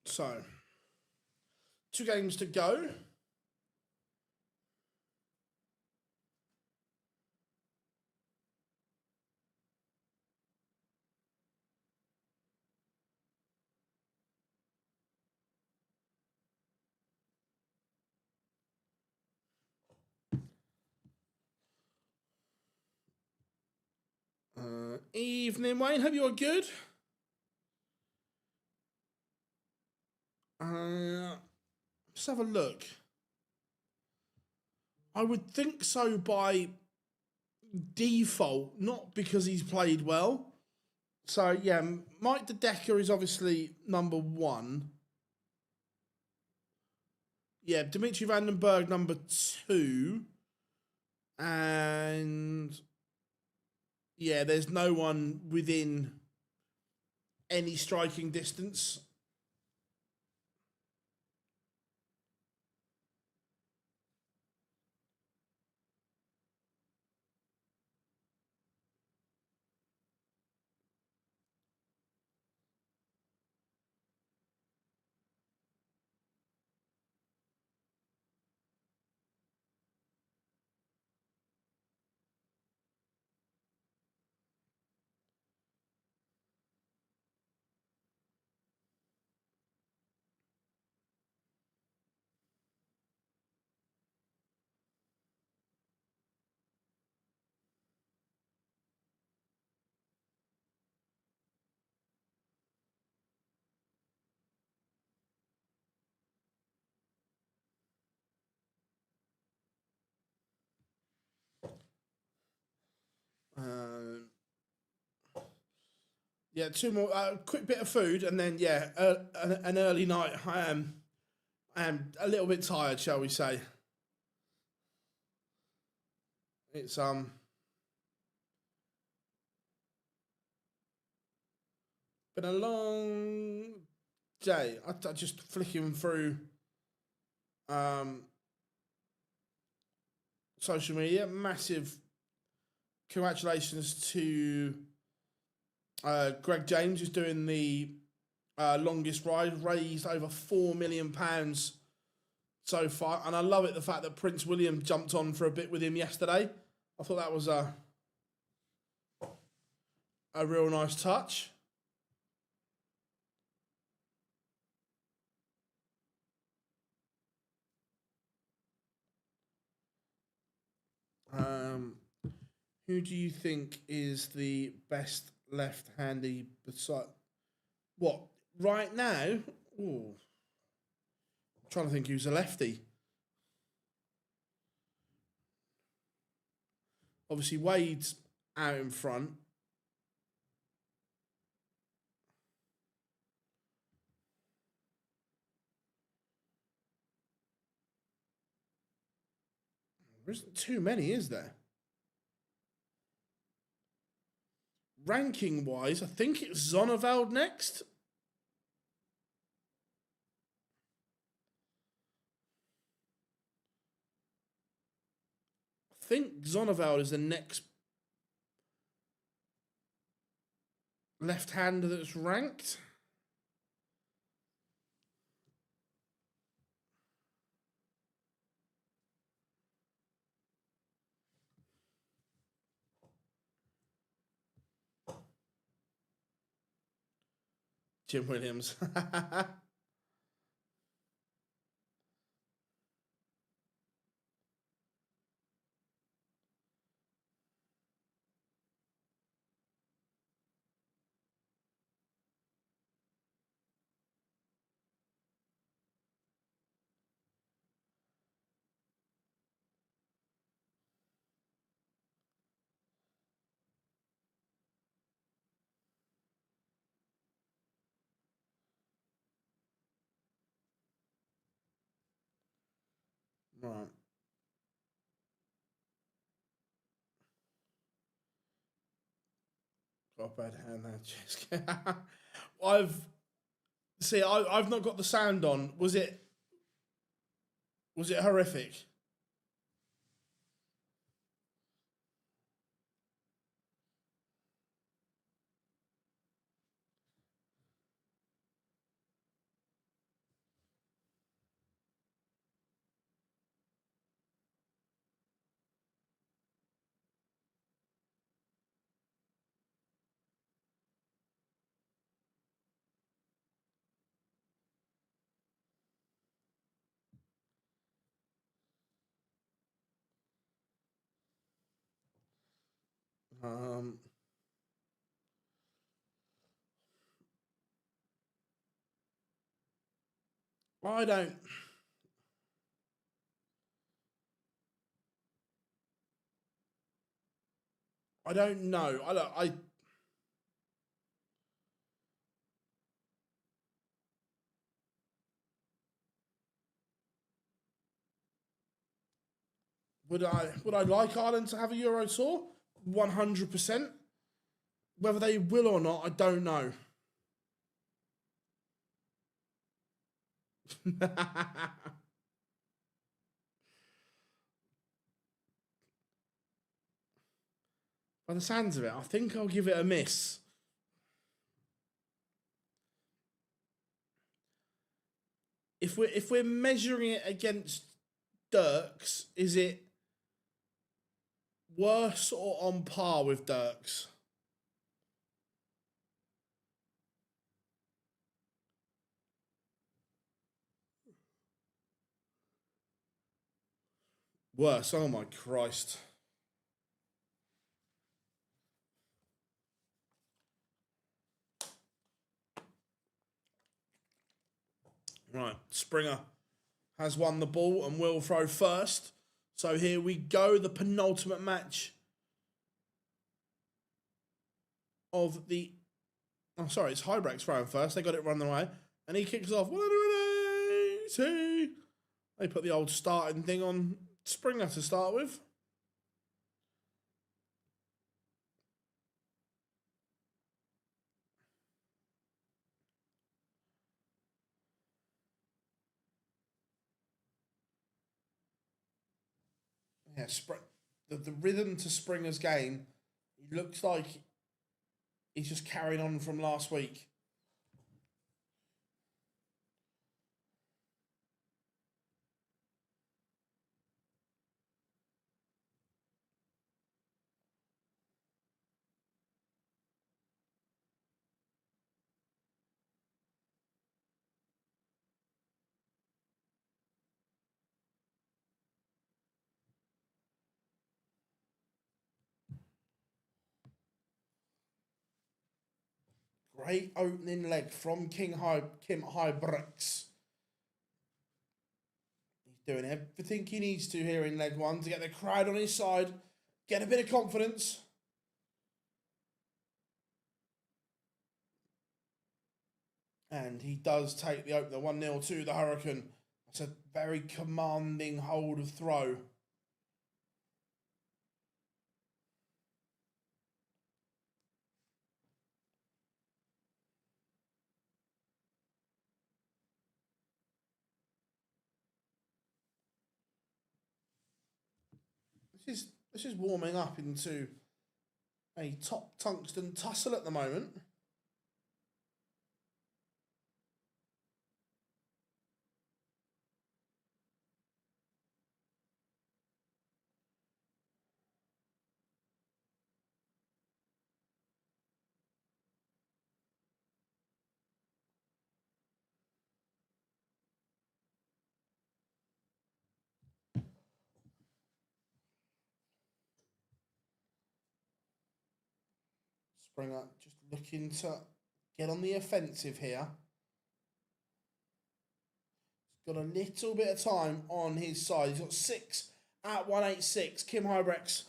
So, 2 games to go. Evening, Wayne. Hope you're good. Let's have a look. I would think so by default, not because he's played well. So, yeah, Mike De Decker is obviously number 1. Yeah, Dimitri Vandenberg number 2. And, yeah, there's no one within any striking distance. Yeah, 2 more. Quick bit of food, and then an early night. I am a little bit tired, shall we say? It's been a long day. I just flicking through social media. Massive congratulations to Greg James, who's doing the longest ride, raised over £4 million so far. And I love it, the fact that Prince William jumped on for a bit with him yesterday. I thought that was a real nice touch. Who do you think is the best left-handy beside what right now? Ooh, I'm trying to think who's a lefty. Obviously, Wade's out in front. There isn't too many, is there? Ranking-wise, I think it's Zonneveld next. I think Zonneveld is the next left-hander that's ranked. Jim Williams. Right. Got a bad hand there. I've not got the sound on. Was it horrific? Um, I don't. I don't know. Would I like Ireland to have a Euro tour? 100%. Whether they will or not, I don't know. By the sounds of it, I think I'll give it a miss. If we're measuring it against Dirks, is it worse or on par with Dirks? Worse. Oh my Christ. Right, Springer has won the ball and will throw first. So here we go, the penultimate match of the... Oh, sorry, it's Huybrechts throwing first. They got it running away. And he kicks off. 180. They put the old starting thing on Springer to start with. Yeah, the rhythm to Springer's game, it looks like he's just carrying on from last week. Great opening leg from Kim Huybrechts. He's doing everything he needs to here in leg one to get the crowd on his side, get a bit of confidence. And he does take the opener 1-0 to the Hurricane. That's a very commanding hold of throw. This is warming up into a top tungsten tussle at the moment. Springer just looking to get on the offensive here. He's got a little bit of time on his side. He's got 6 at 186. Kim Huybrechts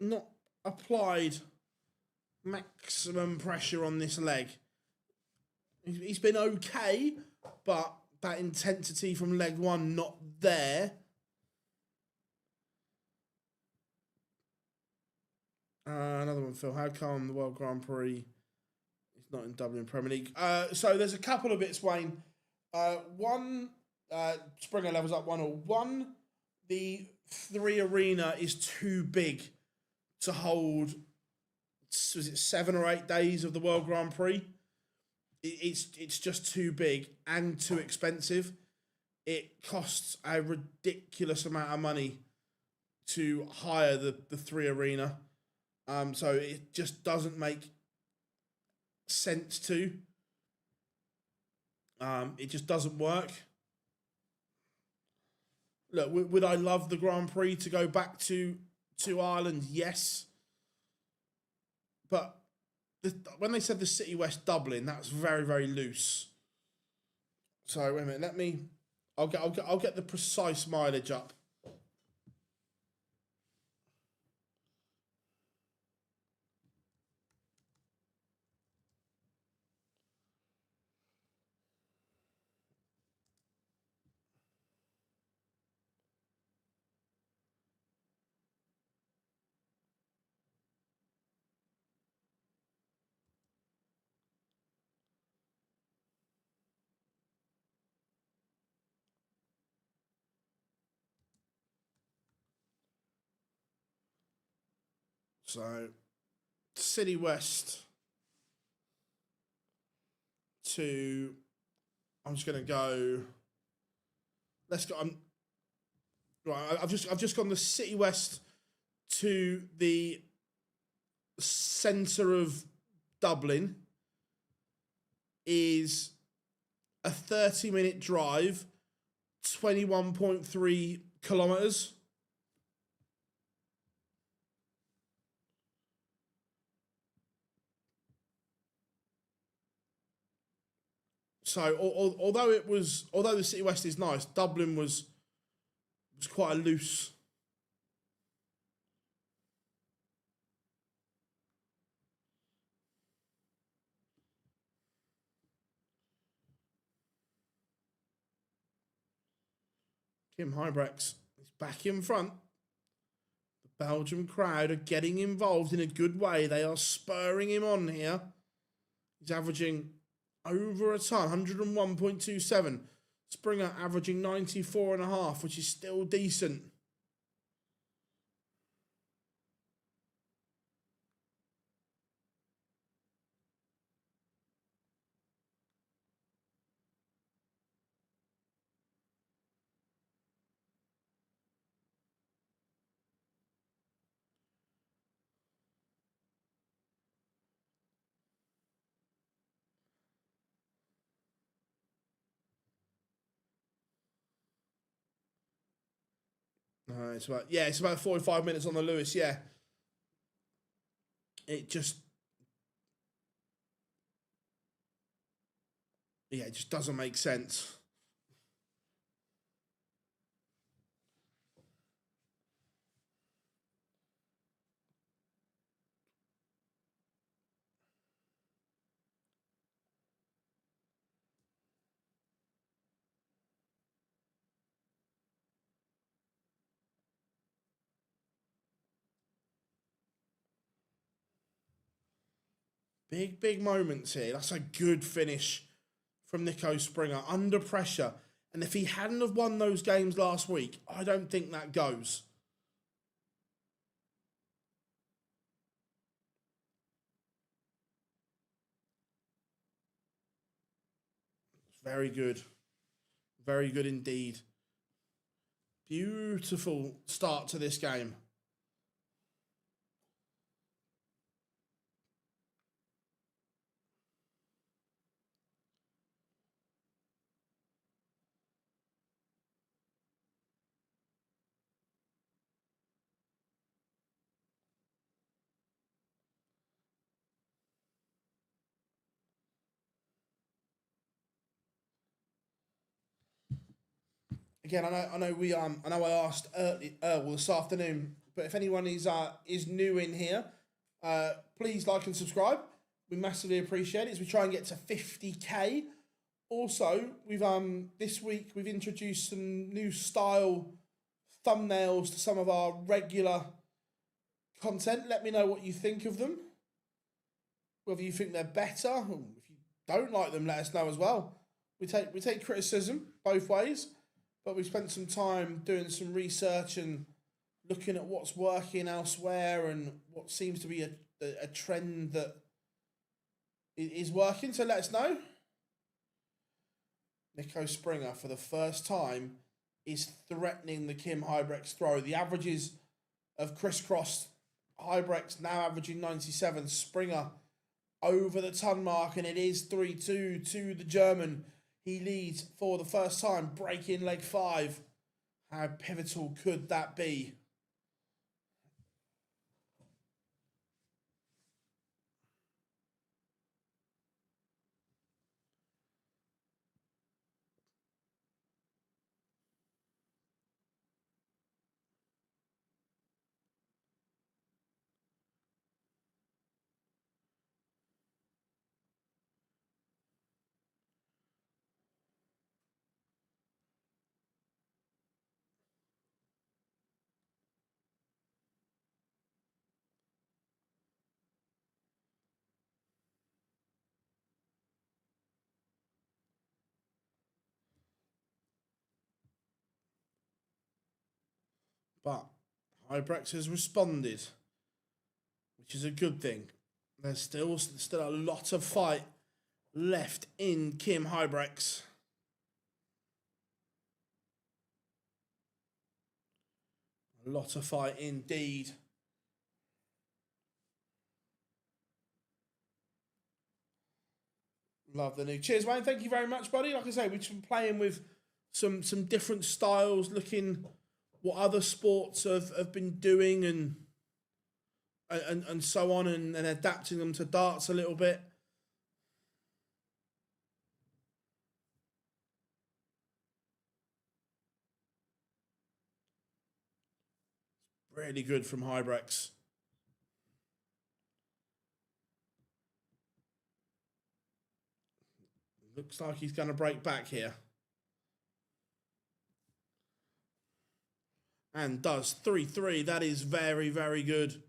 not applied maximum pressure on this leg. He's been okay, but that intensity from leg 1 not there. Another one, Phil. How come the World Grand Prix is not in Dublin Premier League? So there's a couple of bits, Wayne. One, Springer levels up 1-1. One, the 3 arena is too big to hold, was it 7 or 8 days of the World Grand Prix? It's just too big and too expensive. It costs a ridiculous amount of money to hire the 3 arena. So it just doesn't make sense to. It just doesn't work. Look, would I love the Grand Prix to go back to Ireland? Yes. But when they said the City West Dublin, that's very, very loose. So wait a minute, I'll get the precise mileage up. So, City West to, I'm just going to go, let's go, right, I've just gone the City West to the centre of Dublin is a 30-minute drive, 21.3 kilometres. So, although the City West is nice, Dublin was quite a loose. Kim Huybrechts is back in front. The Belgian crowd are getting involved in a good way. They are spurring him on here. He's averaging over a ton, 101.27. Springer averaging 94.5, which is still decent. It's about 45 minutes on the Lewis, yeah. It just doesn't make sense. Big moments here. That's a good finish from Nico Springer under pressure. And if he hadn't have won those games last week, I don't think that goes. Very good. Very good indeed. Beautiful start to this game. Again, I know I asked this afternoon, but if anyone is new in here, please like and subscribe. We massively appreciate it as we try and get to 50k. Also, we've this week we've introduced some new style thumbnails to some of our regular content. Let me know what you think of them. Whether you think they're better, if you don't like them, let us know as well. We take criticism both ways. But we spent some time doing some research and looking at what's working elsewhere and what seems to be a trend that is working. So let us know. Nico Springer, for the first time, is threatening the Kim Huybrechts throw. The averages of crisscross Huybrechts now averaging 97. Springer over the ton mark, and it is 3-2 to the German. He leads for the first time, breaking leg 5. How pivotal could that be? But Huybrechts has responded, which is a good thing. There's still a lot of fight left in Kim Huybrechts. A lot of fight indeed. Love the new. Cheers, Wayne. Thank you very much, buddy. Like I say, we've been playing with some different styles, looking what other sports have been doing and so on, and adapting them to darts a little bit. Really good from Huybrechts. Looks like he's going to break back here. And does 3-3. That is very, very good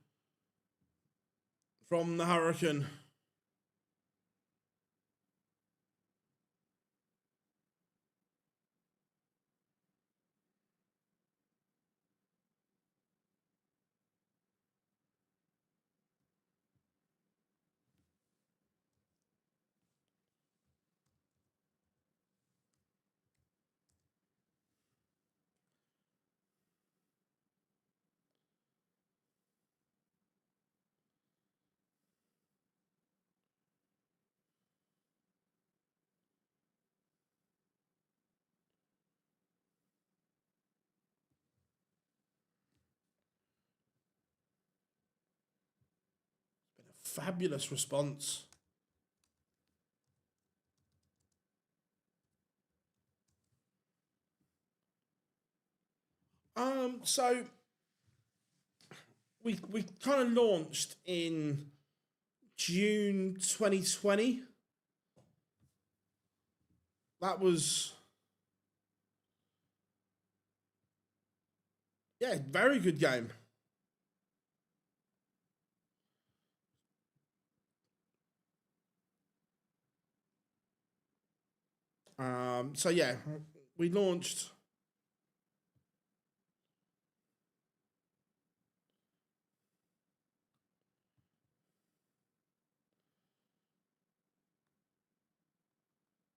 from the Hurricane. Fabulous response. So we kind of launched in June 2020. That was very good game. So yeah, we launched.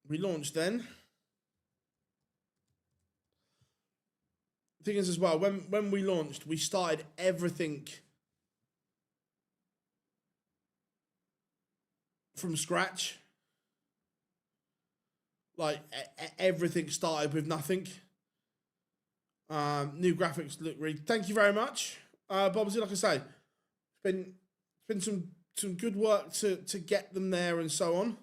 we launched then. The thing is as well, when we launched, we started everything from scratch. Like, everything started with nothing. New graphics look really... Thank you very much. Bobsy, like I say, it's been some good work to get them there and so on.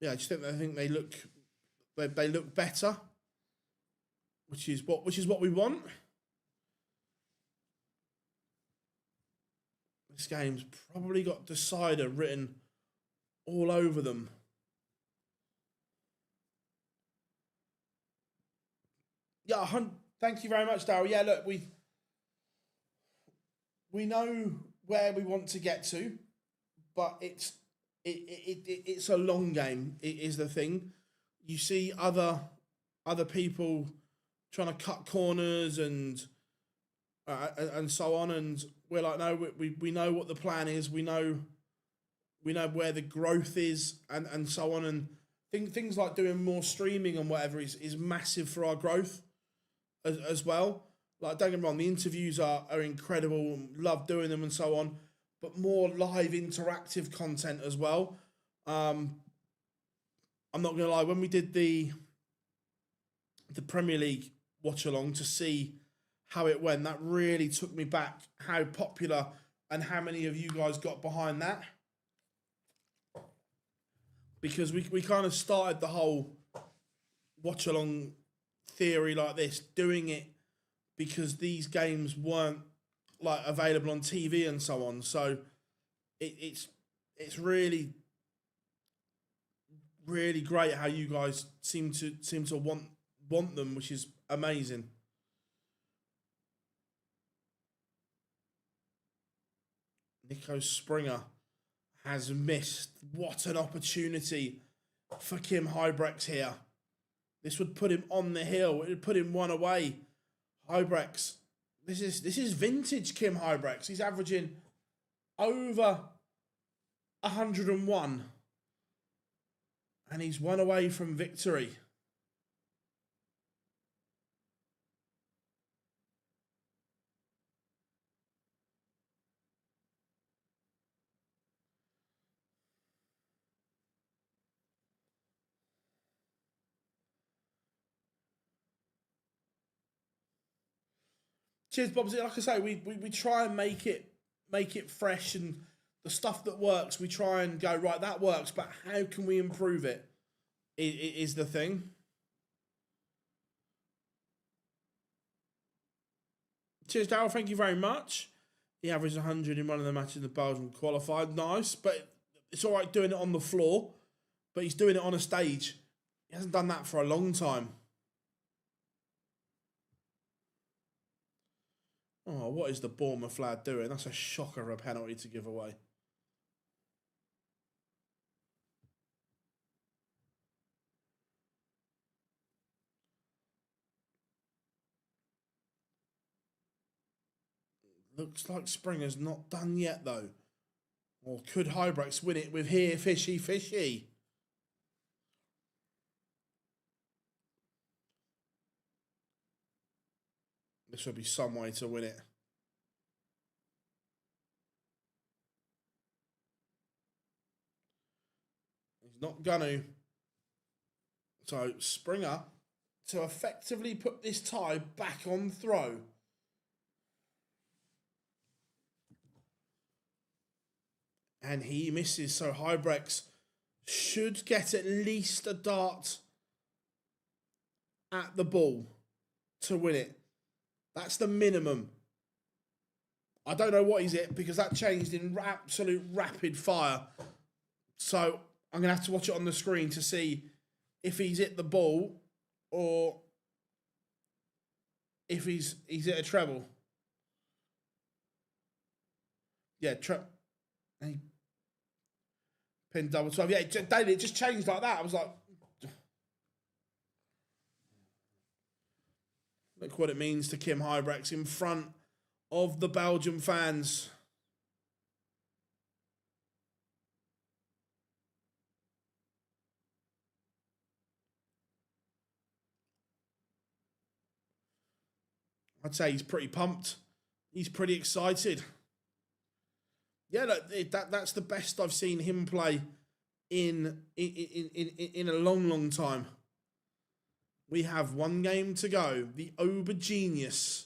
Yeah, I think they look better, which is what we want. This game's probably got Decider written all over them. Yeah, thank you very much, Daryl. Yeah, look, we know where we want to get to, but it's a long game. It is the thing. You see other people trying to cut corners and so on, and we're like, no, we know what the plan is. We know where the growth is, and so on, and things like doing more streaming and whatever is massive for our growth as well. Like, don't get me wrong, the interviews are incredible, love doing them and so on, but more live interactive content as well. I'm not gonna lie, when we did the Premier League watch along to see how it went, that really took me back, how popular and how many of you guys got behind that. Because we kind of started the whole watch along theory like this, doing it because these games weren't like available on TV and so on. So it's really great how you guys seem to want them, which is amazing. Nico Springer has missed. What an opportunity for Kim Huybrechts here. This would put him on the hill. It would put him one away. Huybrechts. This is vintage Kim Huybrechts. He's averaging over 101. And he's one away from victory. Cheers, Bob. Like I say, we try and make it fresh, and the stuff that works, we try and go, right, that works, but how can we improve it? It is the thing. Cheers, Darryl. Thank you very much. He averaged 100 in one of the matches the Belgian qualified. Nice, but it's all right doing it on the floor, but he's doing it on a stage. He hasn't done that for a long time. Oh, what is the Bournemouth lad doing? That's a shocker of a penalty to give away. Looks like Springer's not done yet, though. Or could Huybrechts win it with here, fishy, fishy? This would be some way to win it. He's not gonna. So Springer to effectively put this tie back on throw. And he misses, so Huybrechts should get at least a dart at the ball to win it. That's the minimum. I don't know what he's at because that changed in absolute rapid fire. So I'm going to have to watch it on the screen to see if he's hit the ball or if he's hit a treble. Yeah, pin double 12. Yeah, David, it just changed like that. I was like, Look what it means to Kim Huybrechts in front of the Belgian fans. I'd say he's pretty pumped. He's pretty excited. Yeah, that's the best I've seen him play in a long, long time. We have one game to go. The Obergenius,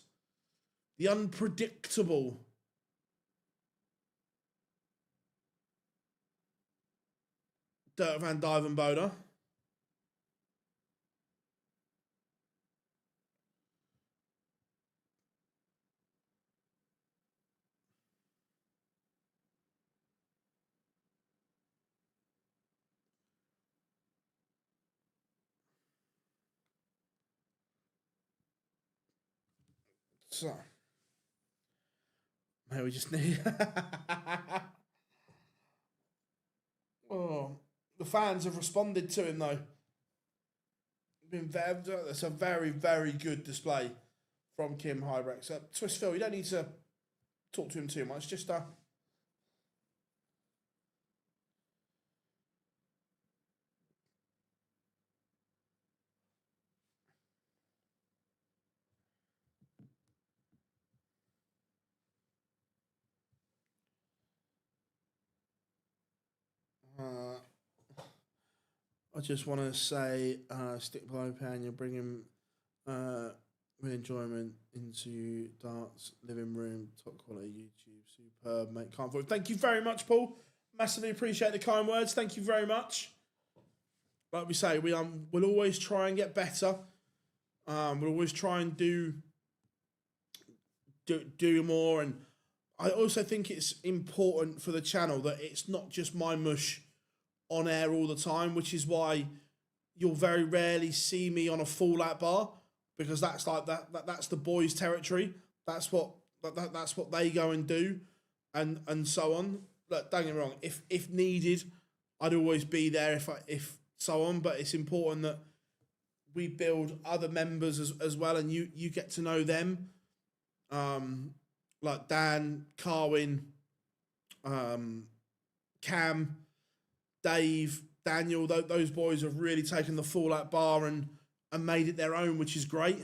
the unpredictable Duijvenbode. So, maybe we just need. Oh, the fans have responded to him though. That's a very, very good display from Kim Huybrechts. Twist Phil, you don't need to talk to him too much. Just 'Cause I just want to say, stick below pan. You're bringing with enjoyment into darts living room, top quality YouTube, superb, mate. Can't afford. Thank you very much, Paul. Massively appreciate the kind words. Thank you very much. Like we say, we'll always try and get better. We'll always try and do more. And I also think it's important for the channel that it's not just my mush on air all the time, which is why you'll very rarely see me on a fallout bar, because that's like that's the boys' territory. That's what they go and do, and so on. Look, don't get me wrong. If needed, I'd always be there. If so on, but it's important that we build other members as well, and you get to know them. Like Dan, Carwin, Cam, Dave, Daniel, those boys have really taken the Fallout bar and made it their own, which is great.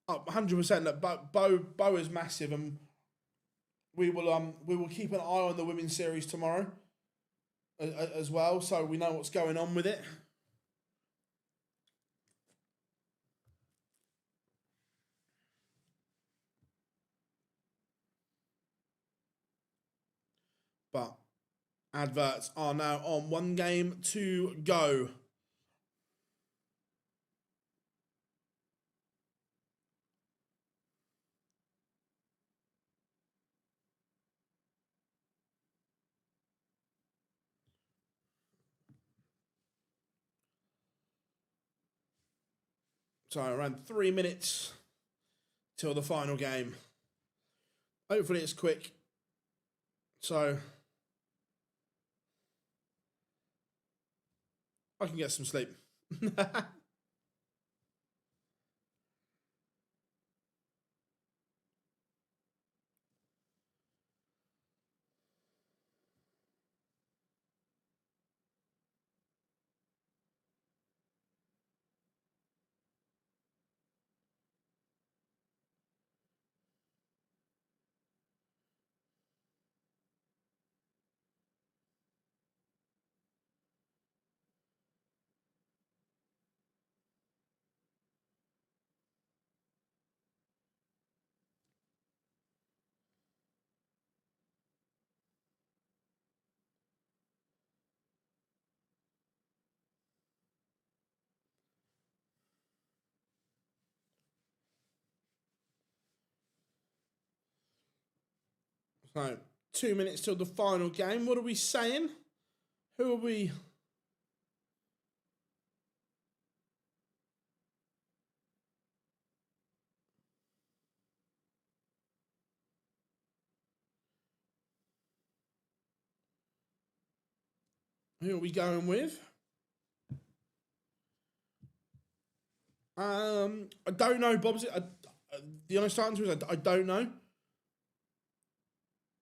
Oh, 100%. Look, Bo is massive, and we will keep an eye on the women's series tomorrow as well, so we know what's going on with it. But adverts are now on. One game to go. So around 3 minutes till the final game. Hopefully it's quick. So I can get some sleep. So 2 minutes till the final game. What are we saying? Who are we? Who are we going with? I don't know, Bob's. The honest answer is I don't know.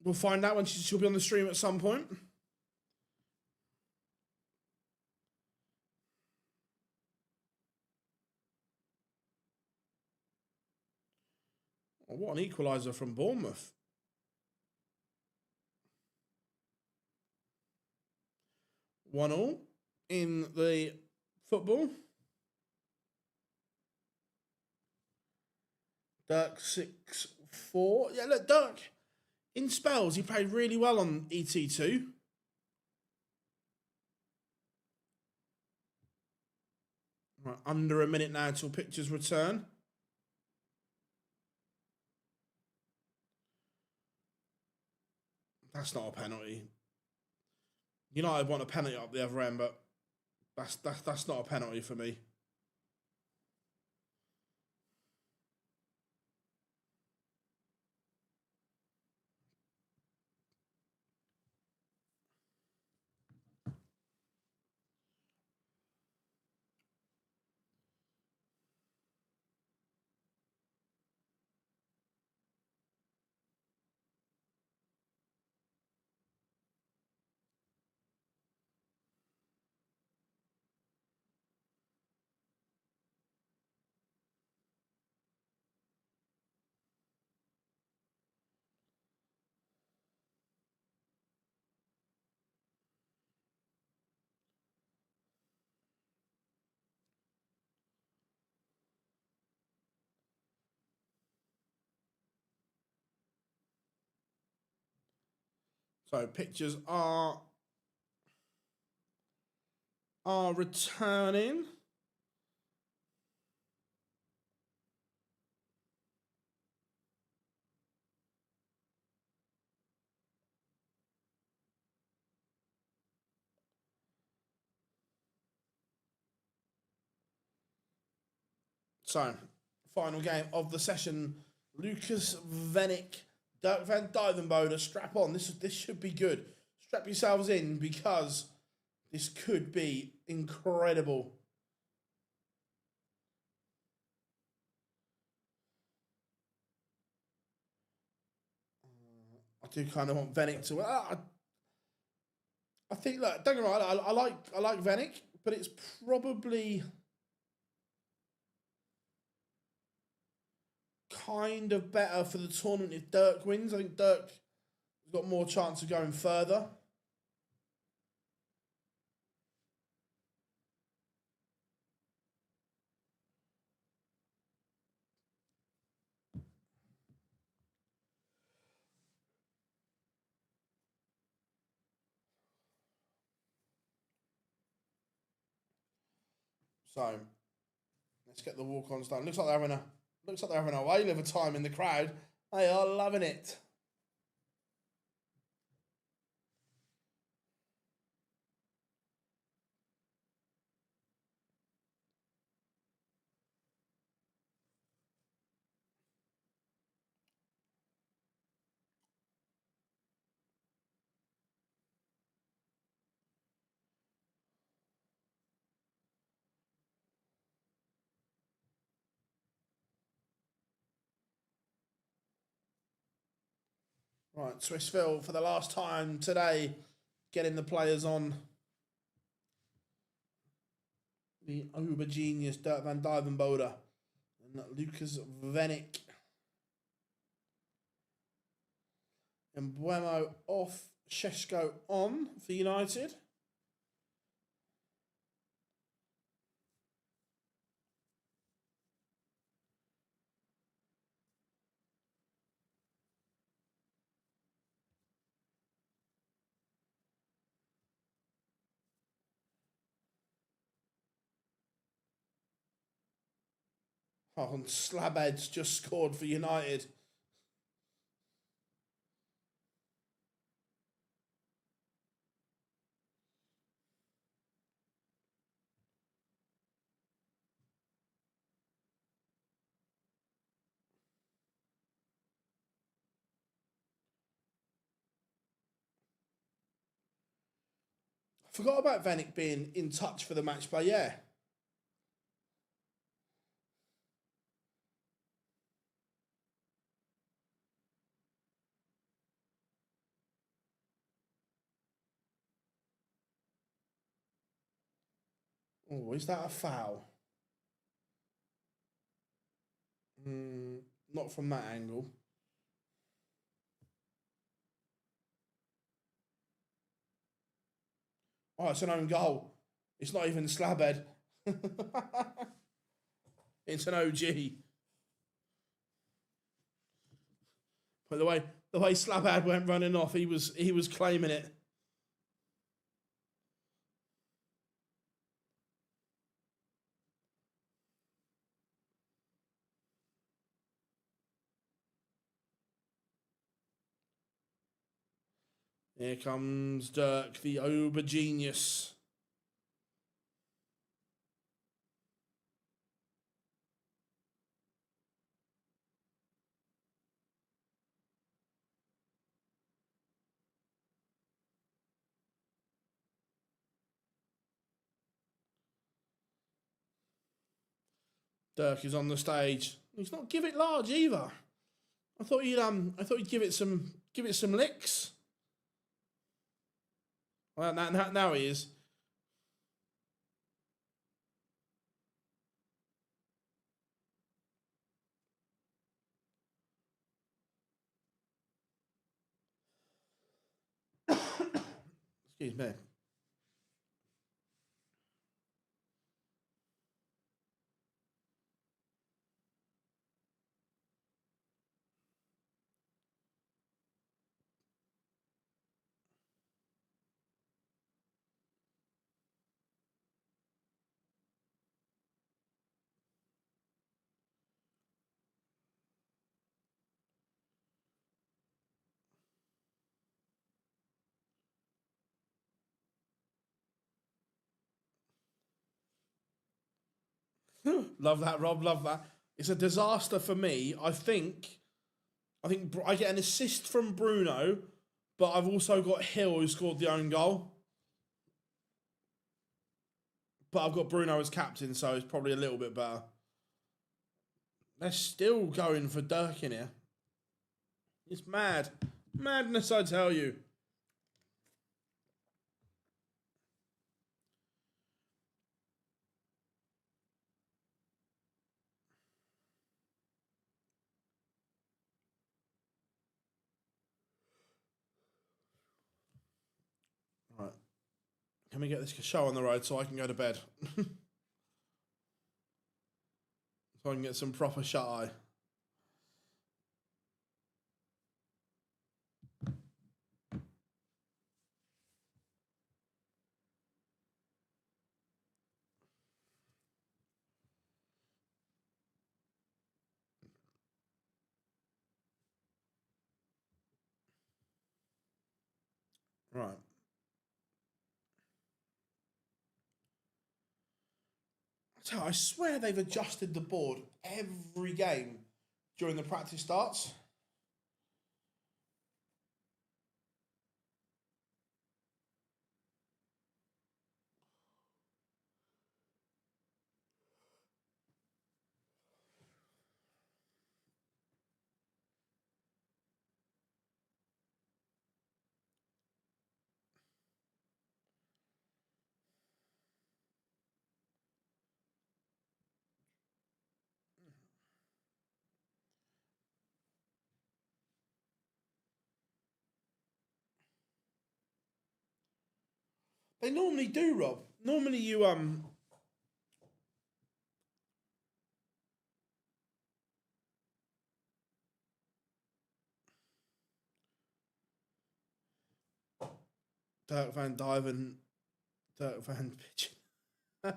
We'll find out when she'll be on the stream at some point. Oh, what an equaliser from Bournemouth. 1-1 in the football. Dirk 6-4. Yeah, look, Dirk, in spells, he played really well on ET2. Right, under a minute now till pictures return. That's not a penalty. United want a penalty up the other end, but that's not a penalty for me. So pictures are returning. So, final game of the session. Lucas Wenig, Dirk van Duijvenbode, strap on. This should be good. Strap yourselves in because this could be incredible. I do kind of want Wenig to. I think, look, don't get me wrong, I like Wenig, but it's probably kind of better for the tournament if Dirk wins. I think Dirk has got more chance of going further. So let's get the walk-ons done. Looks like they're having a whale of a time in the crowd. They are loving it. Right, Swissville for the last time today, getting the players on. The uber genius Dirk van Duijvenbode and Lucas Wenig. And Buemo off, Shesko on for United. Oh, and Slabhead's just scored for United. Forgot about Wenig being in touch for the match play, yeah. Oh, is that a foul? Not from that angle. Oh, it's an own goal. It's not even Slabhead. It's an OG. But the way Slabhead went running off, he was claiming it. Here comes Dirk, the Ober genius. Dirk is on the stage. He's not give it large either. I thought he'd give it some licks. Well, now he is. Excuse me. Love that, Rob. Love that. It's a disaster for me. I think I get an assist from Bruno, but I've also got Hill who scored the own goal. But I've got Bruno as captain, so it's probably a little bit better. They're still going for Dirk in here. It's mad. Madness, I tell you. Right. Can we get this show on the road so I can go to bed? So I can get some proper shut-eye. Right. So I swear they've adjusted the board every game during the practice starts. They normally do, Rob. Normally you Dirk van Duijven, Dirk van Pigeon.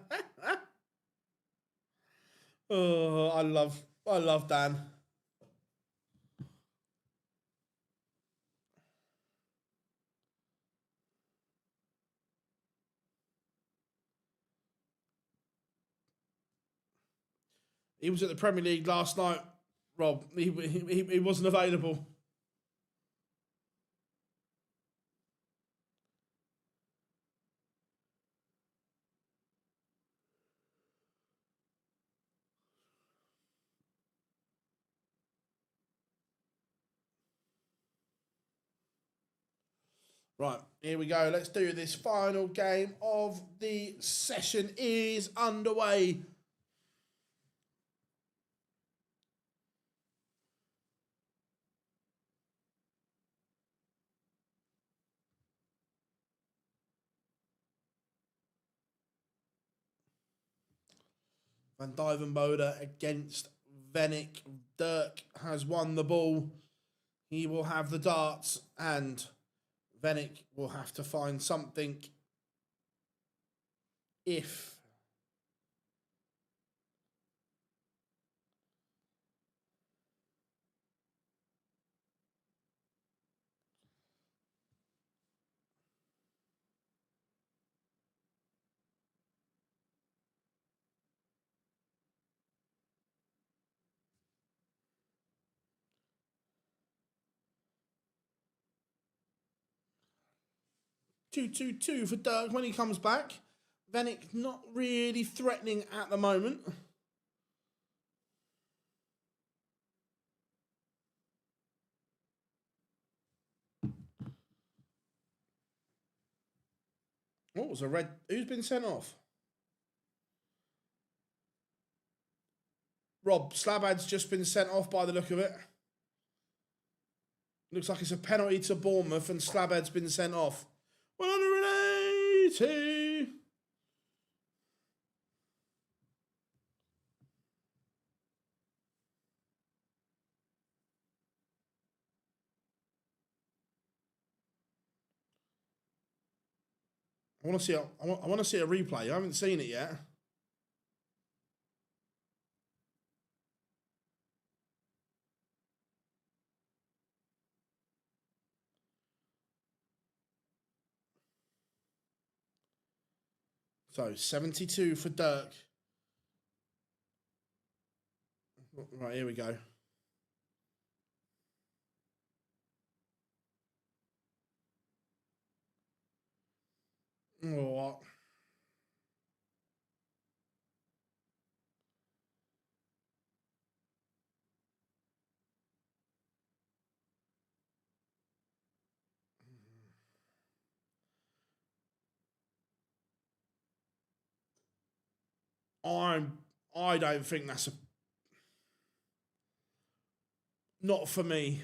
Oh, I love Dan. He was at the Premier League last night, Rob. He wasn't available. Right, here we go. Let's do this. Final game of the session is underway. Duijvenbode against Wenig. Dirk has won the ball. He will have the darts, and Wenig will have to find something if 2-2-2 for Dirk when he comes back. Wenig not really threatening at the moment. What was a red? Who's been sent off? Rob Slabad's just been sent off by the look of it. Looks like it's a penalty to Bournemouth and Slabad's been sent off. 180. I want to see a replay. I haven't seen it yet. So 72 for Dirk. Right, here we go. Oh, I don't think that's not for me.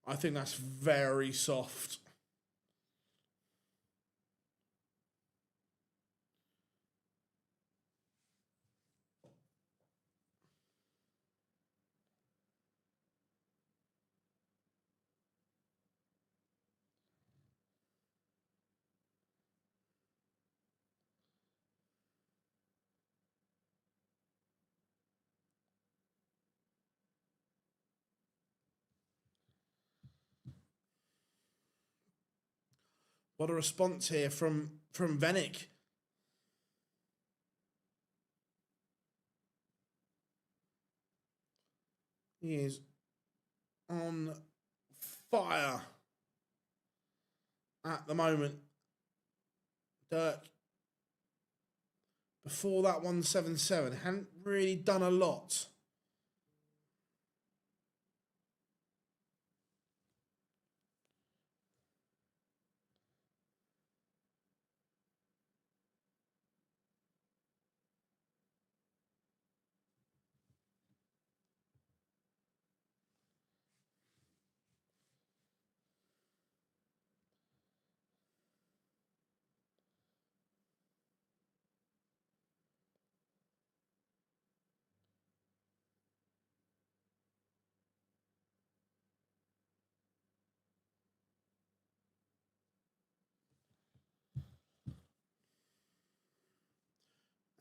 I think that's very soft. What a response here from Wenig. He is on fire at the moment. Dirk, before that 177, hadn't really done a lot.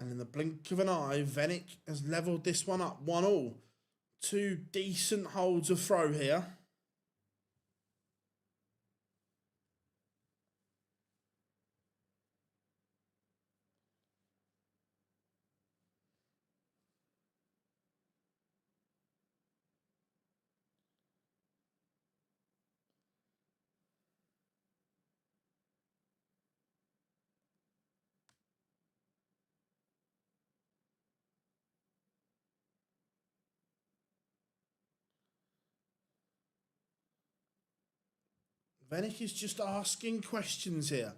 And in the blink of an eye, Wenig has levelled this one up, 1-1. Two decent holds of throw here. Wenig is just asking questions here.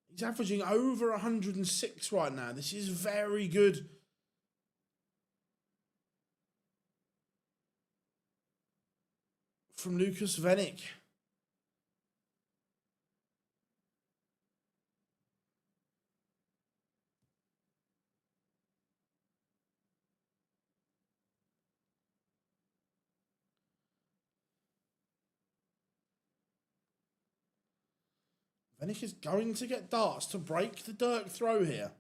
He's averaging over 106 right now. This is very good. From Lucas Wenig. Wenig is going to get darts to break the Dirk throw here.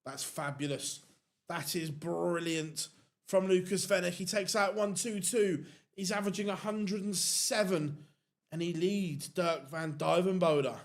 That's fabulous. That is brilliant from Lucas Wenig. He takes out 1-2-2. He's averaging 107 and he leads Dirk van Duijvenbode.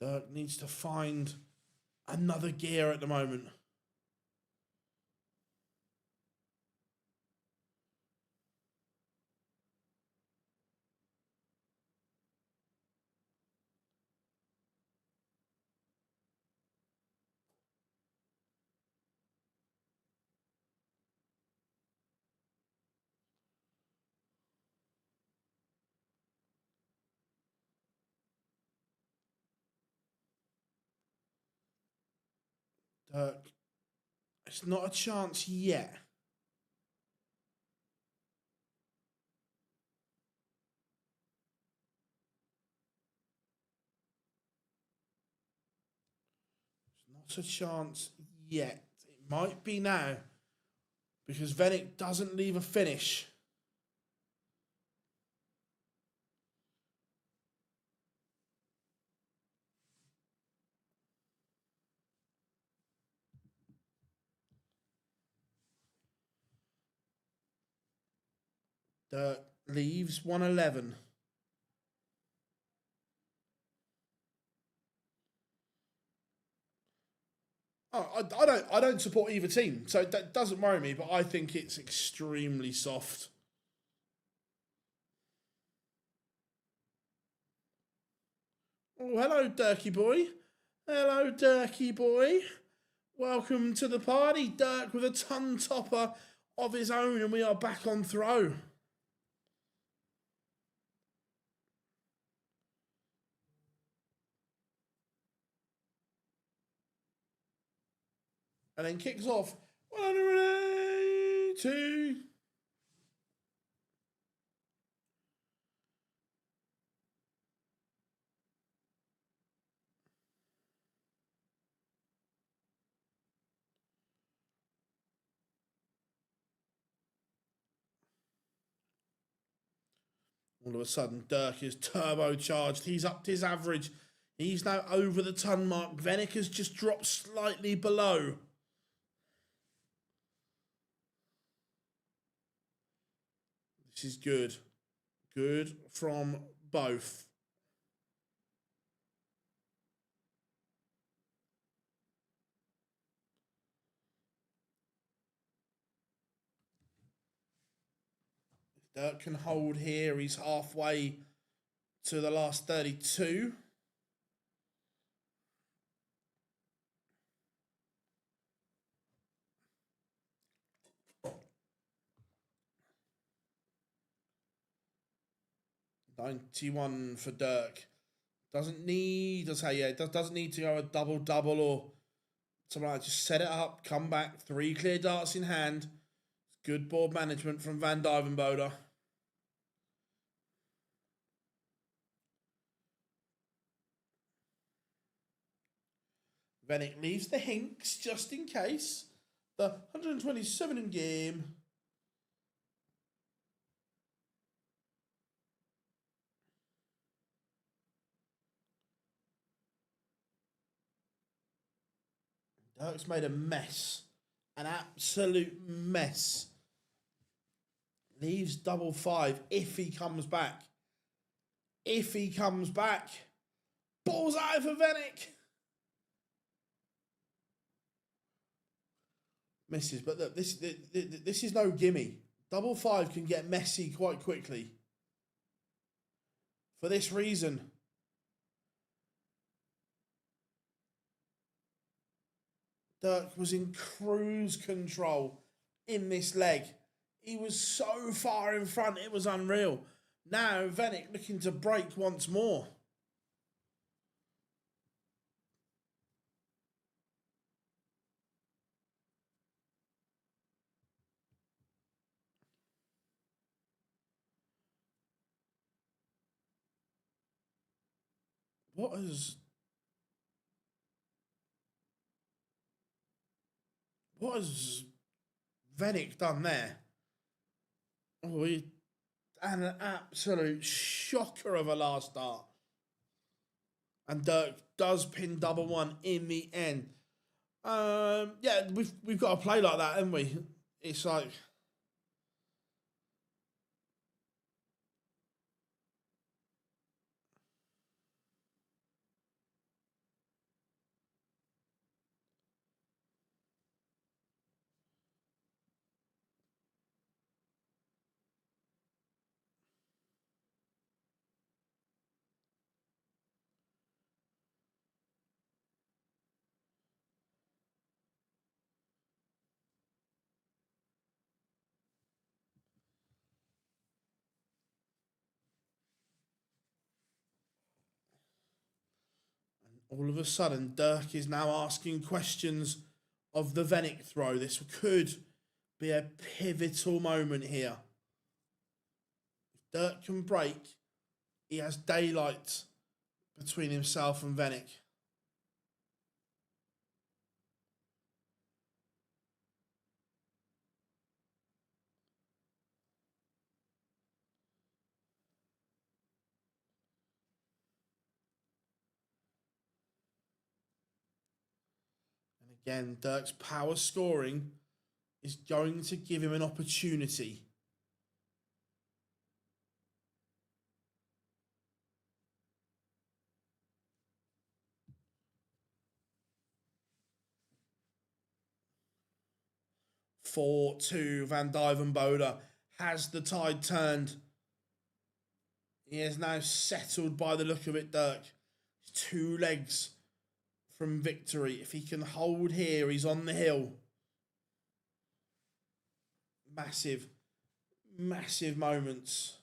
Dirk needs to find another gear at the moment. Dirk, it's not a chance yet. It's not a chance yet. It might be now because Wenig doesn't leave a finish. Dirk leaves 111. Oh, I don't support either team, so that doesn't worry me. But I think it's extremely soft. Oh, hello, Dirky boy. Hello, Dirky boy. Welcome to the party, Dirk, with a ton topper of his own, and we are back on throw. And then kicks off 180. All of a sudden, Dirk is turbocharged. He's upped his average. He's now over the ton mark. Wenig has just dropped slightly below. This is good. Good from both. Dirk can hold here. He's halfway to the last 32. $91 for Dirk. Doesn't need, doesn't need to go a double-double or Something like just set it up, come back, 3 clear darts in hand. Good board management from Van Duijvenbode. Wenig leaves the hinks just in case. The 127 in game. Dirk's made a mess. An absolute mess. Leaves double 5 if he comes back. If he comes back. Balls out for Wenig. Misses, but look, this is no gimme. Double 5 can get messy quite quickly. For this reason. Dirk was in cruise control in this leg. He was so far in front, it was unreal. Now, Wenig looking to break once more. What has Wenig done there? Oh, an absolute shocker of a last start. And Dirk does pin double 1 in the end. Yeah, we've got to play like that, haven't we? It's like... All of a sudden, Dirk is now asking questions of the Wenig throw. This could be a pivotal moment here. If Dirk can break, he has daylight between himself and Wenig. Again, Dirk's power scoring is going to give him an opportunity. Four, 2, Van Duijvenbode has the tide turned. He is now settled by the look of it, Dirk. 2 legs from victory. If he can hold here, he's on the hill. Massive, massive moments.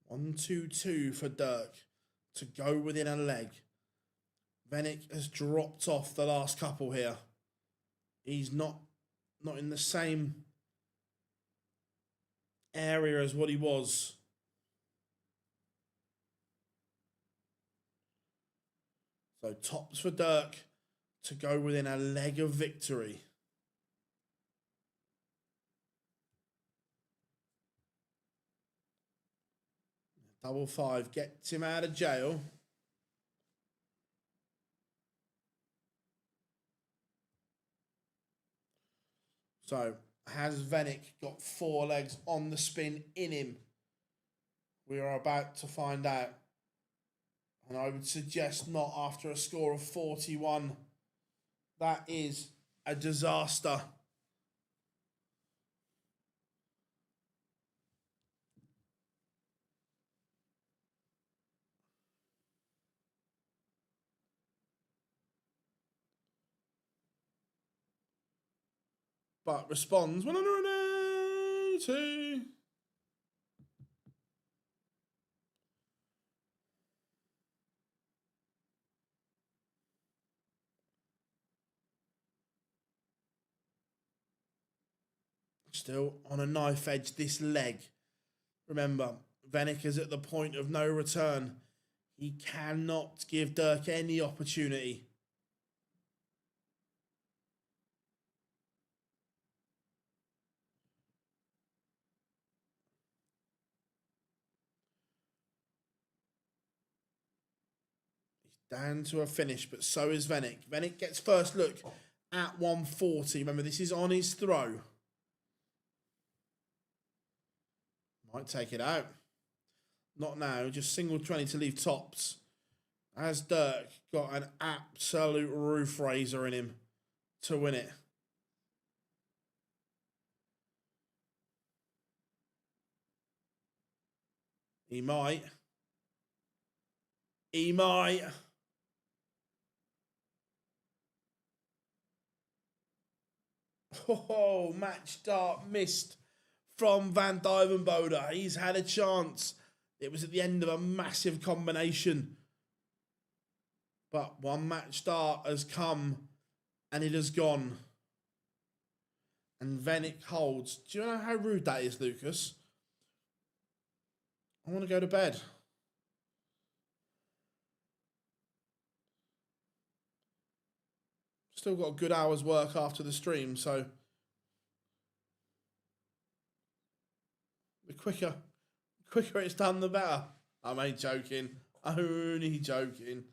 One, 2, 2 for Dirk to go within a leg. Wenig has dropped off the last couple here. He's not in the same area as what he was. So tops for Dirk to go within a leg of victory. Double 5 gets him out of jail. So has Wenig got 4 legs on the spin in him? We are about to find out. And I would suggest not after a score of 41. That is a disaster. But responds 180. Still on a knife edge, this leg. Remember, Wenig is at the point of no return. He cannot give Dirk any opportunity. He's down to a finish, but so is Wenig. Wenig gets first look at 140. Remember, this is on his throw. Might take it out. Not now, just single 20 to leave tops. As Dirk got an absolute roof raiser in him to win it. He might. He might. Oh, match start missed from Van Duijvenbode. He's had a chance. It was at the end of a massive combination. But one match start has come and it has gone. And Wenig holds. Do you know how rude that is, Lucas? I want to go to bed. Still got a good hour's work after the stream, so the quicker it's done, the better. I'm only joking. Only joking.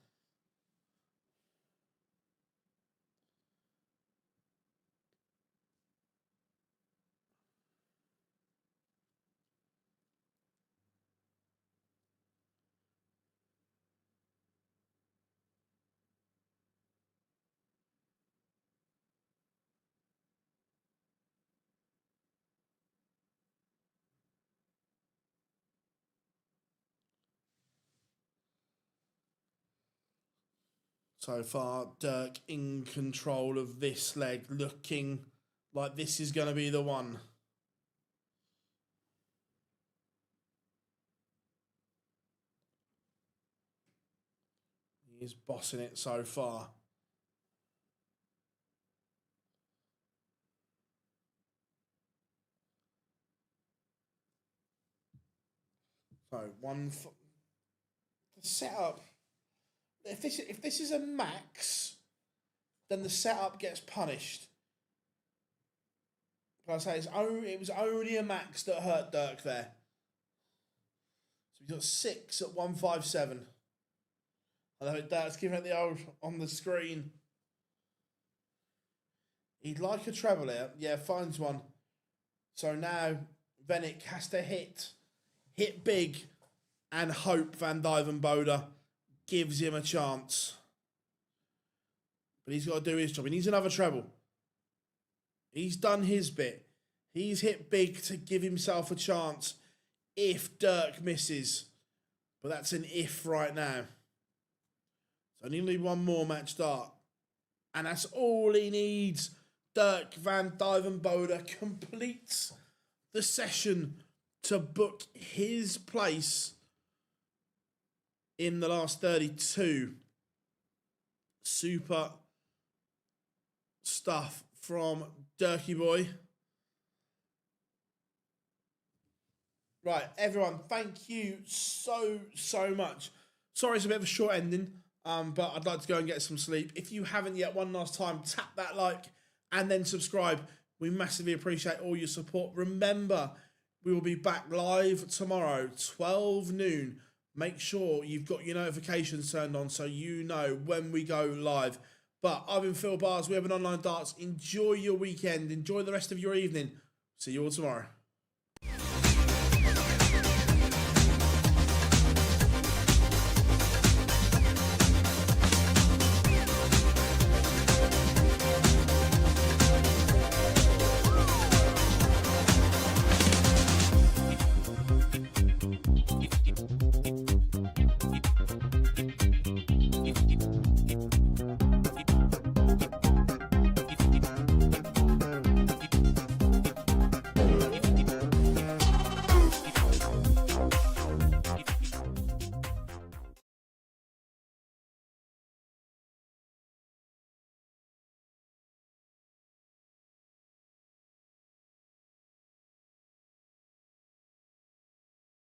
So far, Dirk in control of this leg, looking like this is going to be the one. He's bossing it so far. So the setup. If this is a max, then the setup gets punished. But I say it was only a max that hurt Dirk there. So we got 6 at 157. I know Dirk's giving it the old on the screen. He'd like a treble here. Yeah, finds one. So now Wenig has to hit big, and hope Van Duijvenbode gives him a chance. But he's got to do his job. He needs another treble. He's done his bit. He's hit big to give himself a chance if Dirk misses. But that's an if right now. So only one more match start. And that's all he needs. Dirk Van Duijvenbode completes the session to book his place in the last 32. Super stuff from Dirky Boy. Right, everyone, thank you so much. Sorry it's a bit of a short ending, but I'd like to go and get some sleep. If you haven't yet, one last time, tap that like and then subscribe. We massively appreciate all your support. Remember, we will be back live tomorrow, 12 noon. Make sure you've got your notifications turned on so you know when we go live. But I've been Phil Bars. We have an online darts. Enjoy your weekend. Enjoy the rest of your evening. See you all tomorrow.